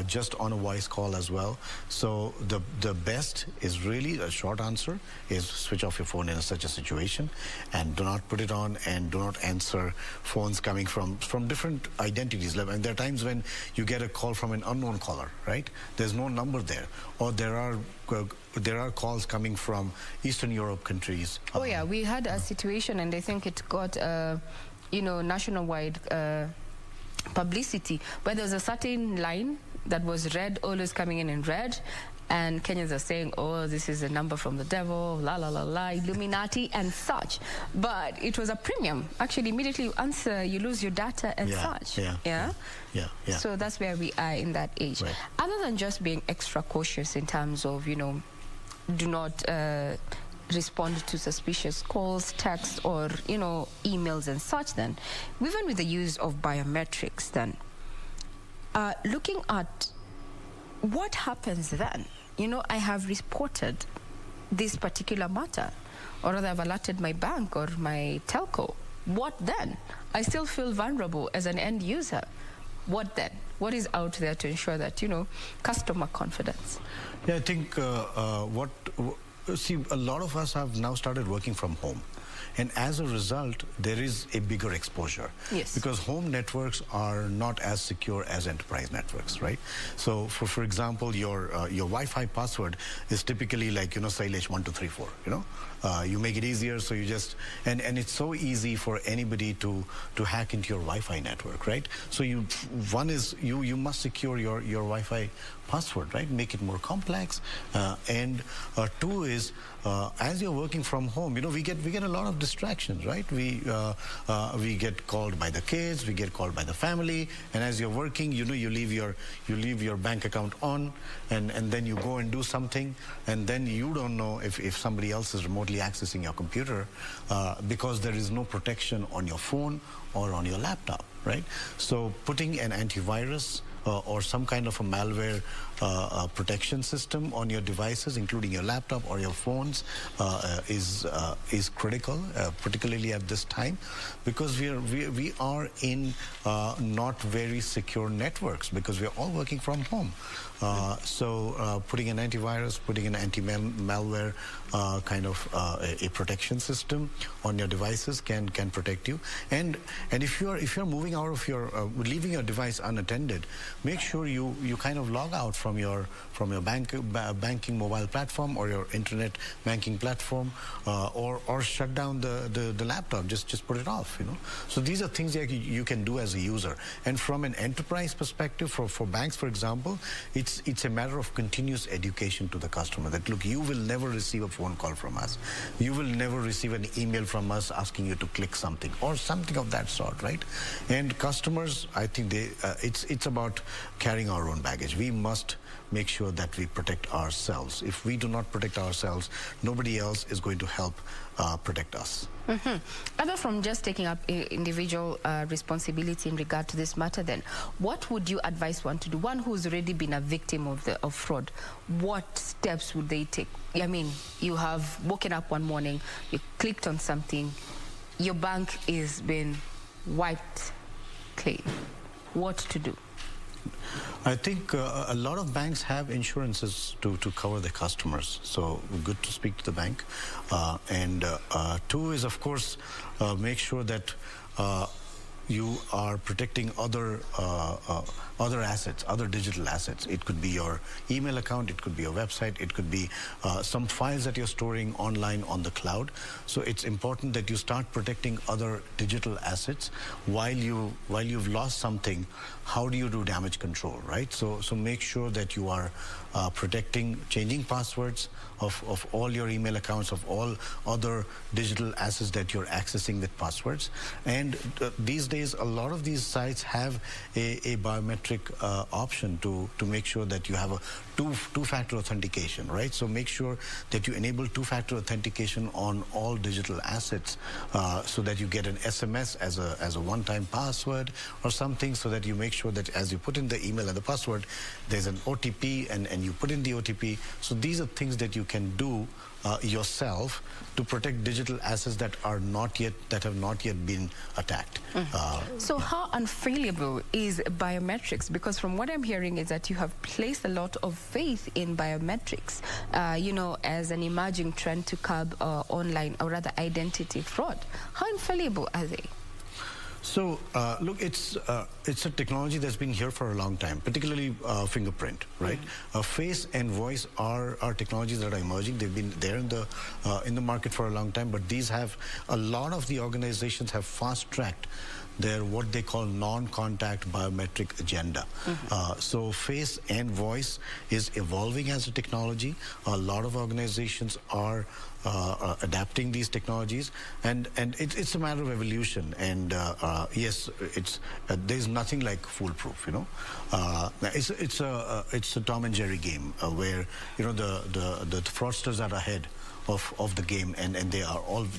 Speaker 1: just on a voice call as well. So the best is really, a short answer is switch off your phone in such a situation, and do not put it on, and do not answer phones coming from different identities. And there are times when you get a call from an unknown caller, right? There's no number there, or there are calls coming from Eastern Europe countries.
Speaker 13: Oh yeah, we had a situation, and I think it got, you know, nationwide publicity, where there was a certain line that was red, always coming in red. And Kenyans are saying, oh, this is a number from the devil, la, la, la, la, Illuminati and such. But it was a premium. Actually, immediately you answer, you lose your data and such. Yeah. So that's where we are in that age.
Speaker 1: Right.
Speaker 13: Other than just being extra cautious in terms of, you know, do not respond to suspicious calls, texts, or, you know, emails and such, then, even with the use of biometrics, then, looking at what happens then. You know, I have reported this particular matter, or rather I've alerted my bank or my telco. What then? I still feel vulnerable as an end user. What then? What is out there to ensure that, you know, customer confidence?
Speaker 1: Yeah, I think see, a lot of us have now started working from home. And as a result, there is a bigger exposure.
Speaker 13: Yes.
Speaker 1: Because home networks are not as secure as enterprise networks, right? So, for example, your Wi-Fi password is typically like, you know, Sailesh1234, you know? You make it easier, so you just... And it's so easy for anybody to hack into your Wi-Fi network, right? So one is you must secure your Wi-Fi password, right? Make it more complex. And two is, as you're working from home, you know, we get a lot of distractions, right? We get called by the kids, we get called by the family, and as you're working, you know, you leave your bank account on, and then you go and do something, and then you don't know if somebody else is remotely accessing your computer because there is no protection on your phone or on your laptop, right? So putting an antivirus or some kind of a malware protection system on your devices, including your laptop or your phones, is critical, particularly at this time, because we are in not very secure networks because we're all working from home. So putting an antivirus, putting an anti-malware kind of a protection system on your devices can protect you. And if you're moving out of your leaving your device unattended, make sure you kind of log out from your banking mobile platform or your internet banking platform, or shut down the laptop. Just put it off, you know. So these are things that you can do as a user. And from an enterprise perspective, for banks, for example, it's a matter of continuous education to the customer that, look, you will never receive a phone call from us. You will never receive an email from us asking you to click something or something of that sort, right? And customers, I think it's about carrying our own baggage. We must make sure that we protect ourselves. If we do not protect ourselves, nobody else is going to help protect us.
Speaker 13: Mm-hmm. Other from just taking up individual responsibility in regard to this matter, then, what would you advise one to do? One who's already been a victim of fraud, what steps would they take? I mean, you have woken up one morning, you clicked on something, your bank is been wiped clean. What to do?
Speaker 1: I think a lot of banks have insurances to cover their customers, so good to speak to the bank. And two is, of course, make sure that you are protecting other assets, other digital assets. It could be your email account, it could be your website, it could be some files that you're storing online on the cloud. So it's important that you start protecting other digital assets while you've lost something. How do you do damage control, right? So make sure that you are protecting, changing passwords of all your email accounts, of all other digital assets that you're accessing with passwords. And these days, a lot of these sites have a biometric option to make sure that you have a two-factor authentication, right? So make sure that you enable two-factor authentication on all digital assets, so that you get an SMS as a one-time password or something, so that you make sure that as you put in the email and the password, there's an OTP and you put in the OTP. So these are things that you can do yourself to protect digital assets that have not yet been attacked.
Speaker 13: So how unfailable is biometrics? Because from what I'm hearing is that you have placed a lot of faith in biometrics, you know, as an emerging trend to curb online, or rather identity fraud. How infallible are they?
Speaker 1: So, look, it's a technology that's been here for a long time, particularly fingerprint, right? Face and voice are technologies that are emerging. They've been there in the market for a long time, but these have, a lot of the organizations have fast-tracked their what they call non-contact biometric agenda. So face and voice is evolving as a technology. A lot of organizations are adapting these technologies, and it's a matter of evolution. And yes, there's nothing like foolproof. It's a Tom and Jerry game where the fraudsters are ahead of the game, and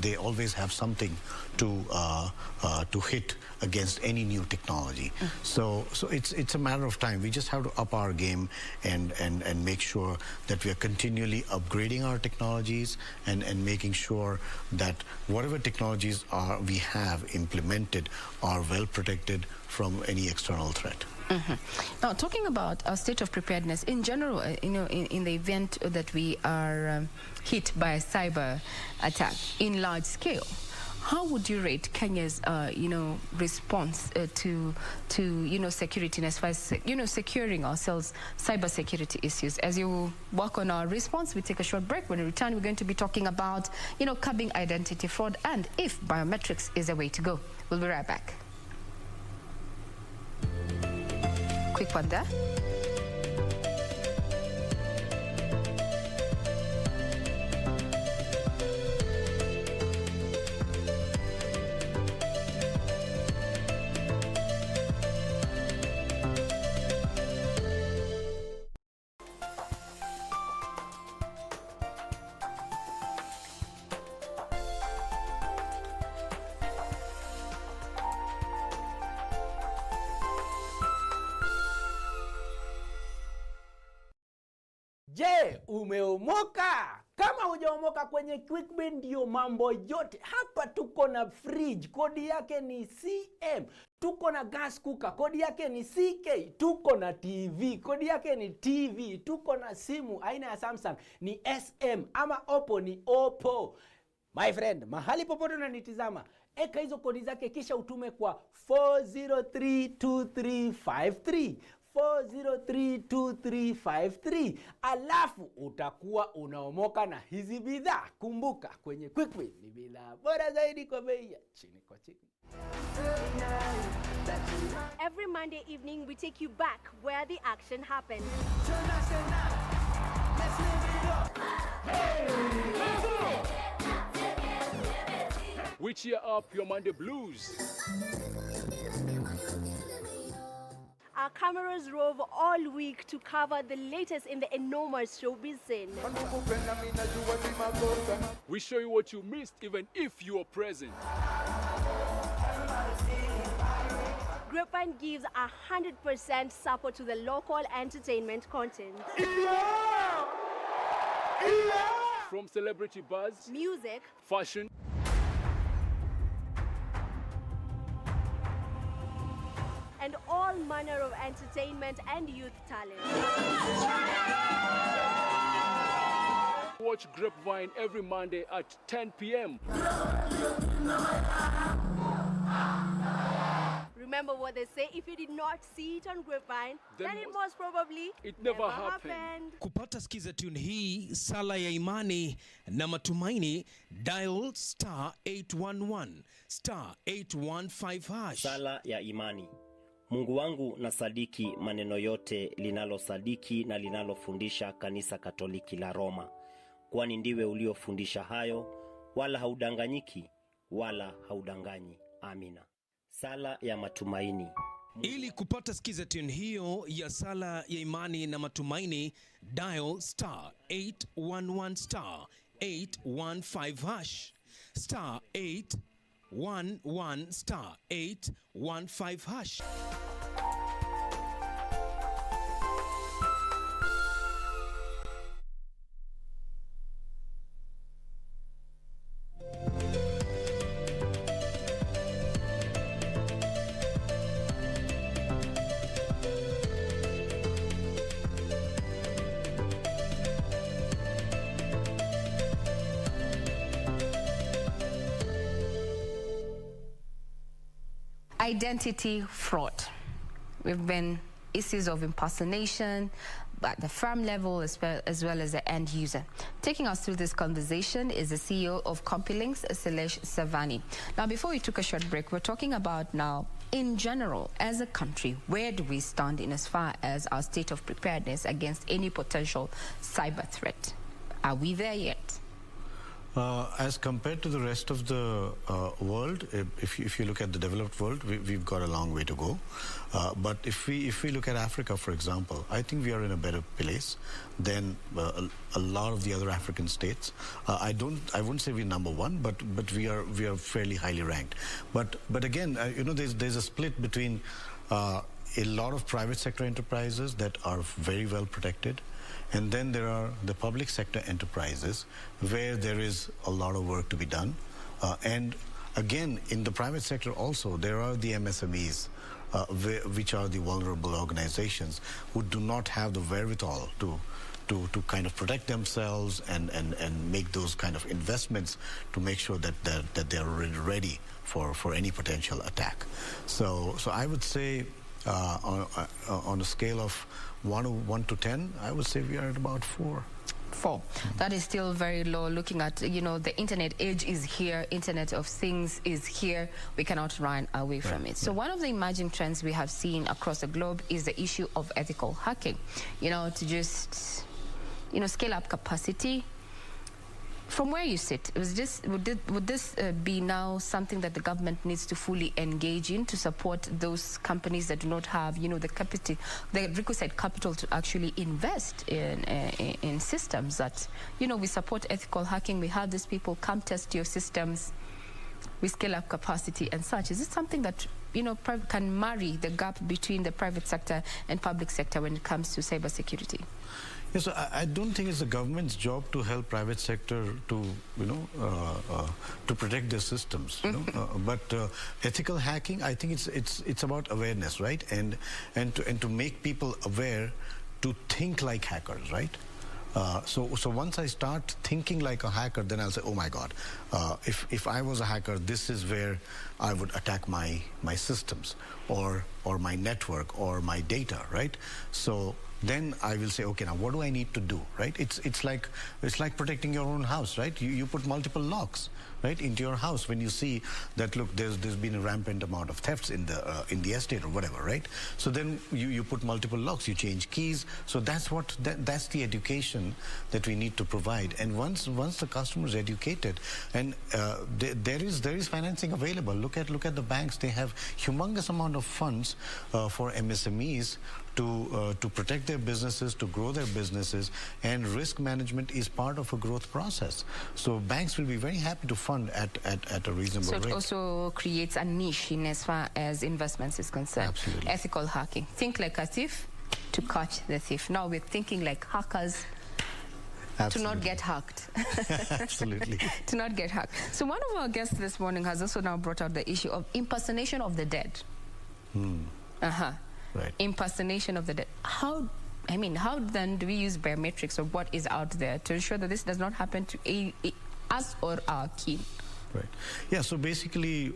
Speaker 1: they always have something to hit against any new technology. So it's a matter of time. We just have to up our game and make sure that we are continually upgrading our technologies and making sure that whatever technologies we have implemented are well protected from any external threat.
Speaker 13: Now, talking about our state of preparedness in general, in the event that we are hit by a cyber attack in large scale, how would you rate Kenya's, response to security, and as far as securing ourselves, cyber security issues? As you work on our response, we take a short break. When we return, we're going to be talking about, curbing identity fraud and if biometrics is a way to go. We'll be right back. Quick one there.
Speaker 14: Je, umeomoka? Kama hujaomoka kwenye QuickBin ndio mambo yote. Hapa tuko na fridge, kodi yake ni CM. Tuko na gas cooker, kodi yake ni CK. Tuko na TV, kodi yake ni TV. Tuko na simu aina ya Samsung ni SM, ama Oppo ni Oppo. My friend, mahali popote unanitizama, eka hizo kodi zake kisha utume kwa 4032353. 4032353, alafu utakuwa unaomoka na hizi bidhaa. Kumbuka, kwenye QuickBin ni bidhaa bora zaidi kwa bei ya chini kwa chini.
Speaker 22: Every Monday evening we take you back where the action happened.
Speaker 23: We cheer up your Monday blues.
Speaker 22: Our cameras rove all week to cover the latest in the enormous showbiz scene.
Speaker 23: We show you what you missed even if you were present.
Speaker 22: Grapevine gives 100% support to the local entertainment content.
Speaker 23: From celebrity buzz,
Speaker 22: music,
Speaker 23: fashion,
Speaker 22: and all manner of entertainment and youth talent.
Speaker 23: Watch Grapevine every Monday at 10 p.m.
Speaker 22: Remember what they say, if you did not see it on Grapevine, then it most probably
Speaker 23: never happened.
Speaker 24: Kupata skiza tune hii, sala ya imani na matumaini, dial *811 *815 #.
Speaker 25: Sala ya imani. Mungu wangu na sadiki maneno yote linalosadiki na linalofundisha kanisa Katoliki la Roma, kwani ndiwe uliofundisha hayo, wala haudanganyiki wala haudanganyi. Amina. Sala ya matumaini.
Speaker 24: Ili kupata skiza tune hiyo ya sala ya imani na matumaini, dial *811 *815 *811 *815 #.
Speaker 13: Identity fraud. We've been issues of impersonation, at the firm level as well as the end user. Taking us through this conversation is the CEO of Compilinks, Selesh Savani. Now, before we took a short break, we're talking about now, in general, as a country, where do we stand in as far as our state of preparedness against any potential cyber threat? Are we there yet?
Speaker 1: As compared to the rest of the world, if you look at the developed world, we've got a long way to go. But if we look at Africa, for example, I think we are in a better place than a lot of the other African states. I wouldn't say we're number one, but we are fairly highly ranked. But again, there's a split between a lot of private sector enterprises that are very well protected. And then there are the public sector enterprises where there is a lot of work to be done. And again, in the private sector also, there are the MSMEs, which are the vulnerable organizations who do not have the wherewithal to kind of protect themselves and make those kind of investments to make sure that they're ready for any potential attack. So I would say on a scale of 1 to 10, I would say we are at about 4.
Speaker 13: 4. That is still very low. Looking at, the internet age is here, Internet of Things is here. We cannot run away from it. So one of the emerging trends we have seen across the globe is the issue of ethical hacking. To just, scale up capacity. From where you sit, would this be now something that the government needs to fully engage in to support those companies that do not have, the requisite capital to actually invest in systems that, we support ethical hacking, we have these people come test your systems, we scale up capacity and such. Is it something that, can marry the gap between the private sector and public sector when it comes to cybersecurity?
Speaker 1: Yes, so I don't think it's the government's job to help private sector to, to protect their systems. But ethical hacking, I think it's about awareness, right? And to make people aware to think like hackers, right? So once I start thinking like a hacker, then I'll say, oh my God, if I was a hacker, this is where I would attack my systems or my network or my data, right? So then I will say, okay, now what do I need to do, right? It's like protecting your own house, right? You put multiple locks, right, into your house when you see that, look, there's been a rampant amount of thefts in the estate or whatever, right? So then you put multiple locks, you change keys. So that's the education that we need to provide. And once the customer is educated, and there is financing available. Look at the banks; they have humongous amount of funds for MSMEs to protect their businesses, to grow their businesses, and risk management is part of a growth process. So banks will be very happy to fund at a reasonable rate.
Speaker 13: So it also creates a niche in as far as investments is concerned.
Speaker 1: Absolutely.
Speaker 13: Ethical hacking. Think like a thief to catch the thief. Now we're thinking like hackers. Absolutely. To not get hacked.
Speaker 1: Absolutely.
Speaker 13: To not get hacked. So one of our guests this morning has also now brought out the issue of impersonation of the dead.
Speaker 1: Right.
Speaker 13: Impersonation of the dead. How then do we use biometrics or what is out there to ensure that this does not happen to us or our kin?
Speaker 1: Right. Yeah, so basically,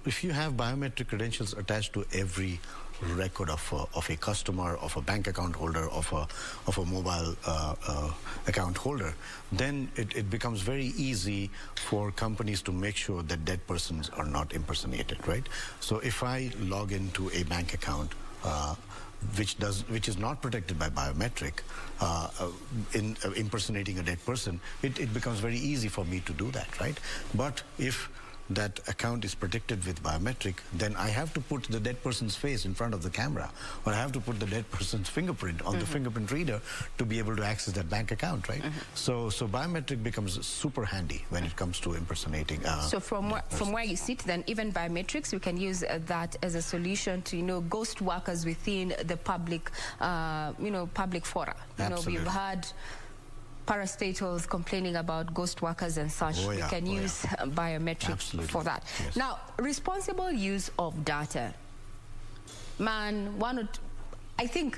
Speaker 1: if you have biometric credentials attached to every record of a customer, of a bank account holder, of a mobile account holder, then it becomes very easy for companies to make sure that dead persons are not impersonated, right? So if I log into a bank account which is not protected by biometric, in impersonating a dead person, it becomes very easy for me to do that, right? But if that account is protected with biometric, then I have to put the dead person's face in front of the camera, or I have to put the dead person's fingerprint on the fingerprint reader to be able to access that bank account, right? So biometric becomes super handy when it comes to impersonating.
Speaker 13: So from where you sit, then even biometrics, we can use that as a solution to ghost workers within the public, public fora. We've had parastatals complaining about ghost workers and such. We can use biometrics for that. Yes. Now, responsible use of data. I think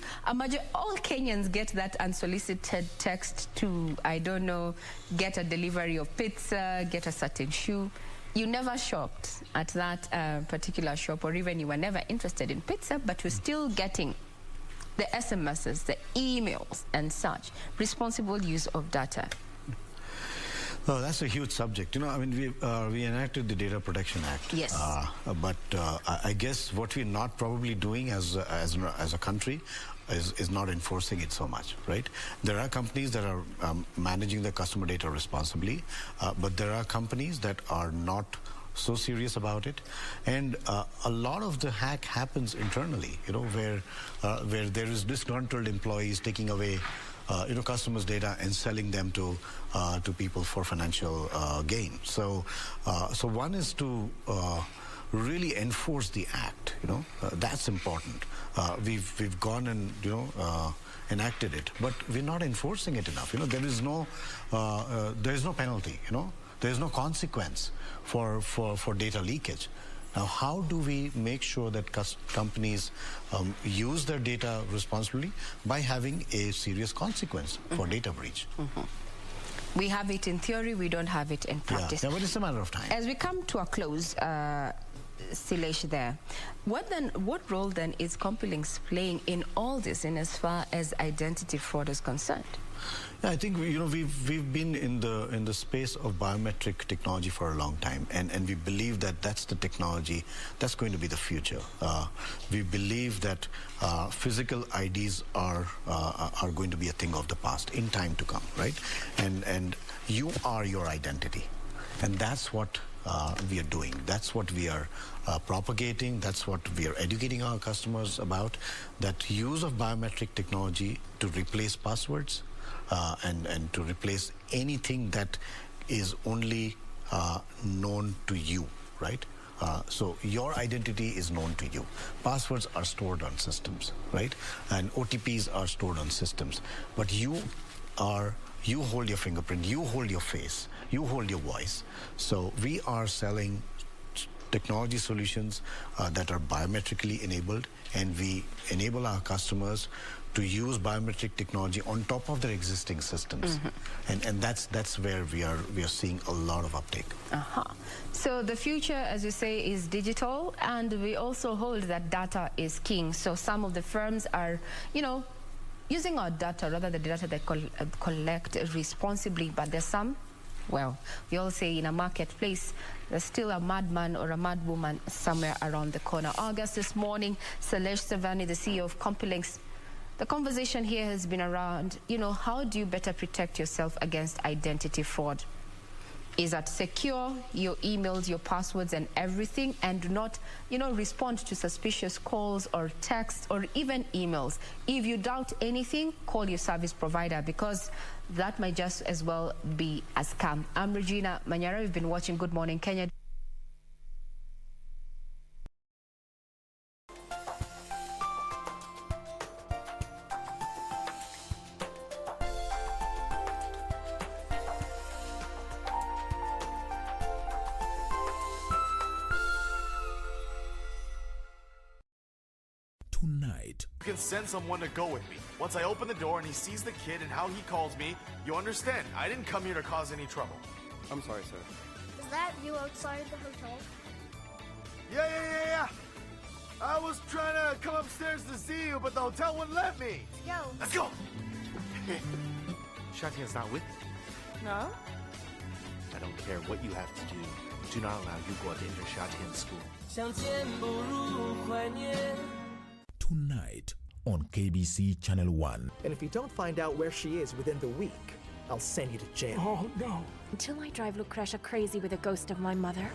Speaker 13: all Kenyans get that unsolicited text to, I don't know, get a delivery of pizza, get a certain shoe. You never shopped at that particular shop, or even you were never interested in pizza, but you're still getting the SMSs, the emails and such, responsible use of data?
Speaker 1: Oh, that's a huge subject. You know, I mean, we enacted the Data Protection Act.
Speaker 13: Yes.
Speaker 1: But I guess what we're not probably doing as a country is not enforcing it so much, right? There are companies that are managing the customer data responsibly, but there are companies that are not so serious about it, and a lot of the hack happens internally. You know, where there is disgruntled employees taking away customers' data and selling them to people for financial gain. So one is to really enforce the act. You know, that's important. We've gone and enacted it, but we're not enforcing it enough. You know, there is no penalty. You know, there is no consequence for data leakage. Now, how do we make sure that companies use their data responsibly? By having a serious consequence for data breach.
Speaker 13: We have it in theory, we don't have it in practice.
Speaker 1: Yeah, but it's a matter of time.
Speaker 13: As we come to a close, Silesh there, what role then is CompuLinks playing in all this in as far as identity fraud is concerned?
Speaker 1: Yeah, I think we've been in the space of biometric technology for a long time, and we believe that that's the technology that's going to be the future. We believe that physical IDs are going to be a thing of the past in time to come, right? And you are your identity, and that's what we are doing. That's what we are propagating. That's what we are educating our customers about. That use of biometric technology to replace passwords. And to replace anything that is only known to you, right? So your identity is known to you. Passwords are stored on systems, right? And OTPs are stored on systems. But you hold your fingerprint, you hold your face, you hold your voice. So we are selling technology solutions that are biometrically enabled, and we enable our customers to use biometric technology on top of their existing systems. And that's where we are seeing a lot of uptake.
Speaker 13: So the future, as you say, is digital, and we also hold that data is king. So some of the firms are, using our data, rather the data they collect responsibly, but there's some, well, we all say in a marketplace, there's still a madman or a madwoman somewhere around the corner. Our guest this morning, Silesh Savani, the CEO of CompuLinks. The conversation here has been around, how do you better protect yourself against identity fraud? Is that secure your emails, your passwords and everything, and do not, respond to suspicious calls or texts or even emails. If you doubt anything, call your service provider, because that might just as well be a scam. I'm Regina Manyara. We've been watching Good Morning Kenya.
Speaker 15: Tonight. You can send someone to go with me. Once I open the door and he sees the kid and how he calls me, you understand. I didn't come here to cause any trouble. I'm sorry, sir.
Speaker 16: Is that you outside the hotel?
Speaker 15: Yeah. I was trying to come upstairs to see you, but the hotel wouldn't let me. Let's go.
Speaker 19: Shatian's not with you.
Speaker 22: No?
Speaker 19: I don't care what you have to do. Do not allow Yuguo to enter Shatian's school.
Speaker 15: Tonight on KBC Channel 1.
Speaker 17: And if you don't find out where she is within the week, I'll send you to jail.
Speaker 18: Oh, no. Until I drive Lucretia crazy with a ghost of my mother,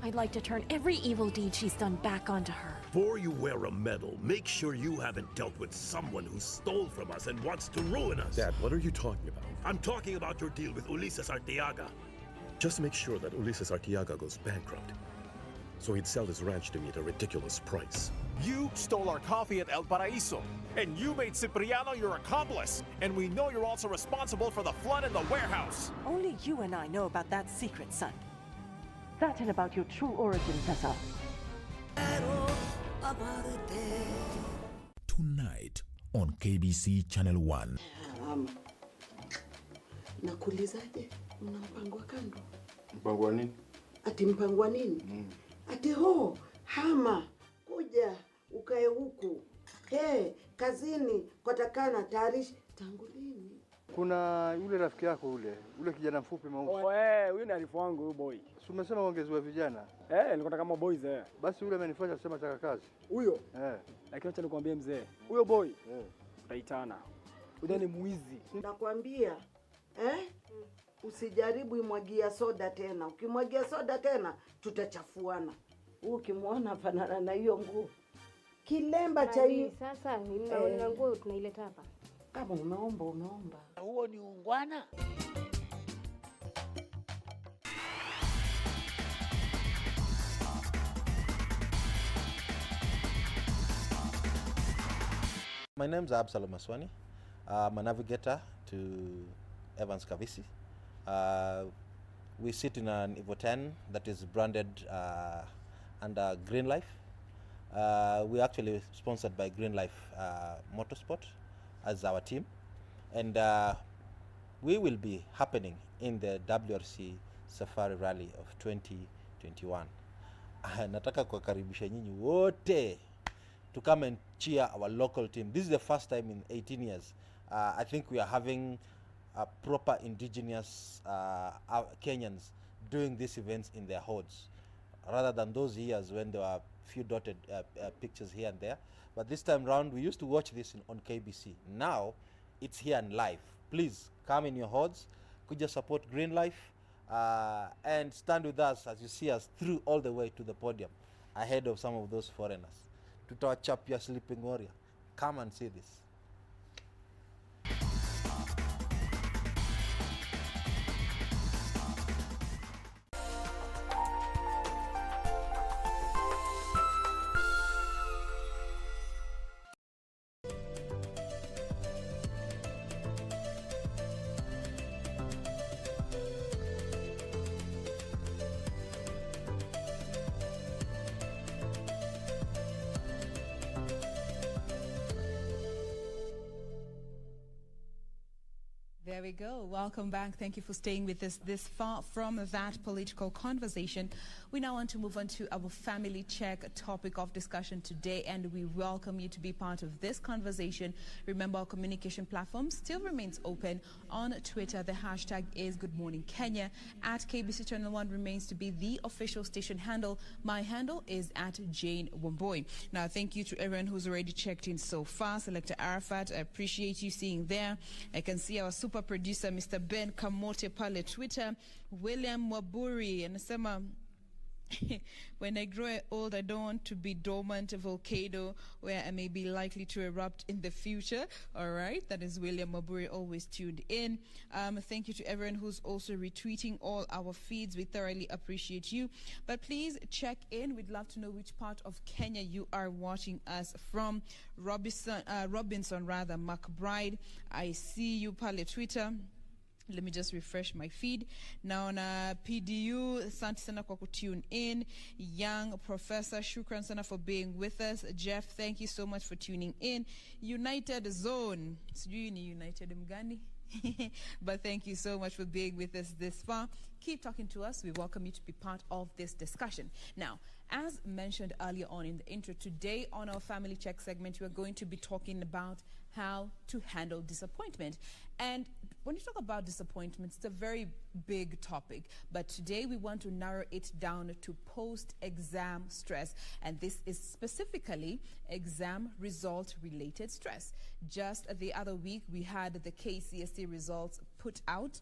Speaker 18: I'd like to turn every evil deed she's done back onto her.
Speaker 21: Before you wear a medal, make sure you haven't dealt with someone who stole from us and wants to ruin us.
Speaker 26: Dad, what are you talking about?
Speaker 21: I'm talking about your deal with Ulises Arteaga.
Speaker 26: Just make sure that Ulises Arteaga goes bankrupt, so he'd sell his ranch to me at a ridiculous price.
Speaker 27: You stole our coffee at El Paraíso, and you made Cipriano your accomplice, and we know you're also responsible for the flood in the warehouse.
Speaker 28: Only you and I know about that secret, son. That and about your true origin, Tessa.
Speaker 15: Tonight on KBC Channel 1.
Speaker 29: Nakuulizaje? Una mpango wa kando?
Speaker 26: Mpango wa nini?
Speaker 29: Ati mpango wa nini? Ati hama kuja ukae huku. kazini kwatakana tayarishi tangu lini?
Speaker 3: Kuna yule rafiki yako ule kijana mfupi mweusi.
Speaker 4: Huyu ni arifu wangu huyu boy.
Speaker 3: Si umesema ongezewa vijana?
Speaker 4: Nilikuwa kama boys
Speaker 3: Basi yule amenifanya kusema taka kazi.
Speaker 4: Huyo? Lakini acha nikwambie mzee. Huyo boy. Utaitana. Huyo ni mwizi.
Speaker 29: Nakwambia, usijaribu imwagia soda tena. Ukimwagia soda tena tutachafuana. Ukimwona fanana na hiyo nguo. Kilemba cha hiyo.
Speaker 6: Sasa ninaona nguo tunaileta hapa.
Speaker 29: Kama umeomba.
Speaker 7: Huo ni ungwana.
Speaker 8: My name is Absalom Aswani. I'm a navigator to Evans KBC. We sit in an Evo 10 that is branded under Green Life. We're actually sponsored by Green Life Motorsport as our team. And we will be happening in the WRC Safari Rally of 2021. Nataka kuwakaribisha nyinyi wote to come and cheer our local team. This is the first time in 18 years. I think we are having proper indigenous Kenyans doing these events in their hordes, rather than those years when there were few dotted pictures here and there. But this time round, we used to watch this on KBC. Now, it's here and live. Please come in your hordes, could you support Green Life, and stand with us as you see us through all the way to the podium, ahead of some of those foreigners. To touch up your sleeping warrior. Come and see this.
Speaker 9: There we go. Welcome back. Thank you for staying with us this far from that political conversation. We now want to move on to our family check topic of discussion today, and we welcome you to be part of this conversation. Remember, our communication platform still remains open. On Twitter, the hashtag is Good Morning Kenya. At KBC Channel 1 remains to be the official station handle. My handle is at Jane Wamboy. Now, thank you to everyone who's already checked in so far. Selector Arafat, I appreciate you seeing there. I can see our super producer, Mr. Ben Kamote pale Twitter. William Waburi anasema when I grow old, I don't want to be dormant volcano where I may be likely to erupt in the future. All right, that is William Maburi, always tuned in. Thank you to everyone who's also retweeting all our feeds. We thoroughly appreciate you. But please check in. We'd love to know which part of Kenya you are watching us from. Robinson McBride, I see you pale Twitter. Let me just refresh my feed. Now on PDU, asante sana kwa kutune in. Young Professor, shukran sana for being with us. Jeff, thank you so much for tuning in. United Zone, sijui ni United mgani? But thank you so much for being with us this far. Keep talking to us. We welcome you to be part of this discussion. Now, as mentioned earlier on in the intro, today on our Family Check segment, we are going to be talking about how to handle disappointment. And when you talk about disappointment, it's a very big topic. But today we want to narrow it down to post-exam stress. And this is specifically exam result-related stress. Just the other week, we had the KCSE results put out.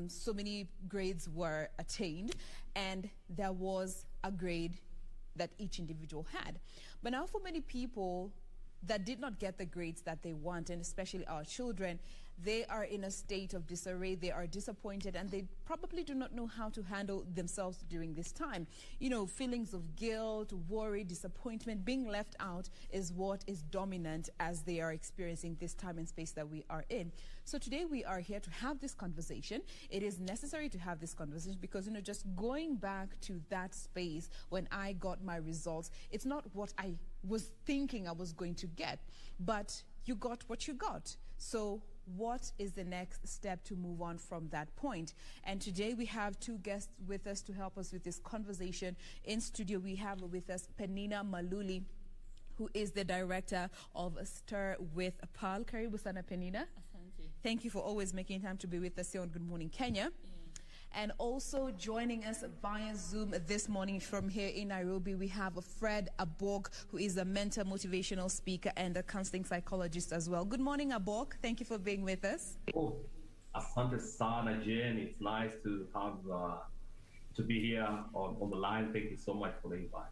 Speaker 9: So many grades were attained, and there was a grade that each individual had. But now for many people that did not get the grades that they want, and especially our children, they are in a state of disarray, they are disappointed, and they probably do not know how to handle themselves during this time. You know, feelings of guilt, worry, disappointment, being left out is what is dominant as they are experiencing this time and space that we are in. So today we are here to have this conversation. It is necessary to have this conversation because, you know, just going back to that space when I got my results, it's not what I was thinking I was going to get, but you got what you got. So what is the next step to move on from that point? And today we have two guests with us to help us with this conversation. In studio, we have with us Penina Maluli, who is the director of Stir with Pearl. Karibu sana Penina.
Speaker 2: Asante.
Speaker 9: Thank you for always making time to be with us here on Good Morning Kenya. And also joining us via Zoom this morning from here in Nairobi, we have Fred Abog, who is a mentor, motivational speaker, and a counseling psychologist as well. Good morning, Abog. Thank you for being with us.
Speaker 5: Oh, asante sana, Jen. It's nice to have to be here on the line. Thank you so much for the invite.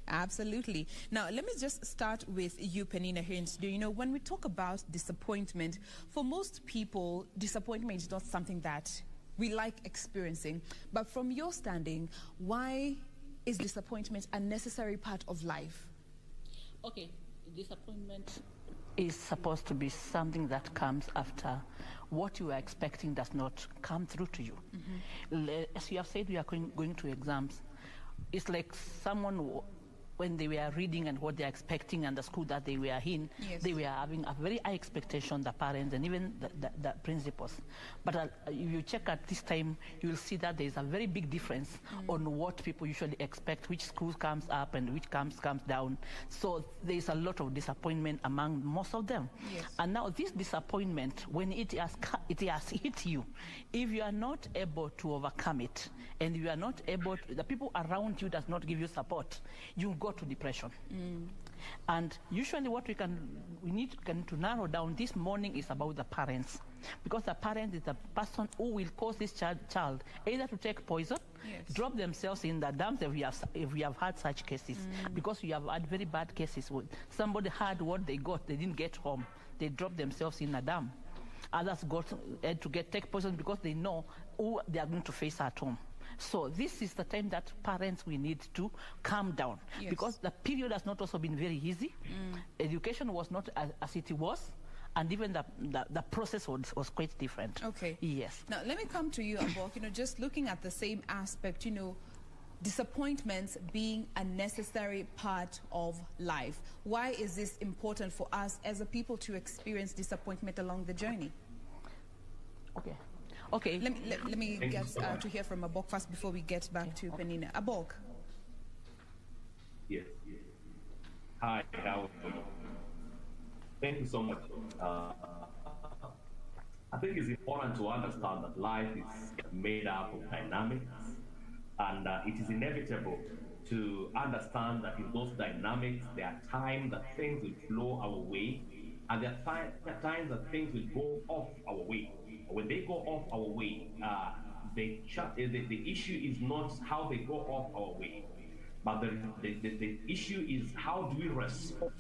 Speaker 9: Absolutely. Now, let me just start with you, Penina, here in studio. You know, when we talk about disappointment, for most people, disappointment is not something that we like experiencing. But from your standing, why is disappointment a necessary part of life?
Speaker 2: Okay, disappointment is supposed to be something that comes after what you are expecting does not come through to you. As you have said, we are going to exams. It's like someone, when they were reading and what they are expecting and the school that they were in, they were having a very high expectation, the parents and even the principals. But if you check at this time, you will see that there is a very big difference on what people usually expect, which school comes up and which comes down. So there is a lot of disappointment among most of them. And now this disappointment, when it has hit you, if you are not able to overcome it, and you are not able to, the people around you does not give you support, you go to depression. And usually what we need to narrow down this morning is about the parents, because the parent is the person who will cause this child either to take poison, drop themselves in the dams, if we have had such cases, because we have had very bad cases where somebody had what they got, they didn't get home, they dropped themselves in a dam. Others had to take poison because they know who they are going to face at home. So this is the time that parents, we need to calm down, because the period has not also been very easy. Education was not as it was, and even the process was quite different.
Speaker 9: Okay.
Speaker 2: Yes.
Speaker 9: Now, let me come to you, Abok. You know, just looking at the same aspect, you know, disappointments being a necessary part of life. Why is this important for us as a people to experience disappointment along the journey?
Speaker 2: Okay. Okay.
Speaker 9: Let me get to hear from Abok first before we get back to Penina. Abok.
Speaker 5: Yes. Hi. Thank you so much. I think it's important to understand that life is made up of dynamics, and it is inevitable to understand that in those dynamics, there are times that things will flow our way, and there are times that things will go off our way. When they go off our way, the issue is not how they go off our way, but the issue is how do we respond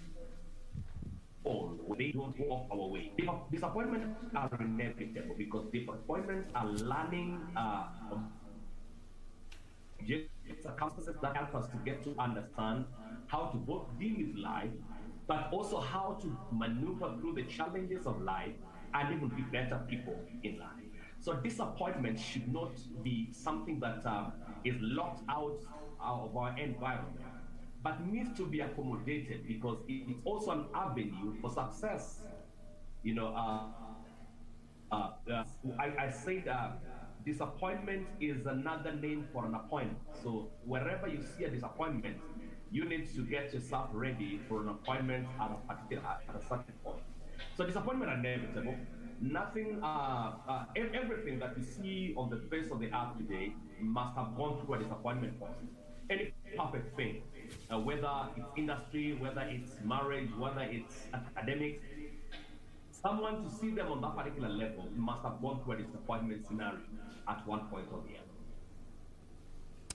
Speaker 5: when they don't go off our way. Disappointments are inevitable because disappointments are learning circumstances that help us to get to understand how to both deal with life, but also how to maneuver through the challenges of life and even be better people in life. So disappointment should not be something that is locked out of our environment, but needs to be accommodated because it's also an avenue for success. You know, I said disappointment is another name for an appointment. So wherever you see a disappointment, you need to get yourself ready for an appointment at a certain point. So disappointment are inevitable. Nothing, everything that you see on the face of the earth today must have gone through a disappointment process. Any perfect thing, whether it's industry, whether it's marriage, whether it's academics, someone to see them on that particular level must have gone through a disappointment scenario at one point or the other.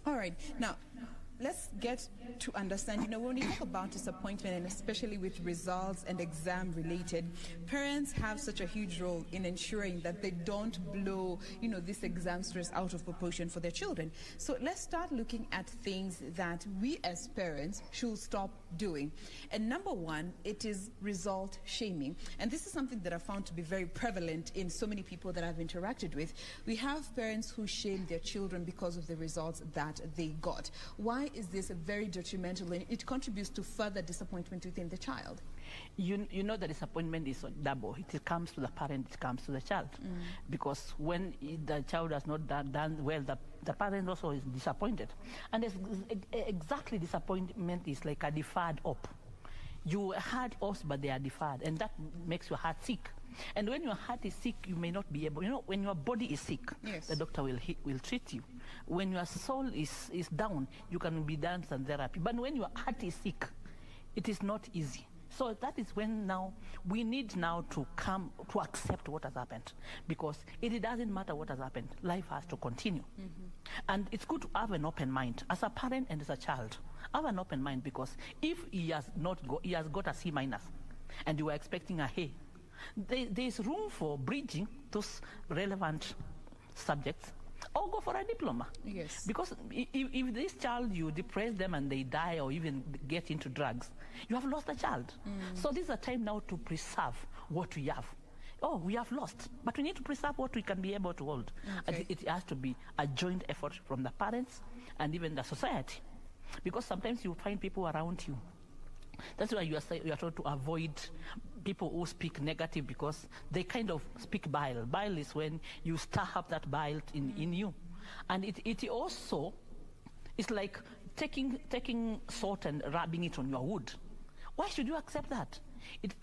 Speaker 9: All right. Now, let's get to understand, you know, when we talk about disappointment, and especially with results and exam related, parents have such a huge role in ensuring that they don't blow, you know, this exam stress out of proportion for their children. So let's start looking at things that we as parents should stop doing. And number one, it is result shaming. And this is something that I found to be very prevalent in so many people that I've interacted with. We have parents who shame their children because of the results that they got. Why is this very detrimental, and it contributes to further disappointment within the child?
Speaker 2: You know, the disappointment is double. It comes to the parent, it comes to the child. Because when the child has not done well, the parent also is disappointed. And exactly, disappointment is like a deferred hope. Your heart also, but they are deferred, and that makes your heart sick. And when your heart is sick, you may not be able, when your body is sick,
Speaker 9: yes,
Speaker 2: the doctor will treat you. When your soul is down, you can be done some therapy. But when your heart is sick, it is not easy. So that is when now we need now to come to accept what has happened, because it doesn't matter what has happened. Life has to continue. And it's good to have an open mind as a parent and as a child. Have an open mind, because if he has got a C minus and you are expecting a A, there's room for bridging those relevant subjects, or go for a diploma.
Speaker 9: Yes.
Speaker 2: Because if this child, you depress them and they die or even get into drugs, you have lost a child. So this is a time now to preserve what we have. Oh, we have lost, but we need to preserve what we can be able to hold.
Speaker 9: Okay.
Speaker 2: It has to be a joint effort from the parents and even the society, because sometimes you find people around you. That's why you are told to avoid people who speak negative, because they kind of speak bile. Bile is when you stir up that bile in you. And it also is like taking salt and rubbing it on your wood. Why should you accept that?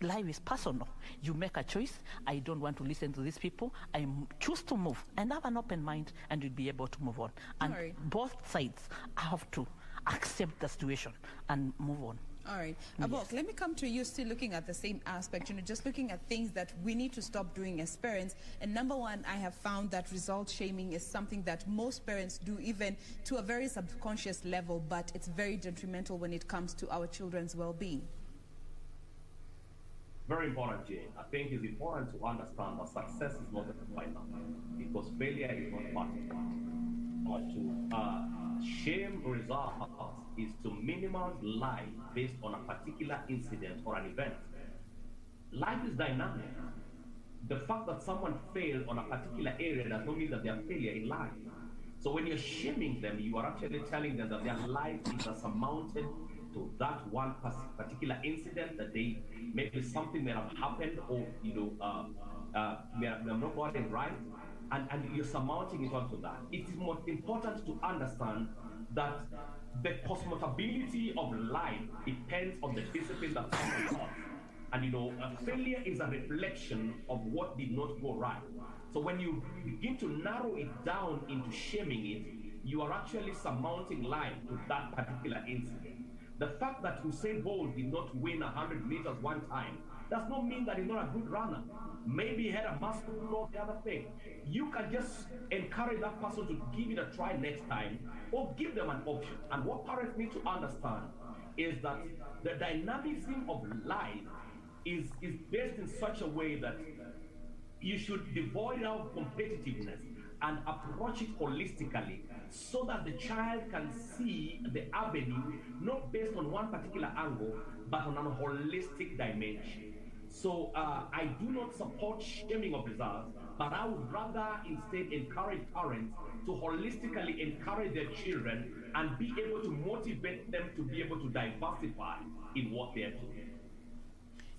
Speaker 2: Life is personal. You make a choice. I don't want to listen to these people. I choose to move and have an open mind, and you'll be able to move on. And both sides have to accept the situation and move on.
Speaker 9: All right. Abok, let me come to you, still looking at the same aspect, just looking at things that we need to stop doing as parents. And number one, I have found that result shaming is something that most parents do, even to a very subconscious level, but it's very detrimental when it comes to our children's well-being.
Speaker 5: Very important, Jane. I think it's important to understand that success is not a final, because failure is not fatal. But to shame results is to minimize life based on a particular incident or an event. Life is dynamic. The fact that someone failed on a particular area does not mean that they are failure in life. So when you're shaming them, you are actually telling them that their life is surmounted to that one particular incident, that they maybe something may have happened, or may have not gotten right, and you're surmounting it onto that. It is more important to understand that the cosmotability of life depends on the discipline that someone has. And failure is a reflection of what did not go right. So when you begin to narrow it down into shaming it, you are actually surmounting life to that particular incident. The fact that Usain Bolt did not win 100 meters one time does not mean that he's not a good runner. Maybe he had a muscle or the other thing. You can just encourage that person to give it a try next time, or give them an option. And what parents need to understand is that the dynamism of life is based in such a way that you should devoid of competitiveness and approach it holistically, so that the child can see the avenue not based on one particular angle, but on a holistic dimension. So I do not support shaming of results, but I would rather instead encourage parents to holistically encourage their children and be able to motivate them to be able to diversify in what they're doing.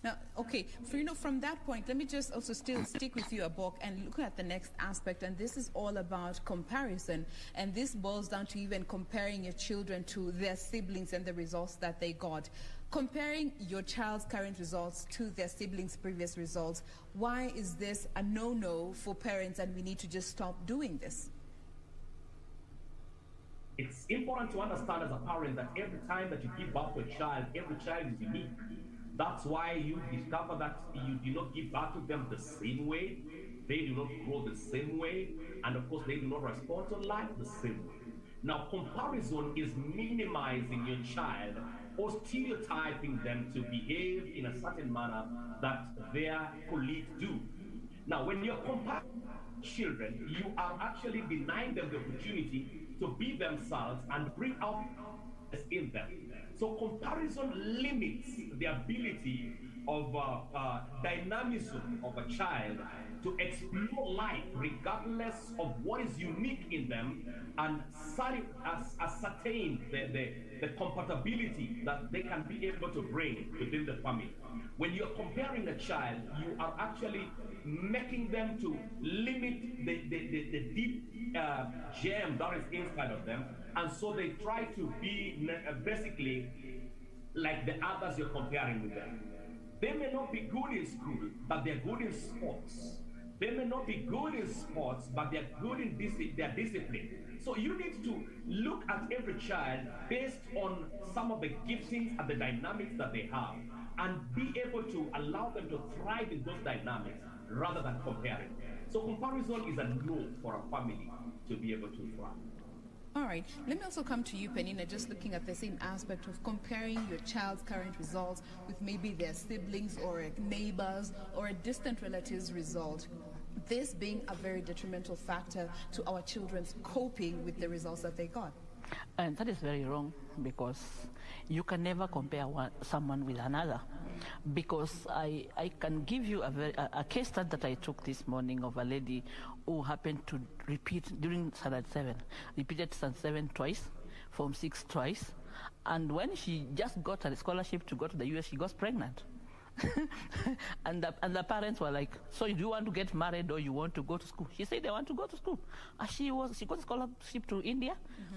Speaker 9: Now, okay, from that point, let me just also still stick with you, Abok, and look at the next aspect, and this is all about comparison, and this boils down to even comparing your children to their siblings and the results that they got. Comparing your child's current results to their siblings' previous results, why is this a no-no for parents, and we need to just stop doing this?
Speaker 5: It's important to understand as a parent that every time that you give birth to a child, every child is unique. That's why you discover that you do not give birth to them the same way, they do not grow the same way, and of course they do not respond to life the same way. Now, comparison is minimizing your child or stereotyping them to behave in a certain manner that their colleagues do. Now, when you're comparing children, you are actually denying them the opportunity to be themselves and bring out in them. So comparison limits the ability of dynamism of a child to explore life regardless of what is unique in them, and ascertain the compatibility that they can be able to bring within the family. When you're comparing a child, you are actually making them to limit the deep gem that is inside of them, and so they try to be basically like the others you're comparing with them. They may not be good in school, but they're good in sports. They may not be good in sports, but they're good in their discipline. So you need to look at every child based on some of the giftings and the dynamics that they have, and be able to allow them to thrive in those dynamics rather than comparing. So comparison is a no for a family to be able to thrive.
Speaker 9: All right, let me also come to you, Penina, just looking at the same aspect of comparing your child's current results with maybe their siblings or neighbors or a distant relative's result. This being a very detrimental factor to our children's coping with the results that they got.
Speaker 2: And that is very wrong, because you can never compare someone with another. Because I can give you a case study that I took this morning of a lady who happened to repeat during standard 7, repeated standard 7 twice, form 6 twice, and when she just got a scholarship to go to the US, she got pregnant. and the parents were like, so do you want to get married or you want to go to school? She said, I want to go to school. She got a scholarship to India,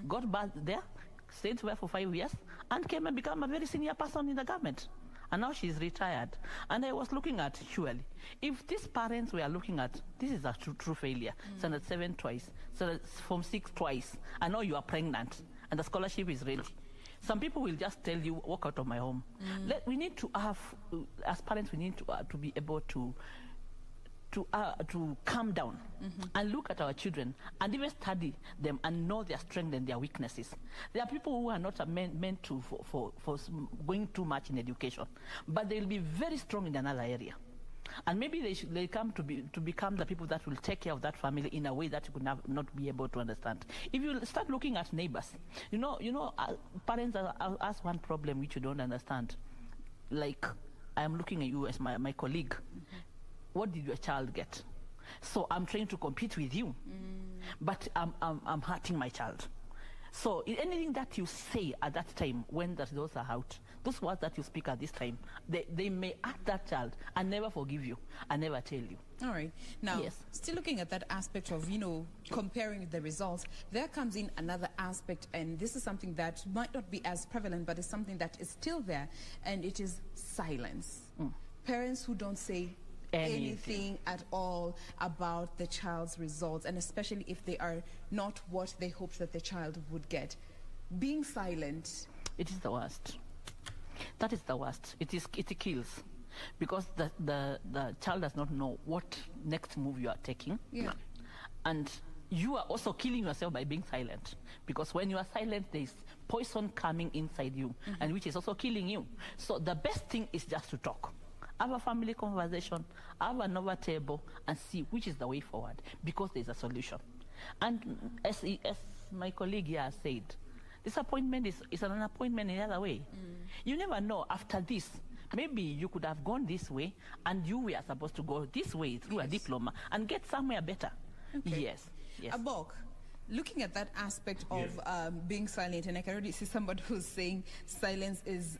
Speaker 2: got back there, stayed there for 5 years, and came and became a very senior person in the government. And now she's retired. And I was looking at, surely, if these parents were looking at, this is a true failure, standard 7 twice, standard form 6 twice, and now you are pregnant, and the scholarship is ready. Some people will just tell you, walk out of my home. We need to have, as parents, we need to be able to calm down and look at our children and even study them and know their strengths and their weaknesses. There are people who are not meant to for going too much in education, but they will be very strong in another area. And maybe they come to become the people that will take care of that family in a way that you could not be able to understand. If you start looking at neighbors, parents ask one problem which you don't understand. Like, I am looking at you as my colleague. What did your child get? So I'm trying to compete with you, but I'm hurting my child. So anything that you say at that time when the results are out, those words that you speak at this time, they may hurt that child and never forgive you and never tell you.
Speaker 9: All right. Now, still looking at that aspect of, comparing the results, there comes in another aspect, and this is something that might not be as prevalent, but it's something that is still there, and it is silence. Parents who don't say anything at all about the child's results, and especially if they are not what they hoped that the child would get. Being silent.
Speaker 2: It is the worst. That is the worst. It kills, because the child does not know what next move you are taking.
Speaker 9: Yeah.
Speaker 2: And you are also killing yourself by being silent, because when you are silent, there is poison coming inside you, and which is also killing you. So the best thing is just to talk. Have a family conversation, have an over table, and see which is the way forward, because there's a solution. And as my colleague here said, disappointment is an appointment in the other way. You never know. After this, maybe you could have gone this way, and you were supposed to go this way through a diploma and get somewhere better.
Speaker 9: Okay.
Speaker 2: Yes.
Speaker 9: Abok, looking at that aspect of being silent, and I can already see somebody who's saying silence is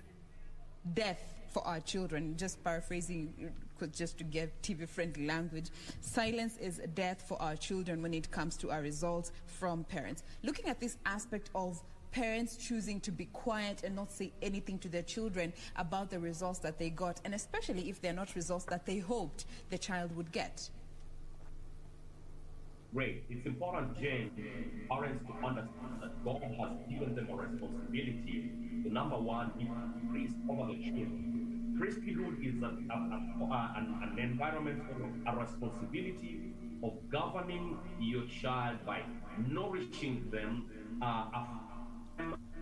Speaker 9: death for our children. Just paraphrasing, just to get TV-friendly language, silence is death for our children when it comes to our results from parents. Looking at this aspect of parents choosing to be quiet and not say anything to their children about the results that they got, and especially if they're not results that they hoped the child would get.
Speaker 5: Great. It's important, Jane, parents to understand that God has given them a responsibility. The number one is priest over the children. Priesthood is an environment of a responsibility of governing your child by nourishing them,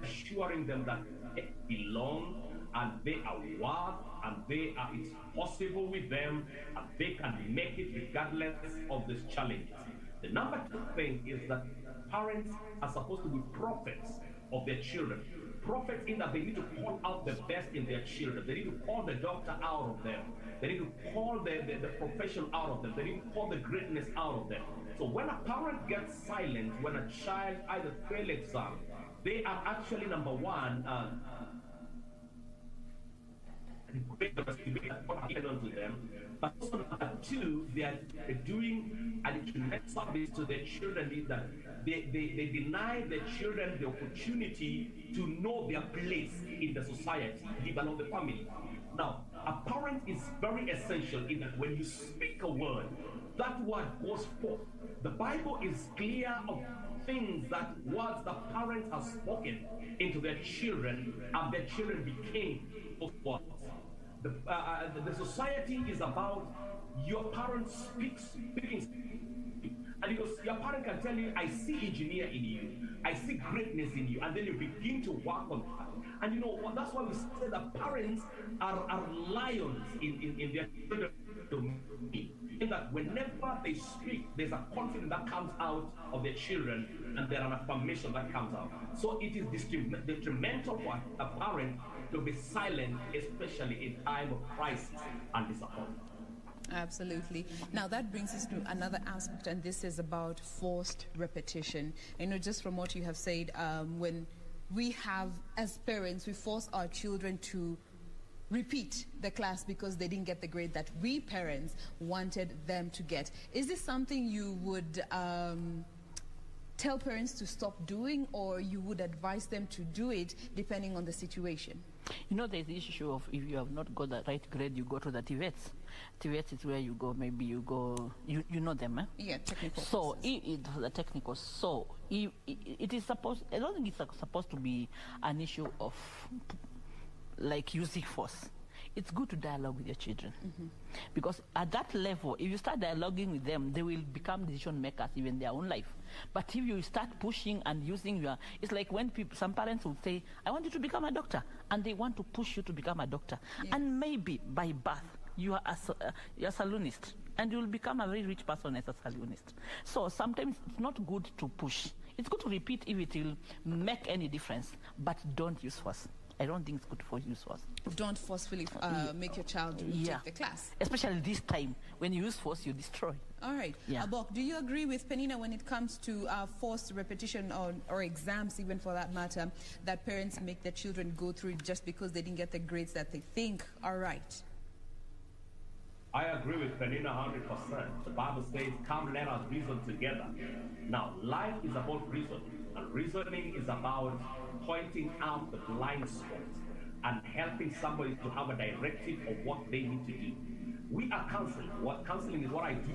Speaker 5: assuring them that they belong and they are worth, and it's possible with them, and they can make it regardless of these challenges. The number two thing is that parents are supposed to be prophets of their children. Prophets in that they need to call out the best in their children. They need to call the doctor out of them. They need to call the profession out of them. They need to call the greatness out of them. So when a parent gets silent, when a child either fails exam, they are actually, number one, to them, but also number two, they are doing an internet service to their children, that they deny their children the opportunity to know their place in the society, develop the family. Now, a parent is very essential in that when you speak a word, that word goes forth. The Bible is clear of things that words the parents have spoken into their children, and their children became those words. The society is about your parents speaking. And because your parent can tell you, I see engineer in you, I see greatness in you, and then you begin to work on that. And you know, that's why we say that parents are lions in their children. In that whenever they speak, there's a confidence that comes out of their children, and there's an affirmation that comes out. So it is detrimental for a parent to be silent, especially in time of crisis and disappointment.
Speaker 9: Absolutely. Now that brings us to another aspect, and this is about forced repetition. You know, just from what you have said, when we have, as parents, we force our children to repeat the class because they didn't get the grade that we parents wanted them to get. Is this something you would tell parents to stop doing, or you would advise them to do it depending on the situation?
Speaker 2: You know, there's the issue of if you have not got the right grade, you go to the TVETs. TVETs is where you go, maybe you go, you know them, eh?
Speaker 9: Yeah, technical.
Speaker 2: So, the technical. So, it is supposed, I don't think it's supposed to be an issue of, like, using force. It's good to dialogue with your children. Because at that level, if you start dialoguing with them, they will become decision makers even in their own life. But if you start pushing and using your, it's like when some parents would say, I want you to become a doctor, and they want to push you to become a doctor. Yeah. And maybe by birth, you're a saloonist, and you'll become a very rich person as a saloonist. So sometimes it's not good to push. It's good to repeat if it will make any difference, but don't use force. I don't think it's good for you.
Speaker 9: Don't forcefully make your child take the class.
Speaker 2: Especially this time, when you use force, you destroy.
Speaker 9: All right.
Speaker 2: Yeah.
Speaker 9: Abok, do you agree with Penina when it comes to forced repetition or exams, even for that matter, that parents make their children go through just because they didn't get the grades that they think are right?
Speaker 5: I agree with Penina 100%. The Bible says, come let us reason together. Now, life is about reason, and reasoning is about pointing out the blind spots and helping somebody to have a directive of what they need to do. We are counseling. Counseling is what I do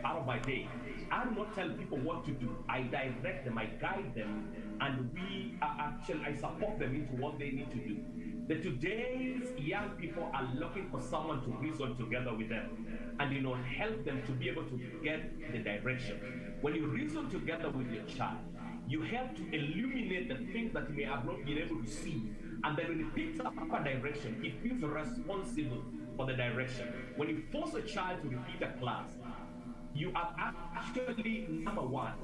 Speaker 5: part of my day. I do not tell people what to do. I direct them, I guide them, and I support them into what they need to do. Today's young people are looking for someone to reason together with them and, you know, help them to be able to get the direction. When you reason together with your child, you help to illuminate the things that you may have not been able to see. And then when it picks up a direction, it feels responsible for the direction. When you force a child to repeat a class, you are actually number one.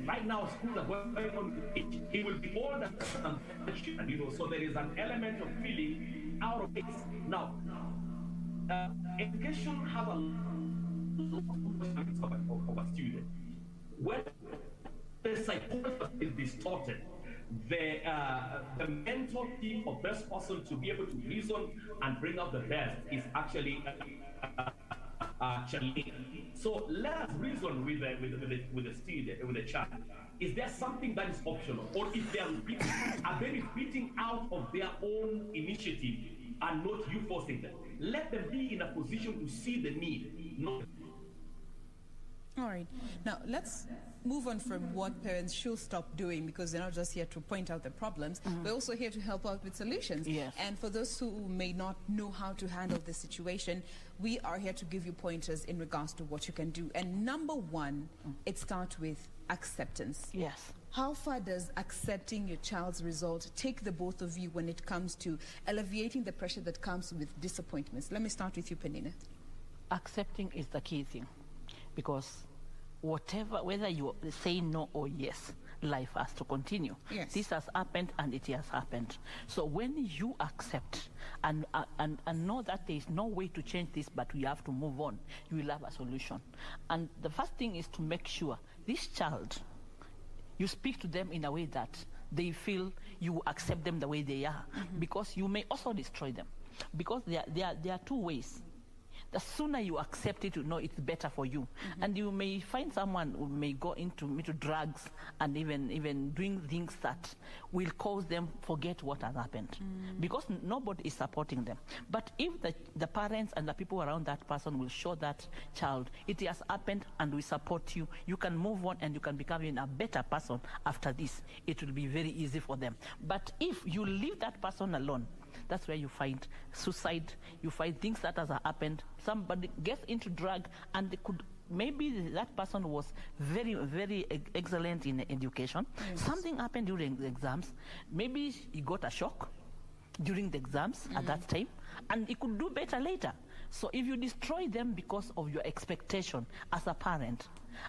Speaker 5: Right now, schools are going on. It will be older than children, you know. So there is an element of feeling out of place. Now, education has a lot of a student. When the psychology is distorted, the mental team of this person to be able to reason and bring out the best is actually challenging. So let us reason with the student, with the child. Is there something that is optional, or if they are repeating, are they repeating out of their own initiative and not you forcing them? Let them be in a position to see the need, not.
Speaker 9: All right. Now, let's move on from what parents should stop doing, because they're not just here to point out the problems. We're also here to help out with solutions.
Speaker 2: Yes.
Speaker 9: And for those who may not know how to handle this situation, we are here to give you pointers in regards to what you can do. And number one, it starts with acceptance.
Speaker 2: Yes.
Speaker 9: How far does accepting your child's result take the both of you when it comes to alleviating the pressure that comes with disappointments? Let me start with you, Penina.
Speaker 2: Accepting is the key thing. Because whether you say no or yes, life has to continue.
Speaker 9: Yes.
Speaker 2: This has happened and it has happened. So when you accept and know that there is no way to change this, but we have to move on, you will have a solution. And the first thing is to make sure this child, you speak to them in a way that they feel you accept them the way they are. Because you may also destroy them. Because there are two ways. the sooner you accept it, you know it's better for you. And you may find someone who may go into drugs and even doing things that will cause them forget what has happened, because nobody is supporting them. But if the parents and the people around that person will show that child, it has happened and we support you, you can move on and you can become even a better person after this, it will be very easy for them. But if you leave that person alone, that's where you find suicide, you find things that has happened. Somebody gets into drug, and they could, maybe that person was very, very excellent in education. Something happened during the exams. Maybe he got a shock during the exams at that time, and he could do better later. So if you destroy them because of your expectation as a parent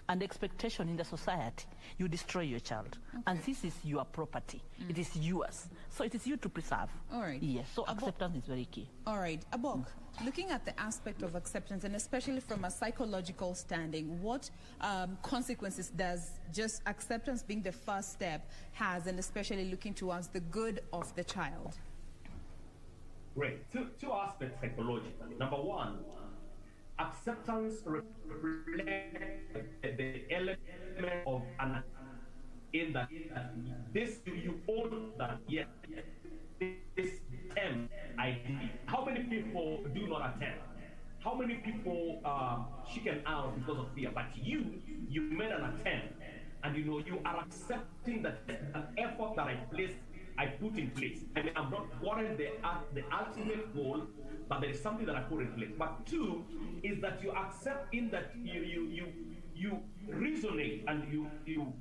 Speaker 2: and expectation in the society, you destroy your child. And this is your property. It is yours. So it is you to preserve.
Speaker 9: All right.
Speaker 2: Yes, so acceptance is very key.
Speaker 9: All right. Abok, looking at the aspect of acceptance, and especially from a psychological standing, what consequences does just acceptance being the first step has, and especially looking towards the good of the child?
Speaker 5: Great. Two aspects psychologically. Number one, acceptance reflects the element of an in that this you own that yes, this term I did. How many people do not attend? How many people chicken out because of fear? But you made an attempt, and you know you are accepting that an effort that I put in place. I mean, I'm not wanting the ultimate goal, but there is something that I put in place. But two is that you accept in that you resonate and you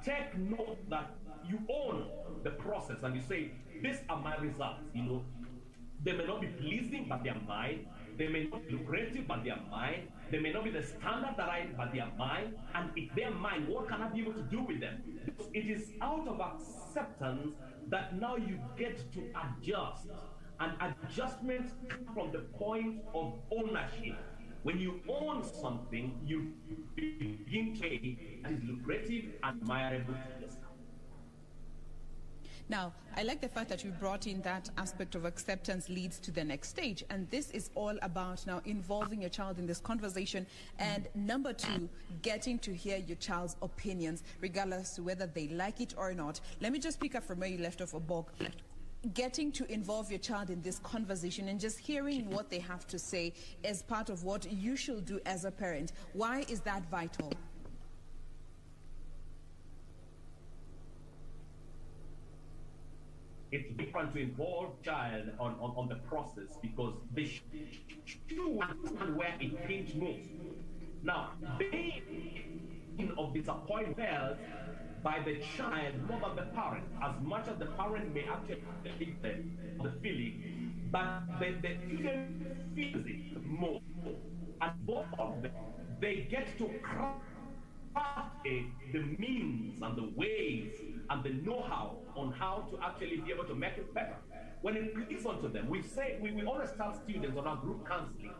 Speaker 5: take note that you own the process, and you say, these are my results. You know, they may not be pleasing, but they are mine. They may not be lucrative, but they are mine. They may not be the standard that but they are mine. And if they are mine, what can I be able to do with them? Because it is out of acceptance that now you get to adjust. And adjustments come from the point of ownership. When you own something, you begin to say that is lucrative and admirable to yourself.
Speaker 9: Now, I like the fact that you brought in that aspect of acceptance leads to the next stage. And this is all about now involving your child in this conversation. And number two, getting to hear your child's opinions, regardless to whether they like it or not. Let me just pick up from where you left off, Abok. Getting to involve your child in this conversation and just hearing what they have to say as part of what you should do as a parent. Why is that vital?
Speaker 5: It's different to involve child on the process because they should understand where it pinch most. Now, being of disappointment felt by the child more than the parent, as much as the parent may actually think the feeling, but the student feels it more. And both of them, they get to craft the means and the ways and the know-how on how to actually be able to make it better. When it clicks onto them, we always tell students on our group counseling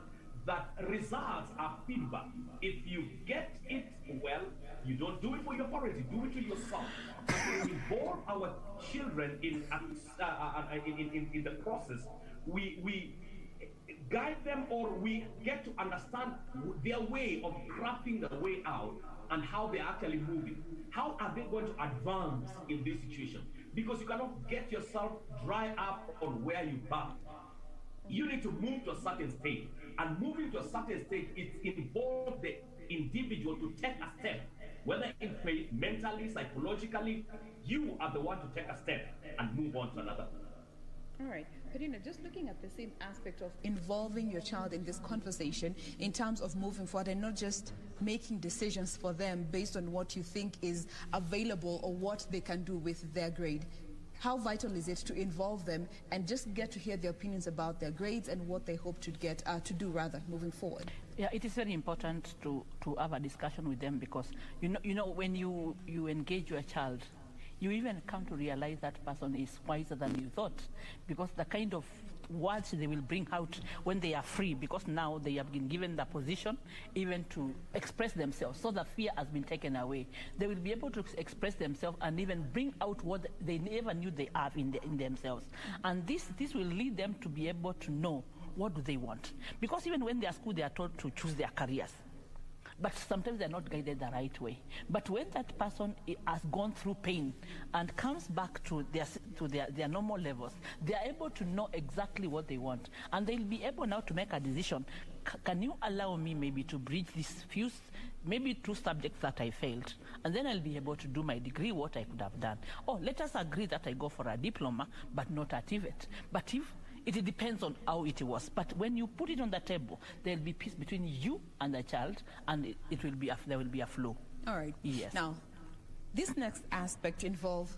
Speaker 5: that results are feedback. If you get it well, you don't do it for your parents, you do it to yourself. When we involve our children in the process, we guide them, or we get to understand their way of crafting the way out and how they're actually moving. How are they going to advance in this situation? Because you cannot get yourself dry up on where you are. You need to move to a certain state. And moving to a certain state, it involves the individual to take a step. Whether in faith, mentally, psychologically, you are the one to take a step and move on to another.
Speaker 9: All right. Karina, just looking at the same aspect of involving your child in this conversation in terms of moving forward and not just making decisions for them based on what you think is available or what they can do with their grade. How vital is it to involve them and just get to hear their opinions about their grades and what they hope to get to do moving forward?
Speaker 2: Yeah, it is very important to have a discussion with them because you know when you engage your child, you even come to realize that person is wiser than you thought, because the kind of words they will bring out when they are free, because now they have been given the position even to express themselves, so the fear has been taken away. They will be able to express themselves and even bring out what they never knew they have in themselves. And this will lead them to be able to know what do they want? Because even when they are school, they are told to choose their careers. But sometimes they're not guided the right way. But when that person has gone through pain and comes back to their normal levels, they are able to know exactly what they want. And they'll be able now to make a decision. Can you allow me maybe to bridge these few, maybe 2 subjects that I failed? And then I'll be able to do my degree, what I could have done. Or let us agree that I go for a diploma, but not at TVET. But if it depends on how it was. But when you put it on the table, there'll be peace between you and the child, and there will be a flow.
Speaker 9: All right.
Speaker 2: Yes.
Speaker 9: Now, this next aspect involves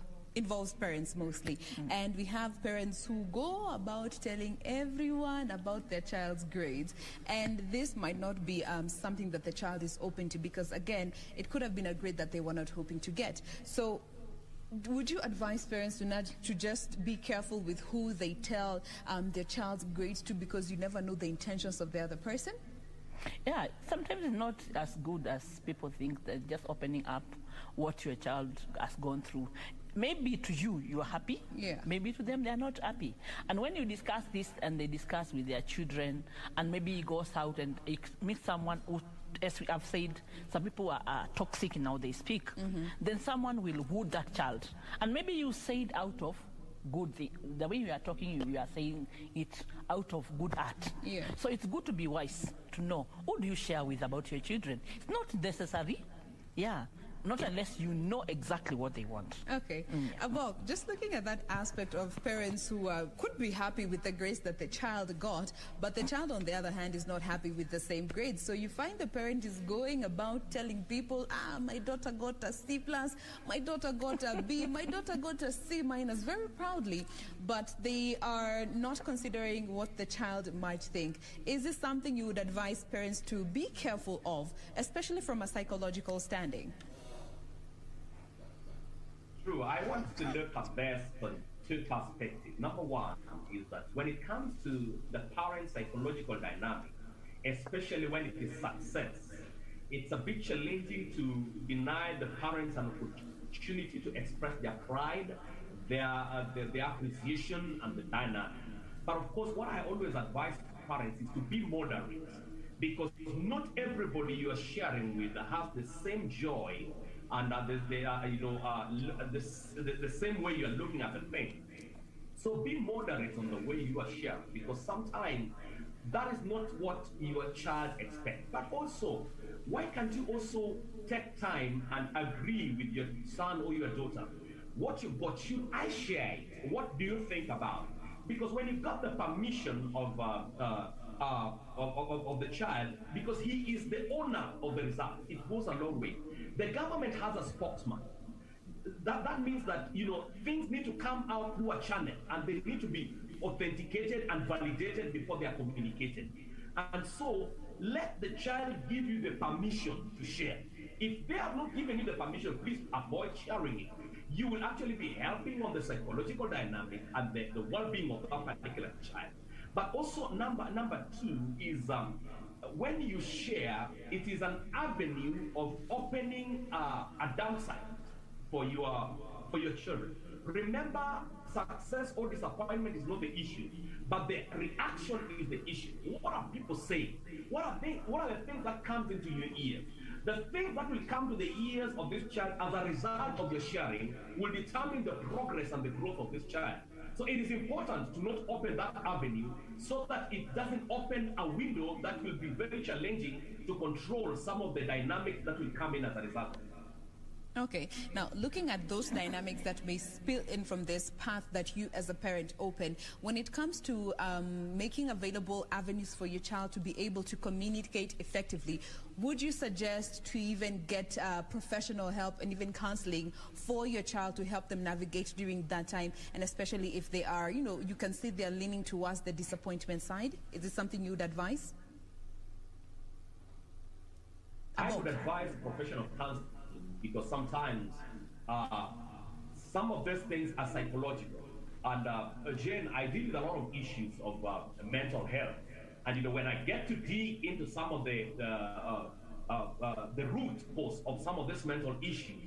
Speaker 9: parents mostly. And we have parents who go about telling everyone about their child's grades. And this might not be something that the child is open to, because, again, it could have been a grade that they were not hoping to get. So would you advise parents to just be careful with who they tell their child's grades to, because you never know the intentions of the other person?
Speaker 2: Yeah, sometimes it's not as good as people think, that just opening up what your child has gone through. Maybe to you, you are happy.
Speaker 9: Yeah.
Speaker 2: Maybe to them, they are not happy. And when you discuss this and they discuss with their children, and maybe he goes out and meets someone who, as we have said, some people are toxic in how they speak, then someone will woo that child. And maybe you say it out of good, the way you are talking, you are saying it out of good heart.
Speaker 9: Yeah.
Speaker 2: So it's good to be wise, to know who do you share with about your children. It's not necessary. Yeah. Not unless you know exactly what they want.
Speaker 9: Okay. Well, just looking at that aspect of parents who could be happy with the grades that the child got, but the child, on the other hand, is not happy with the same grades. So you find the parent is going about telling people, my daughter got a C+, my daughter got a B, my daughter got a C-, very proudly, but they are not considering what the child might think. Is this something you would advise parents to be careful of, especially from a psychological standing?
Speaker 5: True. I want to look at this from 2 perspectives. Number one is that when it comes to the parent psychological dynamic, especially when it is success, it's a bit challenging to deny the parents an opportunity to express their pride, their appreciation, and the dynamic. But of course, what I always advise parents is to be moderate, because not everybody you are sharing with has the same joy and the same way you are looking at the thing. So be moderate on the way you are sharing, because sometimes that is not what your child expects. But also, why can't you also take time and agree with your son or your daughter? What you got, should I share it? What do you think about it? Because when you got the permission of the child, because he is the owner of the result, it goes a long way. The government has a spokesman. That means that, things need to come out through a channel, and they need to be authenticated and validated before they are communicated. And so let the child give you the permission to share. If they have not given you the permission, please avoid sharing it. You will actually be helping on the psychological dynamic and the well-being of that particular child. But also number 2 is when you share, it is an avenue of opening a downside for your children. Remember, success or disappointment is not the issue, but the reaction is the issue. What are people saying? What are the things that comes into your ears? The things that will come to the ears of this child as a result of your sharing will determine the progress and the growth of this child. So it is important to not open that avenue so that it doesn't open a window that will be very challenging to control some of the dynamics that will come in as a result.
Speaker 9: Okay, now looking at those dynamics that may spill in from this path that you as a parent open, when it comes to making available avenues for your child to be able to communicate effectively, would you suggest to even get professional help and even counseling for your child to help them navigate during that time, and especially if they are, you can see they're leaning towards the disappointment side? Is this something you would advise?
Speaker 5: I would advise professional counseling, because sometimes some of these things are psychological. And Jane, I deal with a lot of issues of mental health. And when I get to dig into some of the root cause of some of these mental issues,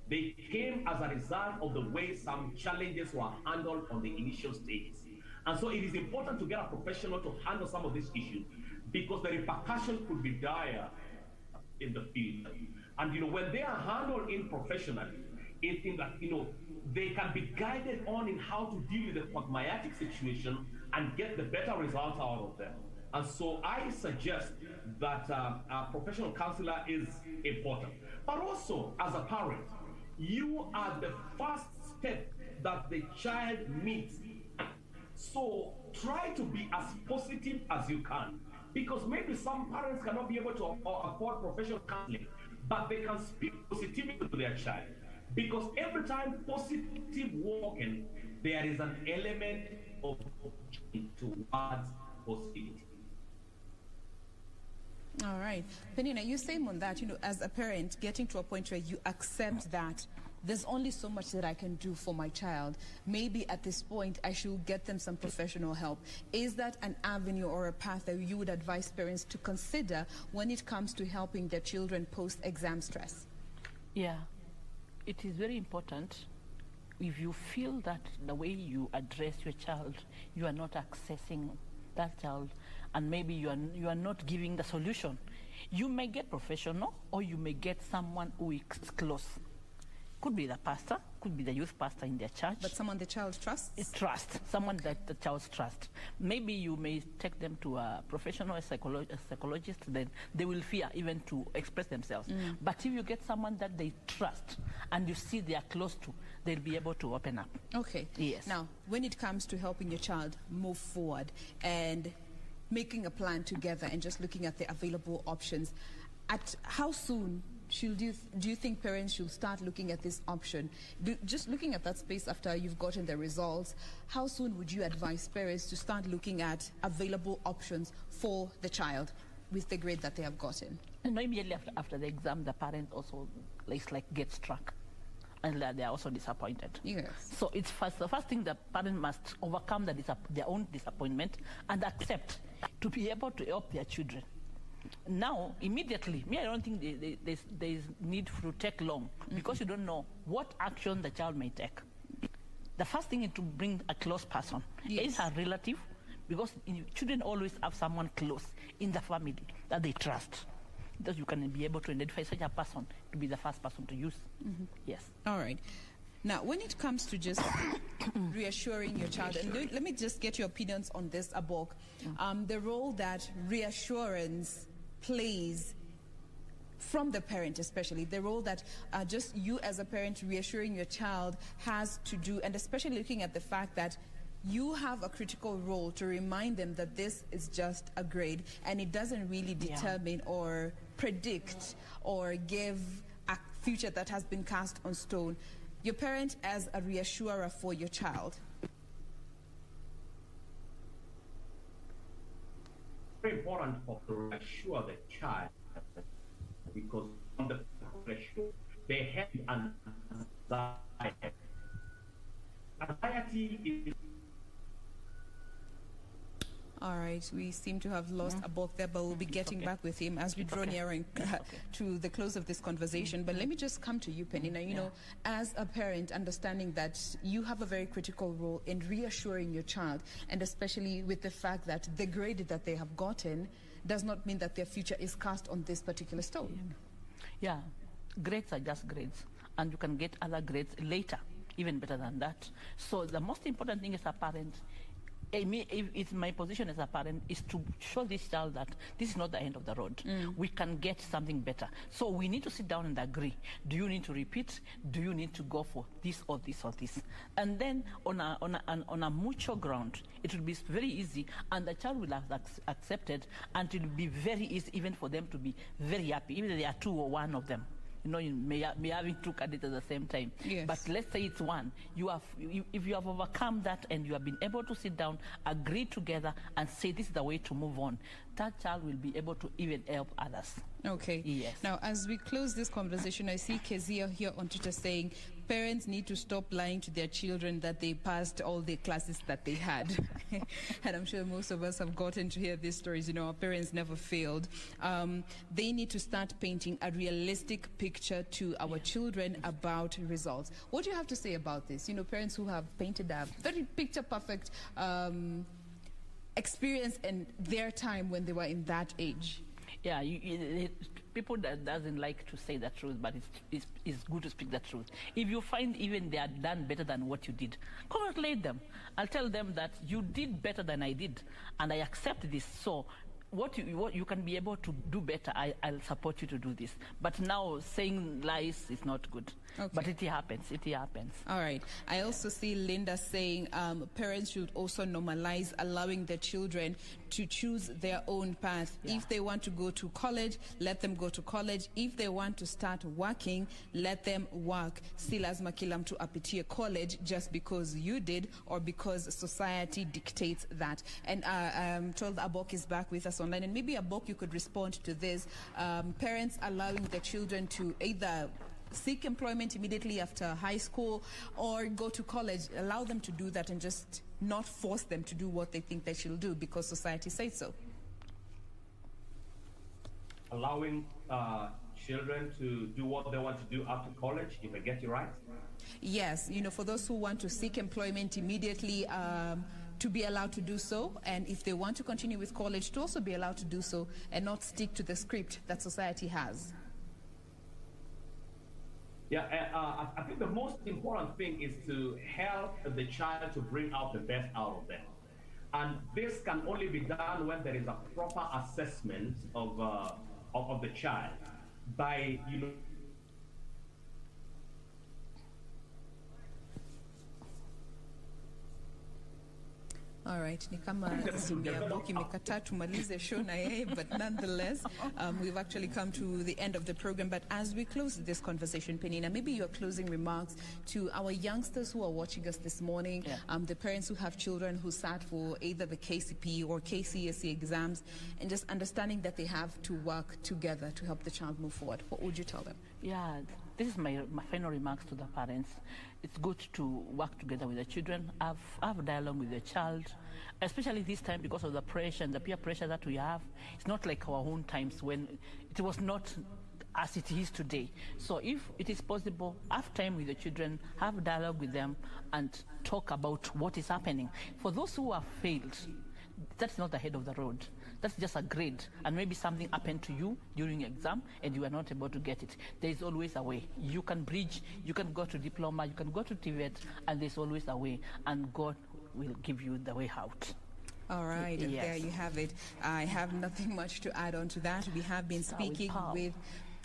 Speaker 5: they came as a result of the way some challenges were handled on the initial stages. And so it is important to get a professional to handle some of these issues because the repercussion could be dire in the field. And, when they are handled professionally, in that, they can be guided on in how to deal with the quagmiatic situation and get the better results out of them. And so I suggest that a professional counselor is important. But also, as a parent, you are the first step that the child meets. So try to be as positive as you can. Because maybe some parents cannot be able to afford professional counseling, but they can speak positivity to their child. Because every time positive walking, there is an element of towards positivity.
Speaker 9: All right. Penina, you say on that, as a parent, getting to a point where you accept that there's only so much that I can do for my child. Maybe at this point, I should get them some professional help. Is that an avenue or a path that you would advise parents to consider when it comes to helping their children post-exam stress?
Speaker 2: Yeah. It is very important if you feel that the way you address your child, you are not accessing that child, and maybe you are not giving the solution. You may get professional, or you may get someone who is close. Could be the pastor, could be the youth pastor in their church.
Speaker 9: But someone the child trusts?
Speaker 2: Someone that the child trusts. Maybe you may take them to a professional psychologist, then they will fear even to express themselves. But if you get someone that they trust and you see they are close to, they'll be able to open up.
Speaker 9: Okay.
Speaker 2: Yes.
Speaker 9: Now, when it comes to helping your child move forward and making a plan together and just looking at the available options, at how soon do you think parents should start looking at this option? Just looking at that space after you've gotten the results, how soon would you advise parents to start looking at available options for the child with the grade that they have gotten?
Speaker 2: And immediately after the exam, the parent also gets struck, and they are also disappointed.
Speaker 9: Yes.
Speaker 2: So it's the first thing the parent must overcome their own disappointment and accept to be able to help their children. Now, immediately, I don't think there's need to take long because you don't know what action the child may take. The first thing is to bring a close person. It's a relative, because children always have someone close in the family that they trust. That you can be able to identify such a person to be the first person to use. Yes.
Speaker 9: All right. Now, when it comes to just reassuring your child, and let me just get your opinions on this, Abok, the role that reassurance plays from the parent, especially the role that just you as a parent reassuring your child has to do, and especially looking at the fact that you have a critical role to remind them that this is just a grade and it doesn't really determine or predict or give a future that has been cast on stone. Your parent as a reassurer for your child.
Speaker 5: Very important to reassure the child, because on the pressure they have anxiety. Anxiety is.
Speaker 9: All right, we seem to have lost Abok there, but we'll be getting back with him as we draw nearing to the close of this conversation. But let me just come to you, Penina. You know, as a parent, understanding that you have a very critical role in reassuring your child, and especially with the fact that the grade that they have gotten does not mean that their future is cast on this particular stone.
Speaker 2: Yeah, grades are just grades, and you can get other grades later, even better than that. So the most important thing as a parent, if it's my position as a parent, is to show this child that this is not the end of the road. We can get something better. So we need to sit down and agree. Do you need to repeat? Do you need to go for this or this or this? And then on a mutual ground, it will be very easy, and the child will have accepted, and it will be very easy even for them to be very happy, even if there are two or one of them. You know, you may having two candidates at the same time.
Speaker 9: Yes.
Speaker 2: But let's say it's one. If you have overcome that and you have been able to sit down, agree together, and say this is the way to move on, that child will be able to even help others.
Speaker 9: Okay.
Speaker 2: Yes.
Speaker 9: Now, as we close this conversation, I see Kezia here on Twitter saying, parents need to stop lying to their children that they passed all the classes that they had. And I'm sure most of us have gotten to hear these stories. You know, our parents never failed. They need to start painting a realistic picture to our children about results. What do you have to say about this? You know, parents who have painted a very picture-perfect experience in their time when they were in that age.
Speaker 2: Yeah, people that doesn't like to say the truth, but it's good to speak the truth. If you find even they are done better than what you did, congratulate them. I'll tell them that you did better than I did, and I accept this. So what you can be able to do better, I'll support you to do this. But now saying lies is not good. Okay. But it happens. It happens.
Speaker 9: All right. I also see Linda saying parents should also normalize allowing their children to choose their own path. Yeah. If they want to go to college, let them go to college. If they want to start working, let them work. Si lazima kila mtu apitie college just because you did or because society dictates that. And I'm told Abok is back with us online. And maybe Abok, you could respond to this. Parents allowing their children to either seek employment immediately after high school or go to college. Allow them to do that and just not force them to do what they think they should do because society says so.
Speaker 5: Allowing children to do what they want to do after college, if I get you right?
Speaker 9: Yes, you know, for those who want to seek employment immediately, to be allowed to do so, and if they want to continue with college, to also be allowed to do so and not stick to the script that society has.
Speaker 5: Yeah, I think the most important thing is to help the child to bring out the best out of them. And this can only be done when there is a proper assessment of the child by, you know,
Speaker 9: All right, ni kama simu ya Boki imekataa tumalize show na yeye, but nonetheless, we've actually come to the end of the program. But as we close this conversation, Penina, maybe your closing remarks to our youngsters who are watching us this morning, the parents who have children who sat for either the KCP or KCSE exams, and just understanding that they have to work together to help the child move forward. What would you tell them?
Speaker 2: Yeah, this is my final remarks to the parents. It's good to work together with the children, have a dialogue with the child, especially this time because of the pressure and the peer pressure that we have. It's not like our own times when it was not as it is today. So if it is possible, have time with the children, have a dialogue with them, and talk about what is happening. For those who have failed, that's not the head of the road. That's just a grade, and maybe something happened to you during exam and you are not able to get it. There is always a way. You can bridge, you can go to diploma, you can go to TVET, and there's always a way, and God will give you the way out.
Speaker 9: All right, and there you have it. I have nothing much to add on to that. We have been speaking with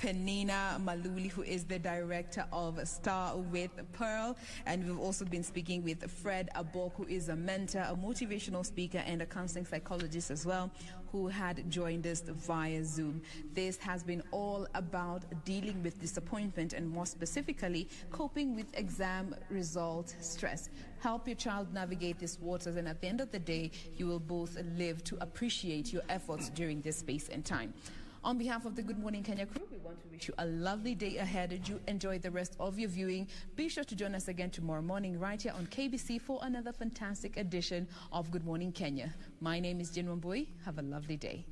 Speaker 9: Penina Maluli, who is the director of Star with Pearl. And we've also been speaking with Fred Abok, who is a mentor, a motivational speaker, and a counseling psychologist as well, who had joined us via Zoom. This has been all about dealing with disappointment and more specifically, coping with exam result stress. Help your child navigate these waters, and at the end of the day, you will both live to appreciate your efforts during this space and time. On behalf of the Good Morning Kenya crew, we want to wish you a lovely day ahead. You enjoy the rest of your viewing. Be sure to join us again tomorrow morning right here on KBC for another fantastic edition of Good Morning Kenya. My name is Jen Wambui. Have a lovely day.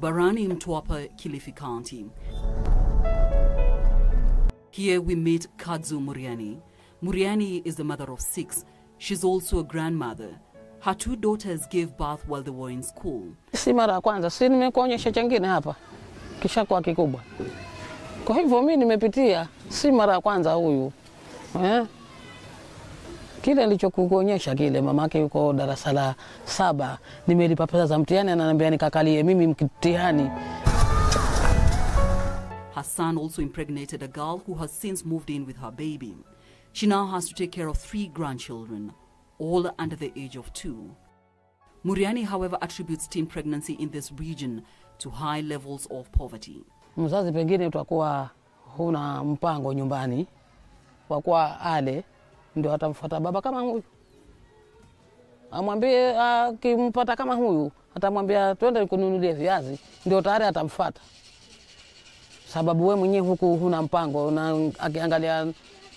Speaker 7: Barani Mtwapa, Kilifi County. Here we meet Kadzo Muriani. Muriani is the mother of 6. She's also a grandmother. Her 2 daughters gave birth while they were in school.
Speaker 1: Si mara ya kwanza, si nimekuonyesha chengine hapa. Kisha kwa kikubwa. Kwa hivyo mimi nimepitia, si mara ya kwanza huyu. Kile nilichokuonyesha kile, mamake yuko darasa la 7, nimelipa pesa za mtihani, ananiambia nikakalie mimi mtihani.
Speaker 7: Her son also impregnated a girl who has since moved in with her baby. She now has to take care of 3 grandchildren, all under the age of 2. Muriani, however, attributes teen pregnancy in this region to high levels of poverty.
Speaker 1: Mzazi pengine utakuwa huna mpango nyumbani, kwa kuwa ale ndio atamfuata baba kama huyu. Amwambie akimpata kama huyu, atamwambia twende kununulie viazi, ndio tayari atamfuata. Sababu wewe mwenyewe huku huna mpango, na akiangalia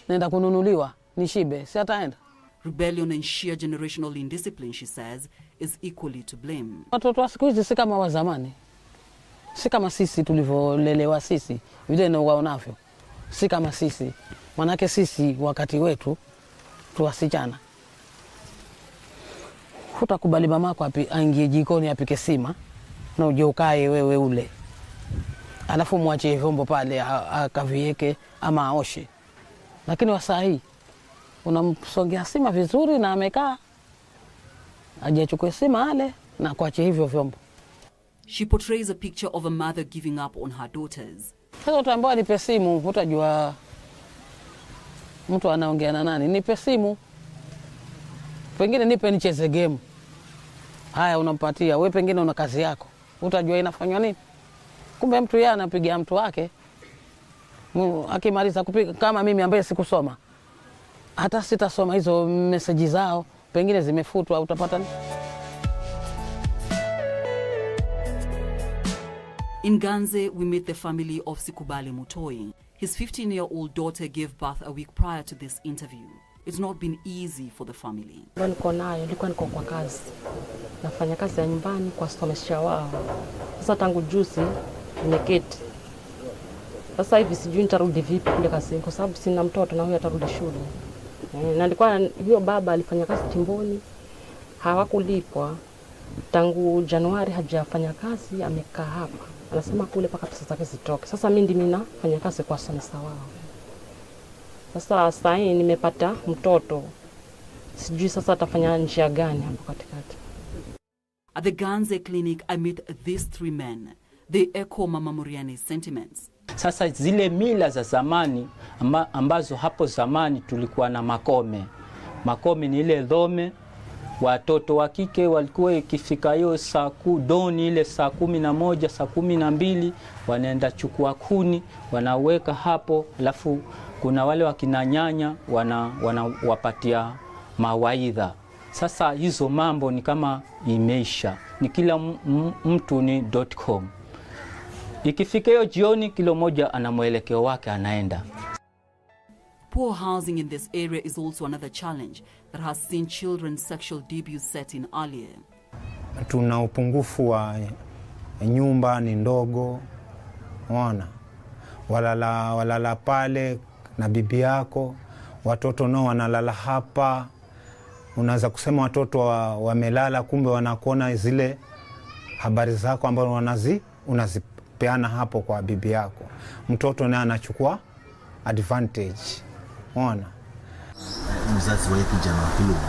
Speaker 1: nenda kununuliwa nishibe, si ataenda.
Speaker 7: Rebellion and sheer generational indiscipline, she says, is equally to blame.
Speaker 1: Watoto wa siku hizi si kama wa zamani. Si kama sisi tulivyolelewa sisi, vile na waonavyo. Si kama sisi. Manake sisi wakati wetu tuwasichana. Hutakubali mamako aingie jikoni apike sima na uje ukae wewe ule. Alafu muache vyombo pale akaviweke ama aoshe. Lakini wa saa hii unamsongea sima vizuri na amekaa, aje achukue sima ale na kuache hivyo vyombo.
Speaker 7: She portrays a picture of a mother giving up on her daughters.
Speaker 1: Sasa utaambiwa nipe simu, utajua mtu anaongea na nani. Nipe simu, pengine nipe nicheze game. Haya unampatia, wewe pengine una kazi yako, utajua inafanywa nini. Kumbe mtu yeye anapigia mtu wake, akimaliza kupiga, kama mimi ambaye sikusoma, hata sitasoma hizo message zao, pengine zimefutwa, utapata nini?
Speaker 7: In Ganze, we meet the family of Sikubali Mutoi. His 15-year-old daughter gave birth a week prior to this interview. It's not been easy for the family.
Speaker 10: Niko nayo, nilikuwa niko kwa kazi. Nafanya kazi ya nyumbani kwa somesha wao. Sasa tangu juzi nimeketi. Sasa hivi sijui nitarudi vipi kule kazini kwa sababu sina mtoto na huyo atarudi shule. Na nilikuwa huyo baba alifanya kazi timboni. Hawakulipwa. Tangu Januari hajafanya kazi, amekaa hapa. Anasema kule paka pesa zake zitoke. Sasa mimi ndimi nafanya kazi kwa somesha wao. Sasa hii nimepata mtoto. Sijui sasa atafanya njia gani hapo katikati.
Speaker 7: At the Ganze clinic, I meet these 3 men. They echo Mama Muriani's sentiments.
Speaker 11: Sasa zile mila za zamani ambazo hapo zamani tulikuwa na makome. Makome ni ile dhome. Watoto wa kike walikuwa ikifika hiyo doni ile saa 11, saa 12 wanaenda chukua kuni, wanaweka hapo, alafu kuna wale wakina nyanya wanawapatia mawaidha. Sasa hizo mambo ni kama imeisha. Ni kila mtu ni .com. Ikifika hiyo jioni kila mmoja ana mwelekeo wake anaenda.
Speaker 7: Poor housing in this area is also another challenge that has seen children's sexual debut set in earlier.
Speaker 12: Tuna upungufu wa nyumba ni ndogo. Unaona? Walala pale na bibi yako, watoto nao wanalala hapa. Unaweza kusema watoto wamelala kumbe wanakuona zile habari zako ambazo unazipeana hapo kwa bibi yako. Mtoto naye anachukua advantage. Unaona?
Speaker 14: Mzazi wa kijana wa kilugu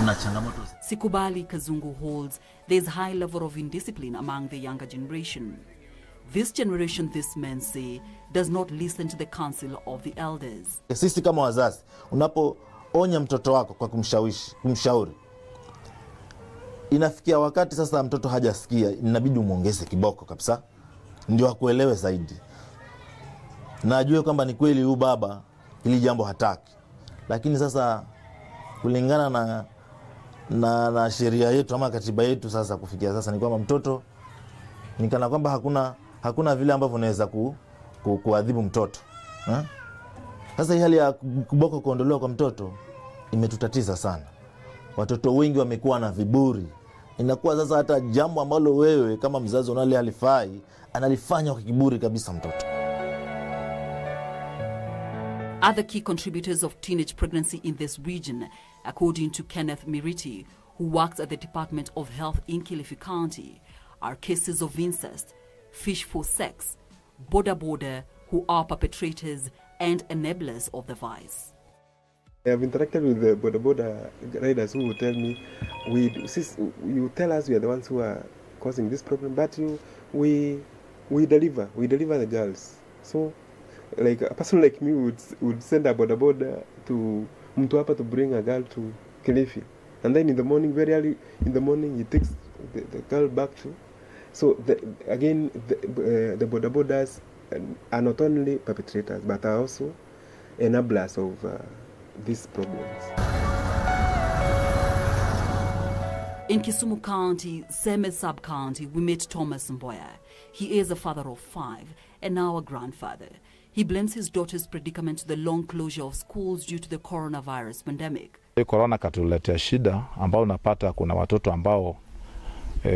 Speaker 14: una changamoto.
Speaker 7: Sikubali Kazungu holds there's high level of indiscipline among the younger generation. This generation, these men say, does not listen to the counsel of the elders.
Speaker 14: Sisi kama wazazi, unapoonya mtoto wako kwa kumshauri, inafikia wakati sasa mtoto hajasikia, inabidi umuongeze kiboko kabisa, ndio akuelewe zaidi. Na ajue kwamba ni kweli huyu baba ili jambo hataki. Lakini sasa kulingana na sheria yetu ama katiba yetu sasa kufikia sasa ni kwamba mtoto ni kana kwamba hakuna vile ambavyo unaweza kuadhibu mtoto. Sasa hii hali ya kuboko kuondolewa kwa mtoto imetutatiza sana. Watoto wengi wamekuwa na viburi. Inakuwa sasa hata jambo ambalo wewe kama mzazi unali halifai, analifanya kwa kiburi kabisa mtoto.
Speaker 7: Other key contributors of teenage pregnancy in this region, according to Kenneth Miriti, who works at the Department of Health in Kilifi County, are cases of incest, fish for sex, boda, who are perpetrators and enablers of the vice.
Speaker 13: I have interacted with the boda riders who will tell me, you tell us we are the ones who are causing this problem, but we deliver the girls. So, like a person like me would send a boda to Mtuapa to bring a girl to Kilifi, and then in the morning, very early in the morning, he takes the girl back to. So the bodas are not only perpetrators but are also enablers of these problems.
Speaker 7: In Kisumu County, Seme Sub-County, we met Thomas Mboya. He is a father of 5 and now a grandfather. He blames his daughter's predicament to the long closure of schools due to the coronavirus pandemic.
Speaker 16: Corona katuletea shida ambao unapata kuna watoto ambao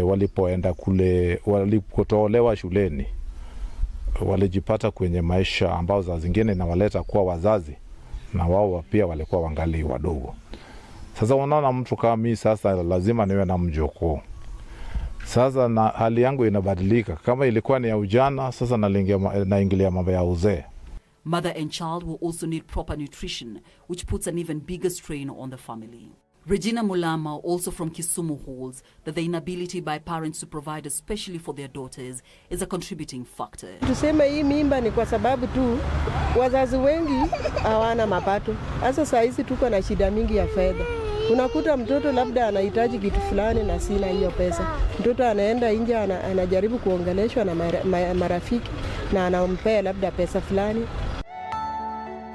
Speaker 16: walipoenda kule, walipotolewa shuleni, walijipata kwenye maisha ambao za zingine inawaleta kuwa wazazi na wao pia walikuwa wangali wadogo. Sasa unaona mtu kama mimi sasa lazima niwe na mjukuu. Sasa na hali yangu inabadilika. Kama ilikuwa ni ya ujana, sasa naingilia mambo ya uzee.
Speaker 7: Mother and child will also need proper nutrition, which puts an even bigger strain on the family. Regina Mulama, also from Kisumu, holds that the inability by parents to provide especially for their daughters is a contributing factor.
Speaker 17: Tuseme hii mimba ni kwa sababu tu wazazi wengi hawana mapato. Sasa saa hizi tuko na shida mingi ya fedha. Unakuta mtoto labda anahitaji kitu fulani na sina hiyo pesa. Mtoto anaenda nje anajaribu kuongeleshwa na marafiki na anampea labda pesa fulani.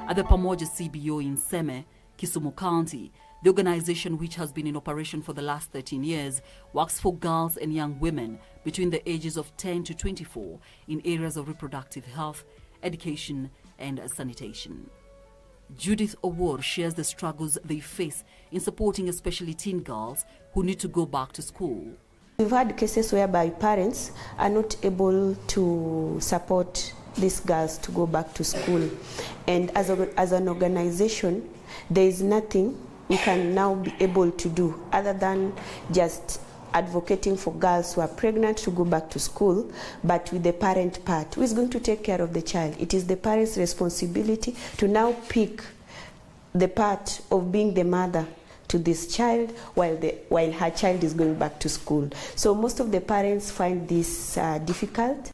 Speaker 7: At the Pamoja CBO in Seme, Kisumu County, the organization, which has been in operation for the last 13 years, works for girls and young women between the ages of 10 to 24 in areas of reproductive health, education and sanitation. Judith Owor shares the struggles they face in supporting especially teen girls who need to go back to school.
Speaker 19: We've had cases whereby parents are not able to support these girls to go back to school. And as an organization, there is nothing we can now be able to do other than just advocating for girls who are pregnant to go back to school, but with the parent part. Who is going to take care of the child? It is the parent's responsibility to now pick the part of being the mother to this child while her child is going back to school. So most of the parents find this difficult.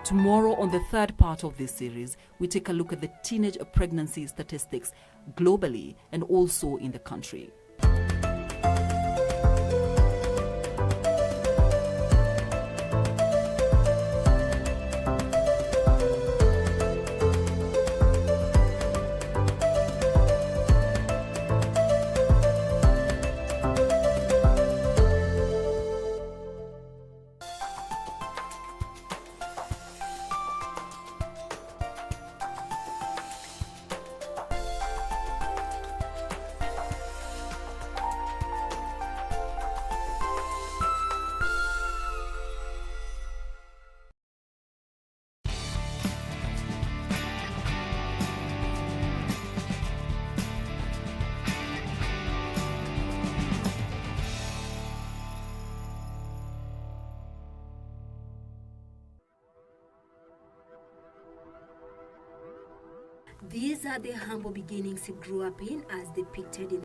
Speaker 7: Tomorrow, on the third part of this series, we take a look at the teenage pregnancy statistics globally and also in the country.
Speaker 20: These are the humble beginnings he grew up in, as depicted in